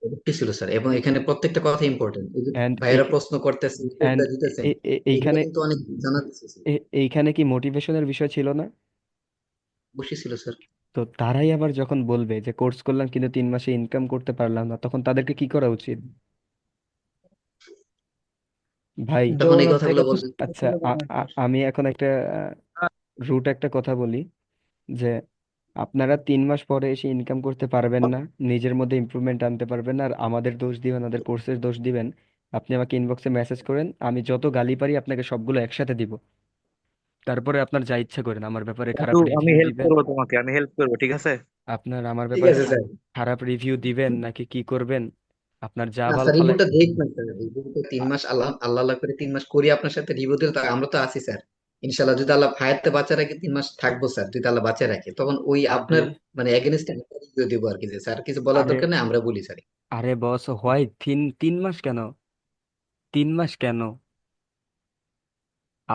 অবশ্যই ছিল স্যার, এবং এখানে প্রত্যেকটা কথা ইম্পর্টেন্ট। এই যে অ্যান্ড ভাইয়েরা প্রশ্ন করতেছেন, অ্যান্ড উত্তরটা দিতেছেন, এগুলো এইখানে কিন্তু অনেক জানা দিতেছে। এইখানে কি মোটিভেশনের বিষয় ছিল না? অবশ্যই ছিল স্যার। তো তারাই আবার যখন বলবে যে কোর্স করলাম কিন্তু 3 মাসে ইনকাম করতে পারলাম না, তখন তাদেরকে কি করা উচিত ভাই? তখন এই কথাগুলো বলবেন। আচ্ছা, আমি এখন একটা রুট একটা কথা বলি, যে আপনারা 3 মাস পরে এসে ইনকাম করতে পারবেন না, নিজের মধ্যে ইমপ্রুভমেন্ট আনতে পারবেন না, আর আমাদের দোষ দিবেন, আমাদের কোর্সের দোষ দিবেন। আপনি আমাকে ইনবক্সে মেসেজ করেন, আমি যত গালি পারি আপনাকে সবগুলো একসাথে দিব। তারপরে আপনার যা ইচ্ছা করেন, আমার ব্যাপারে দাদু, খারাপ আমি রিভিউ হেল্প দিবেন। করবো তোমাকে, আমি হেল্প করবো, ঠিক আছে? আপনার আমার ঠিক ব্যাপারে আছে স্যার। খারাপ রিভিউ দিবেন নাকি কি করবেন, আপনার যা না ভাল স্যার, ফালায়। রিভিউটা দেখবেন স্যার, রিভিউটা 3 মাস আল্লাহ আল্লাহ আল্লাহ করে 3 মাস করি আপনার সাথে রিভিউ দিলে, তা আমরা তো আছি স্যার। ইনশাল্লাহ যদি আল্লাহ হায়াতে বাঁচা রাখে 3 মাস থাকবো স্যার, যদি আল্লাহ বাঁচা রাখে, তখন ওই আরে আপনার মানে এগেনস্টে রিভিউ দেবো আর কি, যে স্যার কিছু বলার আরে দরকার নেই, আমরা বলি স্যার। আরে বস, হয় 3 মাস কেন? 3 মাস কেন?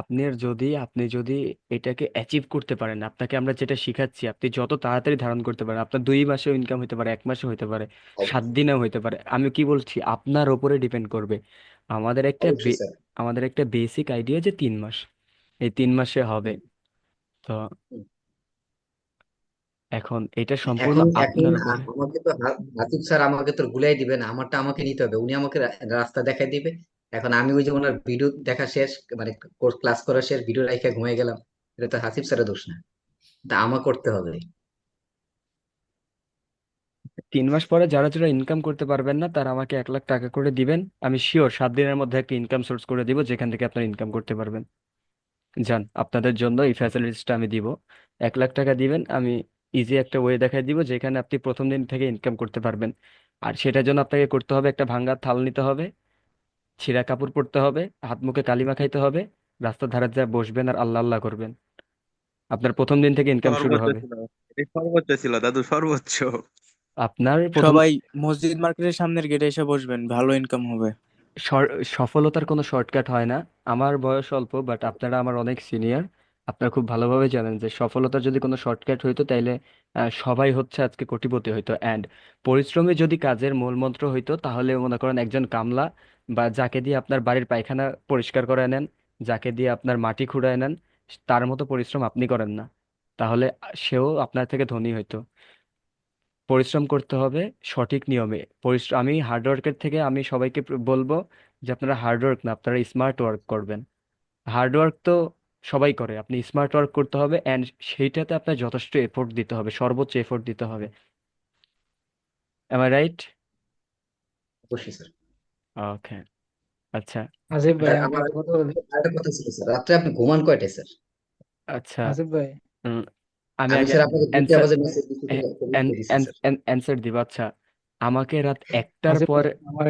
আপনি যদি এটাকে অ্যাচিভ করতে পারেন, আপনাকে আমরা যেটা শিখাচ্ছি, আপনি যত তাড়াতাড়ি ধারণ করতে পারেন, আপনার 2 মাসেও ইনকাম হতে পারে, 1 মাসে হতে পারে, অবশ্যই, 7 দিনেও হতে পারে। আমি কি বলছি, আপনার ওপরে ডিপেন্ড করবে। আমাদের একটা অবশ্যই স্যার। আমাদের একটা বেসিক আইডিয়া যে 3 মাস, এই 3 মাসে হবে। হুম, তো হুম। এখন এটা সম্পূর্ণ এখন এখন আপনার উপরে। আমাকে তো হাসিব স্যার আমাকে তো গুলাই দিবে না, আমারটা আমাকে নিতে হবে, উনি আমাকে রাস্তা দেখাই দিবে। এখন আমি ওই যে ওনার ভিডিও দেখা শেষ, মানে কোর্স ক্লাস করা শেষ, ভিডিও রেখে ঘুমিয়ে গেলাম, এটা তো হাসিব স্যারের দোষ না, এটা আমার করতে হবে। 3 মাস পরে যারা যারা ইনকাম করতে পারবেন না, তারা আমাকে 1 লাখ টাকা করে দিবেন। আমি শিওর 7 দিনের মধ্যে একটা ইনকাম সোর্স করে দিব, যেখান থেকে আপনারা ইনকাম করতে পারবেন। যান, আপনাদের জন্য এই ফ্যাসিলিটিসটা আমি দিব। 1 লাখ টাকা দিবেন, আমি ইজি একটা ওয়ে দেখাই দিব যেখানে আপনি প্রথম দিন থেকে ইনকাম করতে পারবেন। আর সেটার জন্য আপনাকে করতে হবে, একটা ভাঙ্গা থাল নিতে হবে, ছিঁড়া কাপড় পরতে হবে, হাত মুখে কালিমা খাইতে হবে, রাস্তার ধারে যা বসবেন আর আল্লাহ আল্লাহ করবেন। আপনার প্রথম দিন থেকে ইনকাম শুরু সর্বোচ্চ হবে। ছিল, এটা সর্বোচ্চ ছিল দাদু, সর্বোচ্চ। আপনার প্রথম সবাই মসজিদ মার্কেটের সামনের গেটে এসে বসবেন, ভালো ইনকাম হবে। সফলতার কোনো শর্টকাট হয় না। আমার বয়স অল্প, বাট আপনারা আমার অনেক সিনিয়র। আপনারা খুব ভালোভাবে জানেন যে সফলতার যদি কোনো শর্টকাট হইতো, তাইলে সবাই হচ্ছে আজকে কোটিপতি হইতো। অ্যান্ড পরিশ্রমী যদি কাজের মূল মন্ত্র হইতো, তাহলে মনে করেন একজন কামলা বা যাকে দিয়ে আপনার বাড়ির পায়খানা পরিষ্কার করে নেন, যাকে দিয়ে আপনার মাটি খুঁড়ায় নেন, তার মতো পরিশ্রম আপনি করেন না, তাহলে সেও আপনার থেকে ধনী হইতো। পরিশ্রম করতে হবে সঠিক নিয়মে। পরিশ্রম, আমি হার্ডওয়ার্কের থেকে আমি সবাইকে বলবো যে আপনারা হার্ডওয়ার্ক না, আপনারা স্মার্ট ওয়ার্ক করবেন। হার্ডওয়ার্ক তো সবাই করে, আপনি স্মার্ট ওয়ার্ক করতে হবে, অ্যান্ড সেইটাতে আপনার যথেষ্ট এফোর্ট দিতে হবে, সর্বোচ্চ এফোর্ট দিতে হবে। Am I right? অবশ্যই স্যার। ওকে, আচ্ছা। আসিফ ভাই, স্যার আমি আমার একটা কথা বলি। আরেকটা কথা ছিল স্যার, রাত্রে আপনি ঘুমান কয়টায় স্যার? আচ্ছা, আসিফ ভাই, উম, আমি আমি আগে স্যার আপনাকে 2টা অ্যান্সার বাজে মেসেজ দিচ্ছি, রিপ্লাই দিচ্ছি স্যার। অ্যান্সার দিব। আচ্ছা, আমাকে রাত 1টার আসিফ পর, ভাই, আমার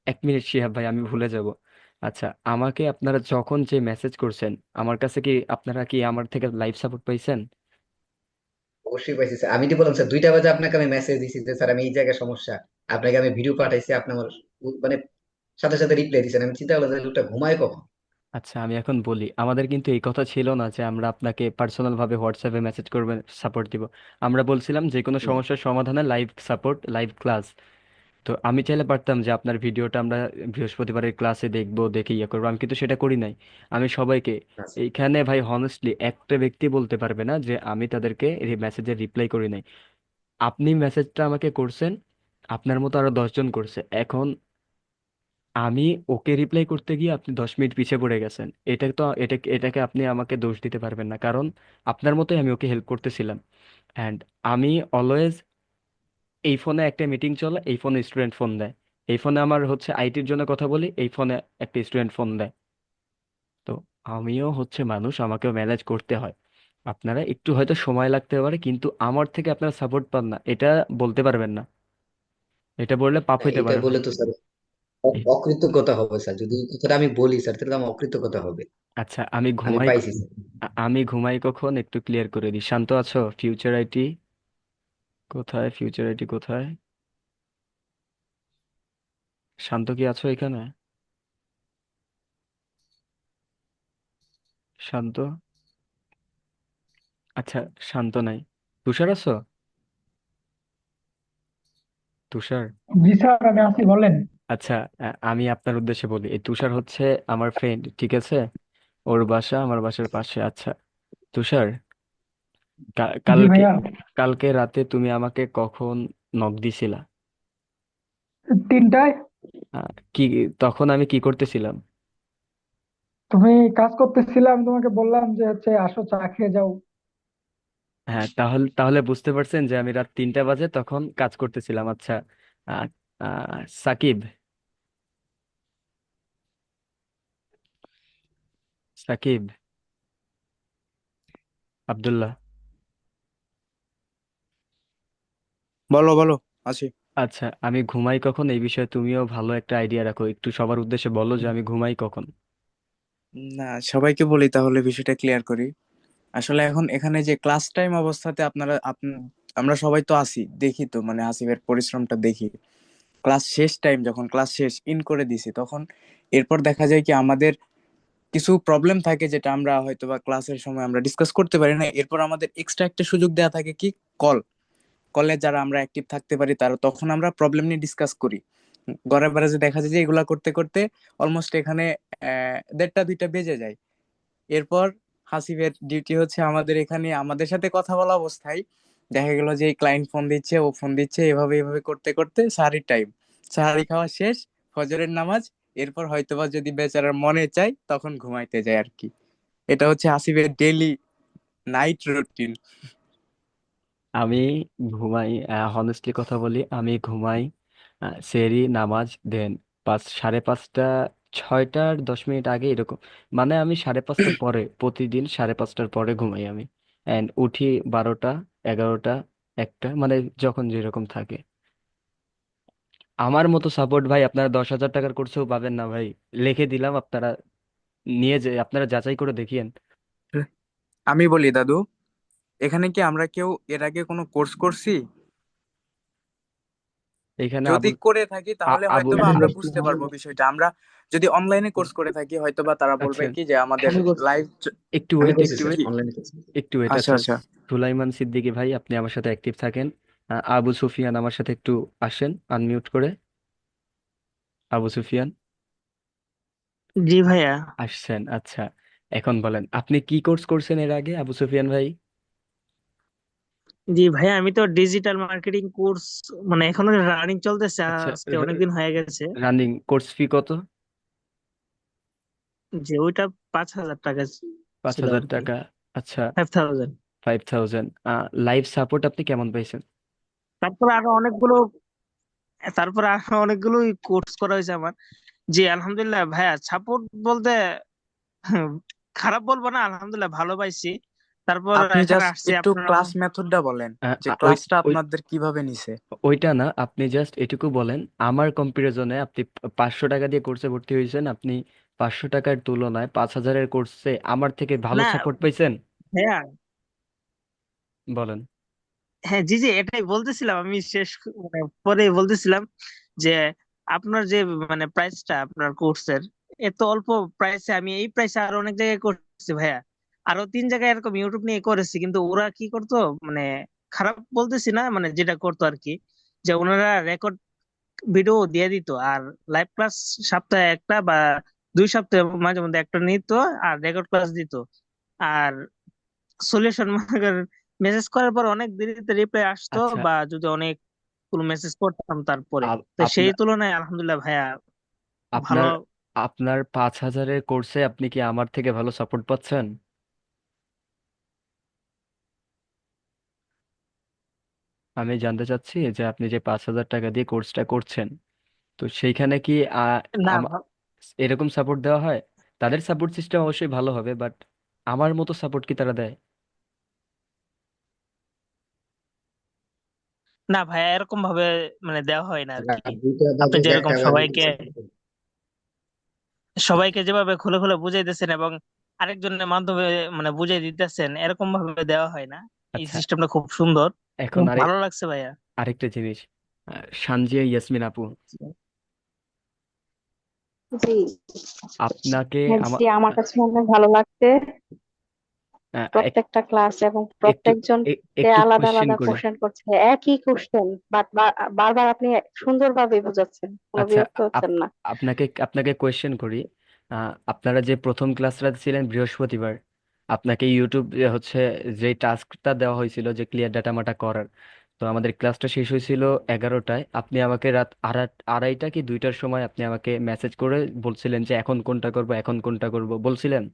1 মিনিট শিহাব ভাই, আমি ভুলে যাব। আচ্ছা, আমাকে আপনারা যখন যে মেসেজ করছেন, আমার কাছে কি আপনারা কি আমার থেকে লাইভ সাপোর্ট পাইছেন? অবশ্যই পাইছি স্যার, আমি তো বললাম স্যার 2টা বাজে আপনাকে আমি মেসেজ দিছি যে স্যার আমি এই জায়গায় সমস্যা, আপনাকে আমি ভিডিও পাঠাইছি, আপনি আমার মানে সাথে সাথে রিপ্লাই দিচ্ছেন, আমি চিন্তা করলাম যে লোকটা ঘুমায় কখন। আচ্ছা, আমি এখন বলি, আমাদের কিন্তু এই কথা ছিল না যে আমরা আপনাকে পার্সোনাল ভাবে হোয়াটসঅ্যাপে মেসেজ করবেন, সাপোর্ট দিব। আমরা বলছিলাম যে কোনো হুম, সমস্যার সমাধানে লাইভ সাপোর্ট, লাইভ ক্লাস। তো আমি চাইলে পারতাম যে আপনার ভিডিওটা আমরা বৃহস্পতিবারের ক্লাসে দেখবো, দেখে ইয়ে করবো, আমি কিন্তু সেটা করি নাই। আমি সবাইকে আচ্ছা এইখানে ভাই হনেস্টলি একটা ব্যক্তি বলতে পারবে না যে আমি তাদেরকে মেসেজের রিপ্লাই করি নাই। আপনি মেসেজটা আমাকে করছেন, আপনার মতো আরো 10 জন করছে। এখন আমি ওকে রিপ্লাই করতে গিয়ে আপনি 10 মিনিট পিছিয়ে পড়ে গেছেন। এটাকে আপনি আমাকে দোষ দিতে পারবেন না, কারণ আপনার মতোই আমি ওকে হেল্প করতেছিলাম। অ্যান্ড আমি অলওয়েজ, এই ফোনে একটা মিটিং চলে, এই ফোনে স্টুডেন্ট ফোন দেয়, এই ফোনে আমার হচ্ছে আইটির জন্য কথা বলি, এই ফোনে একটা স্টুডেন্ট ফোন দেয়। তো আমিও হচ্ছে মানুষ, আমাকেও ম্যানেজ করতে হয়। আপনারা একটু হয়তো সময় লাগতে পারে, কিন্তু আমার থেকে আপনারা সাপোর্ট পান না, এটা বলতে পারবেন না। এটা বললে পাপ হইতে এটা পারে ভাই। বলে তো স্যার এই- অকৃতজ্ঞতা হবে স্যার, যদি এই কথাটা আমি বলি স্যার তাহলে আমার অকৃতজ্ঞতা হবে। আচ্ছা, আমি পাইছি স্যার। আমি ঘুমাই কখন একটু ক্লিয়ার করে দিই। শান্ত আছো? ফিউচার আইটি কোথায়? ফিউচার আইটি কোথায়? শান্ত কি আছো এখানে? শান্ত? আচ্ছা, শান্ত নাই। তুষার আছো? তুষার? জি স্যার, আমি আছি, বলেন। আচ্ছা, আমি আপনার উদ্দেশ্যে বলি, এই তুষার হচ্ছে আমার ফ্রেন্ড, ঠিক আছে? ওর বাসা আমার বাসার পাশে। আচ্ছা তুষার, কা- জি কালকে ভাইয়া। কালকে রাতে তুমি আমাকে কখন নক দিছিলা? 3টায়। কি, তখন আমি কি করতেছিলাম? তুমি কাজ করতেছিলে, আমি তোমাকে বললাম যে হচ্ছে আসো চা খেয়ে যাও। হ্যাঁ, তাহলে তাহলে বুঝতে পারছেন যে আমি রাত 3টা বাজে তখন কাজ করতেছিলাম। আচ্ছা, আহ, সাকিব, সাকিব আব্দুল্লাহ। বলো বলো, আছি। আচ্ছা, আমি ঘুমাই কখন এই বিষয়ে তুমিও ভালো একটা আইডিয়া রাখো, একটু সবার উদ্দেশ্যে বলো যে আমি ঘুমাই কখন। না, সবাইকে বলি তাহলে বিষয়টা ক্লিয়ার করি। আসলে এখন এখানে যে ক্লাস টাইম অবস্থাতে আমরা সবাই তো আছি, দেখি তো মানে আসিফের পরিশ্রমটা দেখি। ক্লাস শেষ টাইম, যখন ক্লাস শেষ ইন করে দিছি, তখন এরপর দেখা যায় কি আমাদের কিছু প্রবলেম থাকে যেটা আমরা হয়তো বা ক্লাসের সময় আমরা ডিসকাস করতে পারি না। এরপর আমাদের এক্সট্রা একটা সুযোগ দেওয়া থাকে কি, কল। কলে যারা আমরা অ্যাক্টিভ থাকতে পারি তারা, তখন আমরা প্রবলেম নিয়ে ডিসকাস করি। গড়ে বেড়াজে দেখা যায় যে এগুলা করতে করতে অলমোস্ট এখানে 1:30-2টা বেজে যায়। এরপর হাসিবের ডিউটি হচ্ছে আমাদের এখানে আমাদের সাথে কথা বলা অবস্থায় দেখা গেল যে ক্লায়েন্ট ফোন দিচ্ছে, ও ফোন দিচ্ছে, এভাবে এভাবে করতে করতে সাহারির টাইম, সাহারি খাওয়া শেষ, ফজরের নামাজ। এরপর হয়তোবা যদি বেচারার মনে চায় তখন ঘুমাইতে যায় আর কি। এটা হচ্ছে আসিফের ডেইলি নাইট রুটিন। আমি ঘুমাই, হনেস্টলি কথা বলি, আমি ঘুমাই সেহরি নামাজ দেন 5, 5:30, 6টার 10 মিনিট আগে এরকম। মানে আমি 5:30টার পরে, প্রতিদিন 5:30টার পরে ঘুমাই আমি। অ্যান্ড উঠি 12টা, 11টা, 1টা, মানে যখন যেরকম থাকে। আমার মতো সাপোর্ট ভাই আপনারা 10,000 টাকার কোর্সেও পাবেন না ভাই। লিখে দিলাম, আপনারা নিয়ে যে আপনারা যাচাই করে দেখিয়েন। আমি বলি দাদু, এখানে কি আমরা কেউ এর আগে কোনো কোর্স করছি? এখানে যদি আবুল করে থাকি তাহলে আবুল হয়তোবা আমরা বুঝতে পারবো বিষয়টা। আমরা যদি অনলাইনে কোর্স করে থাকি হয়তোবা তারা বলবে আচ্ছা, কি যে আমাদের লাইভ। একটু আমি ওয়েট, করছি একটু স্যার, ওয়েট, অনলাইনে করছি। একটু ওয়েট। আচ্ছা আচ্ছা, আচ্ছা। সুলাইমান সিদ্দিকী ভাই, আপনি আমার সাথে অ্যাক্টিভ থাকেন। আবু সুফিয়ান আমার সাথে একটু আসেন আনমিউট করে। আবু সুফিয়ান জি ভাইয়া। আসছেন? আচ্ছা, এখন বলেন আপনি কি কোর্স করছেন এর আগে, আবু সুফিয়ান ভাই? জি ভাইয়া, আমি তো ডিজিটাল মার্কেটিং কোর্স মানে এখনো রানিং চলতেছে, আচ্ছা, আজকে অনেকদিন হয়ে গেছে। রানিং কোর্স ফি কত? যে ওইটা 5,000 টাকা পাঁচ ছিল হাজার আর কি। টাকা আচ্ছা, 5,000। 5,000। লাইভ সাপোর্ট আপনি কেমন পাইছেন? তারপর আরো অনেকগুলো তারপর আরো অনেকগুলো কোর্স করা হয়েছে আমার। জি আলহামদুলিল্লাহ ভাইয়া, সাপোর্ট বলতে খারাপ বলবো না, আলহামদুলিল্লাহ ভালো পাইছি। তারপর আপনি এখানে জাস্ট আসছি একটু আপনার ক্লাস মেথডটা বলেন, যে ওই ক্লাসটা ওই আপনাদের কিভাবে নিছে। ওইটা না, আপনি জাস্ট এটুকু বলেন, আমার কম্পারিজনে আপনি 500 টাকা দিয়ে কোর্সে ভর্তি হয়েছেন, আপনি 500 টাকার তুলনায় 5,000-এর কোর্সে আমার থেকে ভালো না সাপোর্ট পাইছেন? ভাইয়া। বলেন। হ্যাঁ জি জি, এটাই বলতেছিলাম আমি শেষ মানে পরে বলতেছিলাম যে আপনার যে মানে প্রাইসটা আপনার কোর্সের, এত অল্প প্রাইসে আমি এই প্রাইসে আরো অনেক জায়গায় করছি ভাইয়া। আরো 3 জায়গায় এরকম ইউটিউব নিয়ে করেছি, কিন্তু ওরা কি করতো মানে, খারাপ বলতেছি না, মানে যেটা করতো আর কি, যে ওনারা রেকর্ড ভিডিও দিয়ে দিত। আর লাইভ ক্লাস সপ্তাহে একটা বা 2 সপ্তাহে মাঝে মধ্যে একটা নিত, আর রেকর্ড ক্লাস দিত। আর সলিউশন মনে করেন মেসেজ করার পর অনেক দেরিতে রিপ্লাই আসতো, আচ্ছা, বা যদি অনেক কোনো মেসেজ করতাম তারপরে, তো সেই আপনার তুলনায় আলহামদুলিল্লাহ ভাইয়া ভালো। আপনার আপনার 5,000-এর কোর্সে আপনি কি আমার থেকে ভালো সাপোর্ট পাচ্ছেন? আমি জানতে চাচ্ছি যে আপনি যে 5,000 টাকা দিয়ে কোর্সটা করছেন, তো সেইখানে কি না আম- এরকম সাপোর্ট দেওয়া হয়? তাদের সাপোর্ট সিস্টেম অবশ্যই ভালো হবে, বাট আমার মতো সাপোর্ট কি তারা দেয়? না ভাইয়া, এরকম ভাবে মানে দেওয়া হয় না আর তারা কি। দুইটা আপনি বাজুক যেরকম একটা বাজুক সবাইকে সবাইকে যেভাবে খুলে খুলে বুঝাইতেছেন এবং আরেকজনের মাধ্যমে মানে বুঝাই দিতেছেন, এরকম ভাবে দেওয়া হয় না। এই আচ্ছা, সিস্টেমটা খুব সুন্দর, এখন খুব ভালো লাগছে ভাইয়া। আরেকটা জিনিস, সানজিয়া ইয়াসমিন আপু, জি, আপনাকে হ্যাঁ, আমার জি, আমার কাছে অনেক ভালো লাগছে প্রত্যেকটা ক্লাস, এবং একটু প্রত্যেকজনকে একটু আলাদা কোয়েশ্চেন আলাদা করি। কোশ্চেন করছে, একই কোশ্চেন, বাট বারবার আপনি সুন্দরভাবে বোঝাচ্ছেন, কোনো আচ্ছা, বিরক্ত হচ্ছেন না। আপনাকে আপনাকে কোয়েশ্চেন করি। আপনারা যে প্রথম ক্লাসটা ছিলেন বৃহস্পতিবার, আপনাকে ইউটিউব হচ্ছে যে টাস্কটা দেওয়া হয়েছিল যে ক্লিয়ার ডাটা মাটা করার, তো আমাদের ক্লাসটা শেষ হয়েছিল 11টায়। আপনি আমাকে রাত আড়াইটা কি 2টার সময় আপনি আমাকে মেসেজ করে বলছিলেন যে এখন কোনটা করব, এখন কোনটা করব বলছিলেন।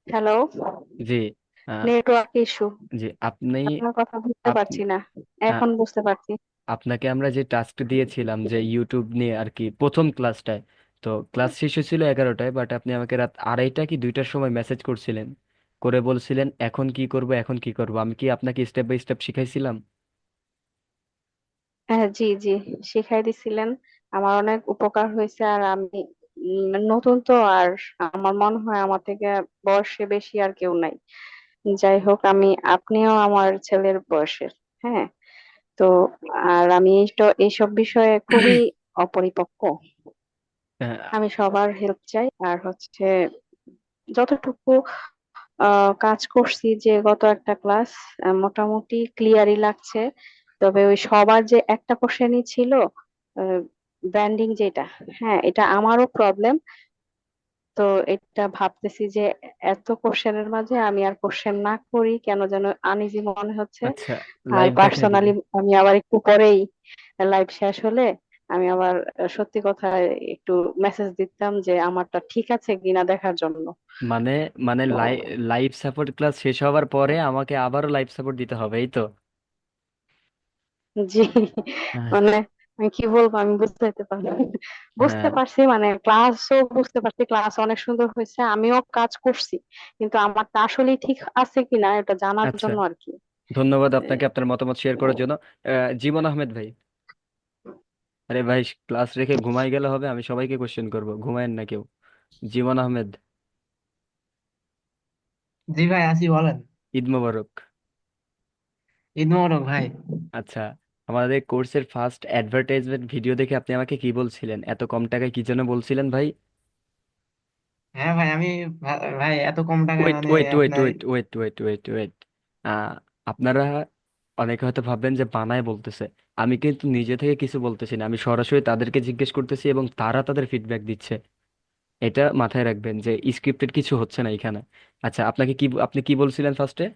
হ্যালো, জি, আহ, নেটওয়ার্ক ইস্যু, জি আপনি আপনার কথা বুঝতে আপনি পারছি না, আহ, এখন বুঝতে পারছি। আপনাকে আমরা যে টাস্ক দিয়েছিলাম যে ইউটিউব নিয়ে আর কি প্রথম ক্লাসটায়, তো ক্লাস শেষ হয়েছিল 11টায়, বাট আপনি আমাকে রাত আড়াইটা কি 2টার সময় মেসেজ করছিলেন, করে বলছিলেন এখন কি করব, এখন কি করব। আমি কি আপনাকে স্টেপ বাই স্টেপ শিখাইছিলাম? হ্যাঁ, জি, জি, শিখাই দিছিলেন, আমার অনেক উপকার হয়েছে। আর আমি নতুন তো, আর আমার মনে হয় আমার থেকে বয়সে বেশি আর কেউ নাই। যাই হোক, আপনিও আমার ছেলের বয়সের। হ্যাঁ, তো আর আমি তো এইসব বিষয়ে খুবই অপরিপক্ক। আহ, আমি সবার হেল্প চাই, আর হচ্ছে যতটুকু কাজ করছি, যে গত একটা ক্লাস মোটামুটি ক্লিয়ারই লাগছে। তবে ওই সবার যে একটা কোশ্চেনই ছিল, ব্র্যান্ডিং যেটা, হ্যাঁ, এটা আমারও প্রবলেম। তো এটা ভাবতেছি যে এত কোশ্চেনের মাঝে আমি আর কোশ্চেন না করি, কেন যেন আনইজি মনে হচ্ছে। আচ্ছা, আর লাইভ দেখাই দিব। পার্সোনালি আমি আবার একটু পরেই, লাইভ শেষ হলে আমি আবার সত্যি কথা একটু মেসেজ দিতাম যে আমারটা ঠিক আছে কিনা দেখার জন্য। মানে মানে তো লাইভ সাপোর্ট ক্লাস শেষ হওয়ার পরে আমাকে আবারও লাইভ সাপোর্ট দিতে হবে, এই তো? জি, মানে আমি কি বলবো, আমি বুঝতে পারছি, বুঝতে হ্যাঁ, পারছি, মানে ক্লাসও বুঝতে পারছি, ক্লাস অনেক সুন্দর হয়েছে, আমিও কাজ করছি, কিন্তু আমারটা আসলেই ঠিক আছে কিনা এটা জানার আচ্ছা, জন্য আর কি। ধন্যবাদ আপনাকে আপনার মতামত শেয়ার করার জন্য। জীবন আহমেদ ভাই, আরে ভাই, ক্লাস রেখে ঘুমাই গেলে হবে? আমি সবাইকে কোশ্চেন করব, ঘুমায়েন না কেউ। জীবন আহমেদ, জি ভাই, আসি, বলেন। ঈদ মোবারক। ঈদ মোবারক ভাই। আচ্ছা, আমাদের কোর্সের ফার্স্ট অ্যাডভার্টাইজমেন্ট ভিডিও দেখে আপনি আমাকে কি বলছিলেন, এত কম টাকায় কি জন্য বলছিলেন ভাই? হ্যাঁ ভাই, ভাই এত কম টাকায় ওয়েট মানে ওয়েট ওয়েট আপনার। Wait wait wait wait wait আপনারা অনেকে হয়তো ভাববেন যে বানায় বলতেছে। আমি কিন্তু নিজে থেকে কিছু বলতেছি না, আমি সরাসরি তাদেরকে জিজ্ঞেস করতেছি এবং তারা তাদের ফিডব্যাক দিচ্ছে। এটা মাথায় রাখবেন যে স্ক্রিপ্টেড কিছু হচ্ছে না এখানে। আচ্ছা, আপনি কি বলছিলেন ফার্স্টে?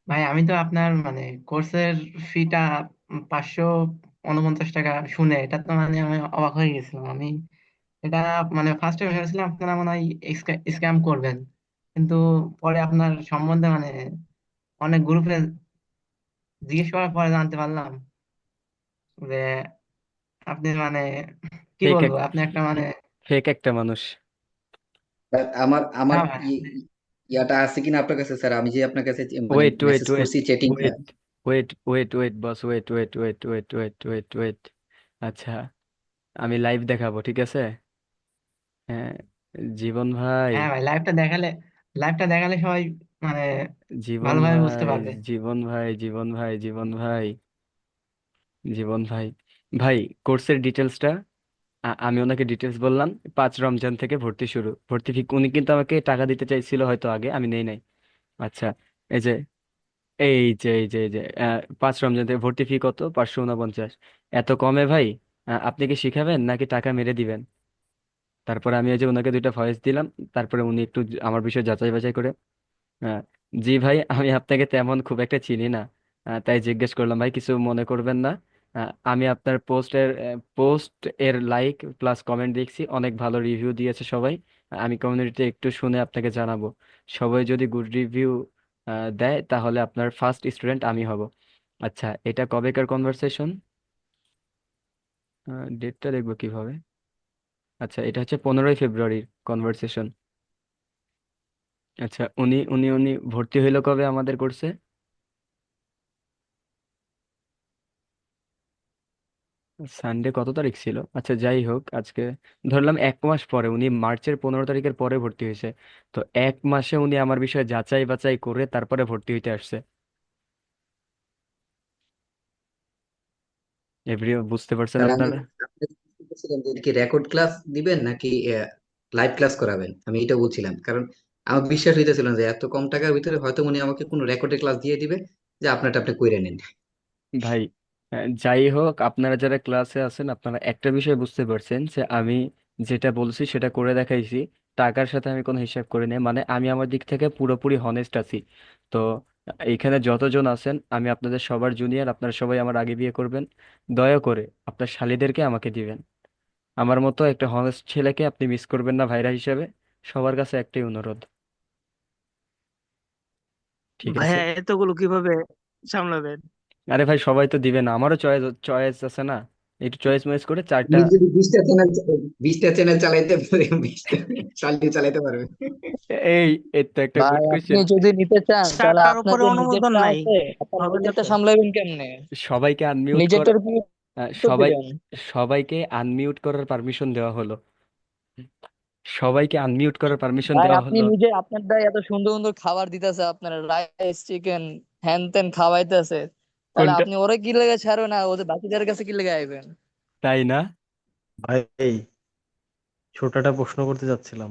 ভাই আমি তো আপনার মানে কোর্সের ফিটা 549 টাকা শুনে এটা তো মানে আমি অবাক হয়ে গেছিলাম। আমি এটা মানে ফার্স্টে ভেবেছিলাম আপনারা মনে হয় স্ক্যাম করবেন, কিন্তু পরে আপনার সম্বন্ধে মানে অনেক গ্রুপে জিজ্ঞেস করার পরে জানতে পারলাম যে আপনি মানে কি ফেক এক বলবো, আপনি একটা মানে। ফেক একটা মানুষ। But আমার আমার হ্যাঁ ভাই, ইয়াটা আছে কিনা আপনার কাছে স্যার, আমি যে আপনার কাছে মানে ওয়েট ওয়েট মেসেজ ওয়েট করছি চ্যাটিংটা। Wait wait wait wait boss, wait wait wait wait wait wait wait. আচ্ছা, আমি লাইভ দেখাবো, ঠিক আছে? হ্যাঁ, জীবন ভাই, হ্যাঁ ভাই, লাইভটা দেখালে সবাই মানে জীবন ভালোভাবে বুঝতে ভাই, পারবে। জীবন ভাই, জীবন ভাই, জীবন ভাই, জীবন ভাই, ভাই, কোর্সের ডিটেলসটা আমি ওনাকে ডিটেলস বললাম, 5 রমজান থেকে ভর্তি শুরু, ভর্তি ফি উনি কিন্তু আমাকে টাকা দিতে চাইছিল হয়তো আগে, আমি নেই নাই। আচ্ছা, এই যে এই যে 5 রমজান থেকে ভর্তি ফি কত? 549। এত কমে ভাই? আপনি কি শিখাবেন নাকি টাকা মেরে দিবেন? তারপরে আমি এই যে ওনাকে 2টা ভয়েস দিলাম। তারপরে উনি একটু আমার বিষয়ে যাচাই বাছাই করে, হ্যাঁ, জি ভাই, আমি আপনাকে তেমন খুব একটা চিনি না, তাই জিজ্ঞেস করলাম, ভাই কিছু মনে করবেন না। আমি আপনার পোস্ট এর লাইক প্লাস কমেন্ট দেখছি, অনেক ভালো রিভিউ দিয়েছে সবাই। আমি কমিউনিটিতে একটু শুনে আপনাকে জানাবো। সবাই যদি গুড রিভিউ দেয় তাহলে আপনার ফার্স্ট স্টুডেন্ট আমি হব। আচ্ছা, এটা কবেকার কনভারসেশন? ডেটটা দেখবো কিভাবে? আচ্ছা, এটা হচ্ছে 15ই ফেব্রুয়ারির কনভারসেশন। আচ্ছা, উনি ভর্তি হইলো কবে আমাদের কোর্সে? সানডে কত তারিখ ছিল? আচ্ছা যাই হোক, আজকে ধরলাম 1 মাস পরে, উনি মার্চের 15 তারিখের পরে ভর্তি হয়েছে। তো 1 মাসে উনি আমার বিষয়ে যাচাই বাছাই করে তারপরে ভর্তি হইতে আসছে। এভরি বুঝতে পারছেন তাহলে আমি আপনারা? আপনি কি বলছিলেন যে কি রেকর্ড ক্লাস দিবেন নাকি লাইভ ক্লাস করাবেন? আমি এটা বলছিলাম, কারণ আমার বিশ্বাস হইতেছিল না যে এত কম টাকার ভিতরে হয়তো উনি আমাকে কোনো রেকর্ডের ক্লাস দিয়ে দিবে, যে আপনারটা আপনি কইরে নেন। ভাই, যাই হোক, আপনারা যারা ক্লাসে আছেন আপনারা একটা বিষয় বুঝতে পারছেন যে আমি যেটা বলছি সেটা করে দেখাইছি। টাকার সাথে আমি কোনো হিসাব করি নাই, মানে আমি আমার দিক থেকে পুরোপুরি হনেস্ট আছি। তো এইখানে যতজন আছেন, আমি আপনাদের সবার জুনিয়র, আপনারা সবাই আমার আগে বিয়ে করবেন। দয়া করে আপনার শালীদেরকে আমাকে দিবেন। আমার মতো একটা হনেস্ট ছেলেকে আপনি মিস করবেন না ভাইরা হিসেবে। সবার কাছে একটাই অনুরোধ, ঠিক আছে? ভাইয়া এতগুলো কিভাবে সামলাবেন? আরে ভাই, সবাই তো দিবে না, আমারও চয়েস চয়েস আছে না। একটু চয়েস ময়েস করে 4টা। উনি যদি 20টা চ্যানেল চালাইতে পারে, 20টা শালি চালাইতে পারবে। এই এই তো একটা ভাই গুড আপনি কোয়েশ্চেন। যদি নিতে চান তাহলে চারটার উপরে আপনাদের অনুমোদন নিজেরটা নাই, আছে, আপনার হবে না নিজেরটা তো? সামলাবেন কেমনে? সবাইকে আনমিউট কর। নিজেরটার কি উত্তর সবাই দিবেন? সবাইকে আনমিউট করার পারমিশন দেওয়া হলো। সবাইকে আনমিউট করার পারমিশন ভাই দেওয়া আপনি হলো। নিজে আপনার দ্বারা এত সুন্দর সুন্দর খাবার দিতেছে, আপনার রাইস চিকেন হ্যান ত্যান খাওয়াইতেছে, তাহলে কোনটা? আপনি ওরে কি লেগে ছাড়বেন না, ওদের বাকিদের কাছে কি লেগে আইবেন? তাই না? ভাই ছোট একটা প্রশ্ন করতে চাচ্ছিলাম,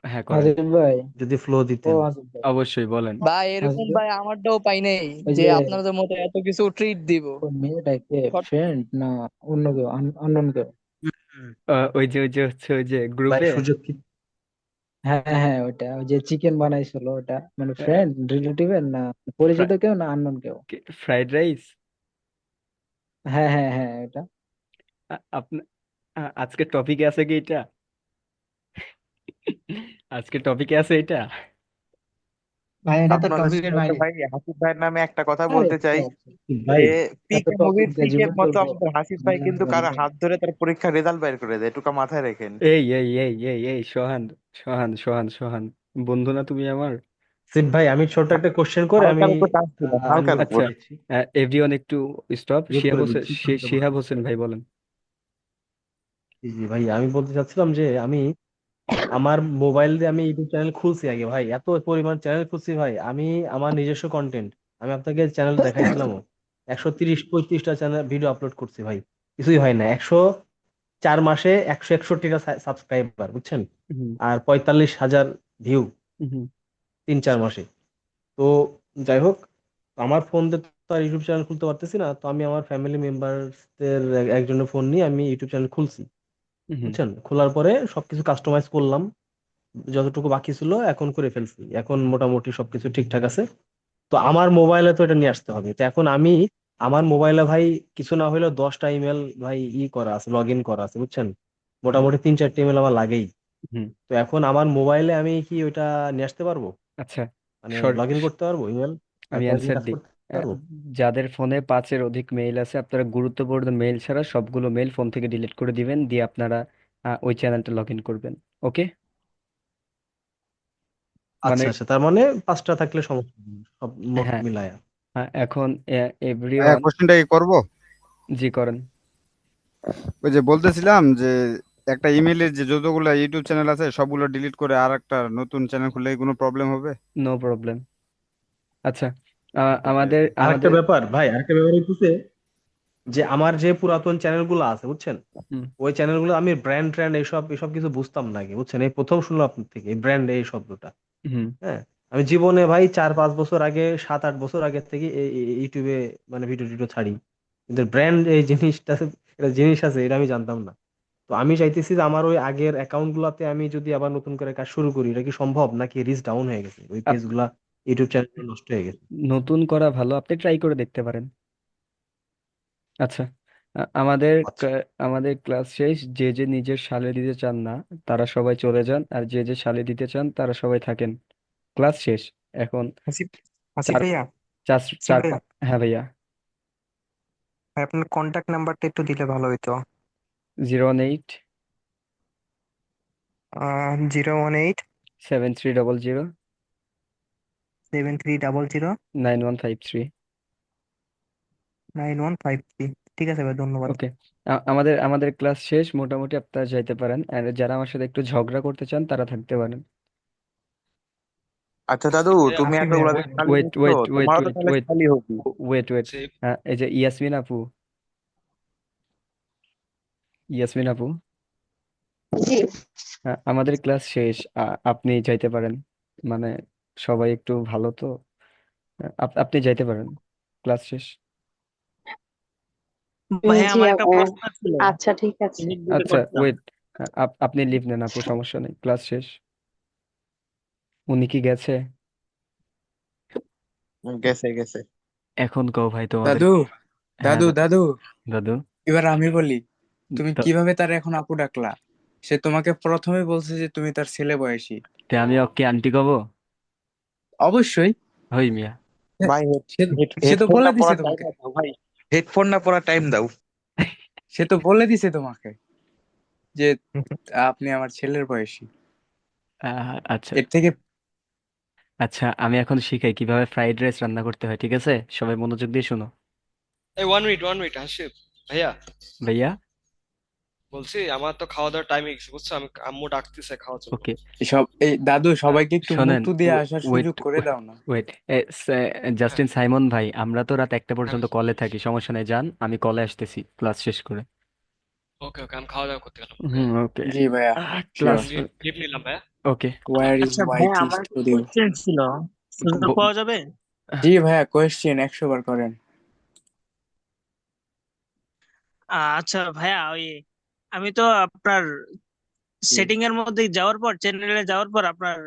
হ্যাঁ, করেন। আসিফ ভাই, যদি ফ্লো ও দিতেন। আসিফ ভাই, অবশ্যই বলেন। ভাই এরকম আসিফ ভাই, ভাই আমারটাও পাই নাই ওই যে যে আপনাদের মতো এত কিছু ট্রিট দিব। ওই মেয়েটা কে, সব ফ্রেন্ড না অন্য কেউ, অন্য কেউ? হুম। ওই যে হচ্ছে ওই যে ভাই গ্রুপে সুযোগ কি? হ্যাঁ হ্যাঁ, ওইটা ওই যে চিকেন বানাইছিল, ওটা মানে ফ্রেন্ড রিলেটিভের না পরিচিত কেউ না আননোন কেউ? Fried rice. হ্যাঁ হ্যাঁ হ্যাঁ, ওটা। আপনার আজকে টপিকে আছে কি এটা? আজকে টপিকে আছে এটা? ভাই এটা তো আপনাদের টপিকের সাথে বাইরে। ভাই হাসিফ ভাইয়ের নামে একটা কথা আরে বলতে চাই ভাই যে এত পিকে টপিক মুভির দিয়ে পিকের জীবন মতো চলবো? আমাদের হাসিফ ভাই কিন্তু কারো হাত ধরে তার পরীক্ষার রেজাল্ট বের করে দেয়, এটুকু মাথায় রাখেন। এই সোহান, সোহান, বন্ধু না তুমি আমার? সিপ ভাই, আমি ছোট একটা কোশ্চেন করে আমি হালকার উপর টাচ ছিল, হালকার আনমিউট উপর। আচ্ছা, করে দিচ্ছি, এভরিওয়ান একটু স্টপ। মিউট করে দিচ্ছি, শুনতে পাবেন। শিহাব হোসেন ভাই বলেন। জি জি ভাই, আমি বলতে চাচ্ছিলাম যে আমি আমার মোবাইল দিয়ে আমি ইউটিউব চ্যানেল খুলছি আগে ভাই, এত পরিমাণ চ্যানেল খুলছি ভাই আমি, আমার নিজস্ব কন্টেন্ট, আমি আপনাকে চ্যানেল দেখাইছিলামও, 130-135টা চ্যানেল ভিডিও আপলোড করছি ভাই, কিছুই হয় না। 4 মাসে 161টা সাবস্ক্রাইবার, বুঝছেন? হুম, আর 45,000 ভিউ হুম, 3-4 মাসে। তো যাই হোক, আমার ফোন দিয়ে তো আর ইউটিউব চ্যানেল খুলতে পারতেছি না, তো আমি আমার ফ্যামিলি মেম্বারদের একজনের ফোন নিয়ে আমি ইউটিউব চ্যানেল খুলছি, হুম, বুঝছেন? খোলার পরে সবকিছু কাস্টমাইজ করলাম, যতটুকু বাকি ছিল এখন করে ফেলছি, এখন মোটামুটি সবকিছু ঠিকঠাক আছে। তো আমার মোবাইলে তো এটা নিয়ে আসতে হবে, তো এখন আমি আমার মোবাইলে ভাই কিছু না হলেও 10টা ইমেল ভাই করা আছে, লগ ইন করা আছে, বুঝছেন? মোটামুটি 3-4টে ইমেল আমার লাগেই। হুম। তো এখন আমার মোবাইলে আমি কি ওইটা নিয়ে আসতে পারবো, আচ্ছা, মানে সর লগ ইন করতে পারবো ইমেল, আমি তারপরে কি অ্যান্সার কাজ দিই। করতে আহ, পারবো? যাদের ফোনে 5-এর অধিক মেইল আছে, আপনারা গুরুত্বপূর্ণ মেইল ছাড়া সবগুলো মেইল ফোন থেকে ডিলিট করে দিবেন, দিয়ে আপনারা ওই চ্যানেলটা লগ ইন করবেন। ওকে? মানে আচ্ছা আচ্ছা, তার মানে 5টা থাকলে সমস্যা নেই, সব মোট হ্যাঁ, মিলায়া। এখন ভাইয়া এভরিওয়ান। কোশ্চেনটা কি করবো? জি করেন। ওই যে বলতেছিলাম যে একটা ইমেলের যে যতগুলো ইউটিউব চ্যানেল আছে সবগুলো ডিলিট করে আর একটা নতুন চ্যানেল খুললে কি কোনো প্রবলেম হবে? No problem. আচ্ছা, ওকে আমাদের ওকে। আরেকটা আমাদের ব্যাপার ভাই, আরেকটা ব্যাপার হইতেছে যে আমার যে পুরাতন চ্যানেলগুলো আছে বুঝছেন, হুম ওই চ্যানেলগুলো আমি ব্র্যান্ড ট্র্যান্ড এইসব এসব কিছু বুঝতাম না আগে বুঝছেন, এই প্রথম শুনলাম আপনার থেকে এই ব্র্যান্ড এই শব্দটা। হুম হ্যাঁ, আমি জীবনে ভাই 4-5 বছর আগে 7-8 বছর আগে থেকে ইউটিউবে মানে ভিডিও টিডিও ছাড়ি, কিন্তু ব্র্যান্ড এই জিনিসটা এটা জিনিস আছে এটা আমি জানতাম না। তো আমি চাইতেছি যে আমার ওই আগের অ্যাকাউন্ট গুলাতে আমি যদি আবার নতুন করে কাজ শুরু করি, এটা কি সম্ভব নাকি রিচ ডাউন হয়ে গেছে, ওই পেজ আপ- গুলা ইউটিউব চ্যানেল নষ্ট হয়ে গেছে? নতুন করা ভালো, আপনি ট্রাই করে দেখতে পারেন। আচ্ছা, আমাদের আচ্ছা আমাদের ক্লাস শেষ, যে যে নিজের সালে দিতে চান না তারা সবাই চলে যান, আর যে যে সালে দিতে চান তারা সবাই থাকেন। ক্লাস শেষ এখন। আসিফ আসিফ চার ভাইয়া চার আসিফ চার ভাইয়া হ্যাঁ ভাইয়া। ভাই আপনার কন্ট্যাক্ট নাম্বারটা একটু দিলে ভালো হতো। 018 018 7300 7300 9153। 9153। ঠিক আছে ভাই, ধন্যবাদ। ওকে, আমাদের আমাদের ক্লাস শেষ মোটামুটি, আপনারা যাইতে পারেন, আর যারা আমার সাথে একটু ঝগড়া করতে চান তারা থাকতে পারেন। আচ্ছা দাদু, তুমি আসিফ ভাইয়া এতগুলা দিন খালি ওয়েট নিচ্ছ, ওয়েট ওয়েট তোমারও তো ওয়েট তাহলে ওয়েট খালি হবে। ওয়েট ওয়েট আসিফ এই যে ইয়াসমিন আপু, ইয়াসমিন আপু, জি। আমাদের ক্লাস শেষ, আপনি যাইতে পারেন, মানে সবাই একটু ভালো তো, আপনি যাইতে পারেন, ক্লাস শেষ। ভাইয়া জি আমার একটা প্রশ্ন ছিল, আচ্ছা ঠিক আছে। লিখ দিতে আচ্ছা পারতাম। ওয়েট, আপনি লিভ নেন আপু, সমস্যা নেই, ক্লাস শেষ। উনি কি গেছে? গেছে গেছে। এখন কও ভাই তোমাদের। দাদু হ্যাঁ দাদু দাদু দাদু। এবার আমি বলি, তুমি তো কিভাবে তার এখন আপু ডাকলা? সে তোমাকে প্রথমে বলছে যে তুমি তার ছেলে বয়সী। তে আমি ওকে আন্টি কব? অবশ্যই। হই মিয়া। ভাই সে সে তো হেডফোন বলে না দিছে পরার টাইম তোমাকে, দাও ভাই, হেডফোন না পরার টাইম দাও। সে তো বলে দিছে তোমাকে যে আপনি আমার ছেলের বয়সী। আচ্ছা এর থেকে আচ্ছা, আমি এখন শিখাই কিভাবে ফ্রাইড রাইস রান্না করতে হয়, ঠিক আছে? সবাই মনোযোগ দিয়ে শোনো। এই 1 মিনিট আসিফ ভাইয়া, ভাইয়া। বলছি আমার তো খাওয়া দাওয়ার টাইম হয়ে গেছে বুঝছো, আমি আম্মু ডাকতেছে খাওয়ার জন্য। ওকে, এই দাদু সবাইকে একটু শোনেন, মুতু দিয়ে আসার ওয়েট সুযোগ করে দাও না। ওয়েট, হ্যাঁ জাস্টিন সাইমন ভাই, আমরা তো রাত 1টা হ্যাঁ পর্যন্ত কলে থাকি, সমস্যা নেই, যান, আমি কলে আসতেছি ক্লাস শেষ করে। ওকে ওকে, আমি খাওয়া দাওয়া করতে গেলাম। ওকে, জি ভাইয়া, ক্লাস, শিওর। লিভ নিলাম ভাইয়া। ওকে। ওয়ার ইজ আচ্ছা ভাইয়া, হোয়াইট আমার একটা স্টুডিও? কোয়েশ্চেন ছিল, সুযোগ পাওয়া যাবে? জি ভাইয়া, কোয়েশ্চেন 100 বার করেন। আচ্ছা ভাইয়া, ওই আমি তো আপনার সেটিং এর মধ্যে যাওয়ার পর, চ্যানেলে যাওয়ার পর আপনার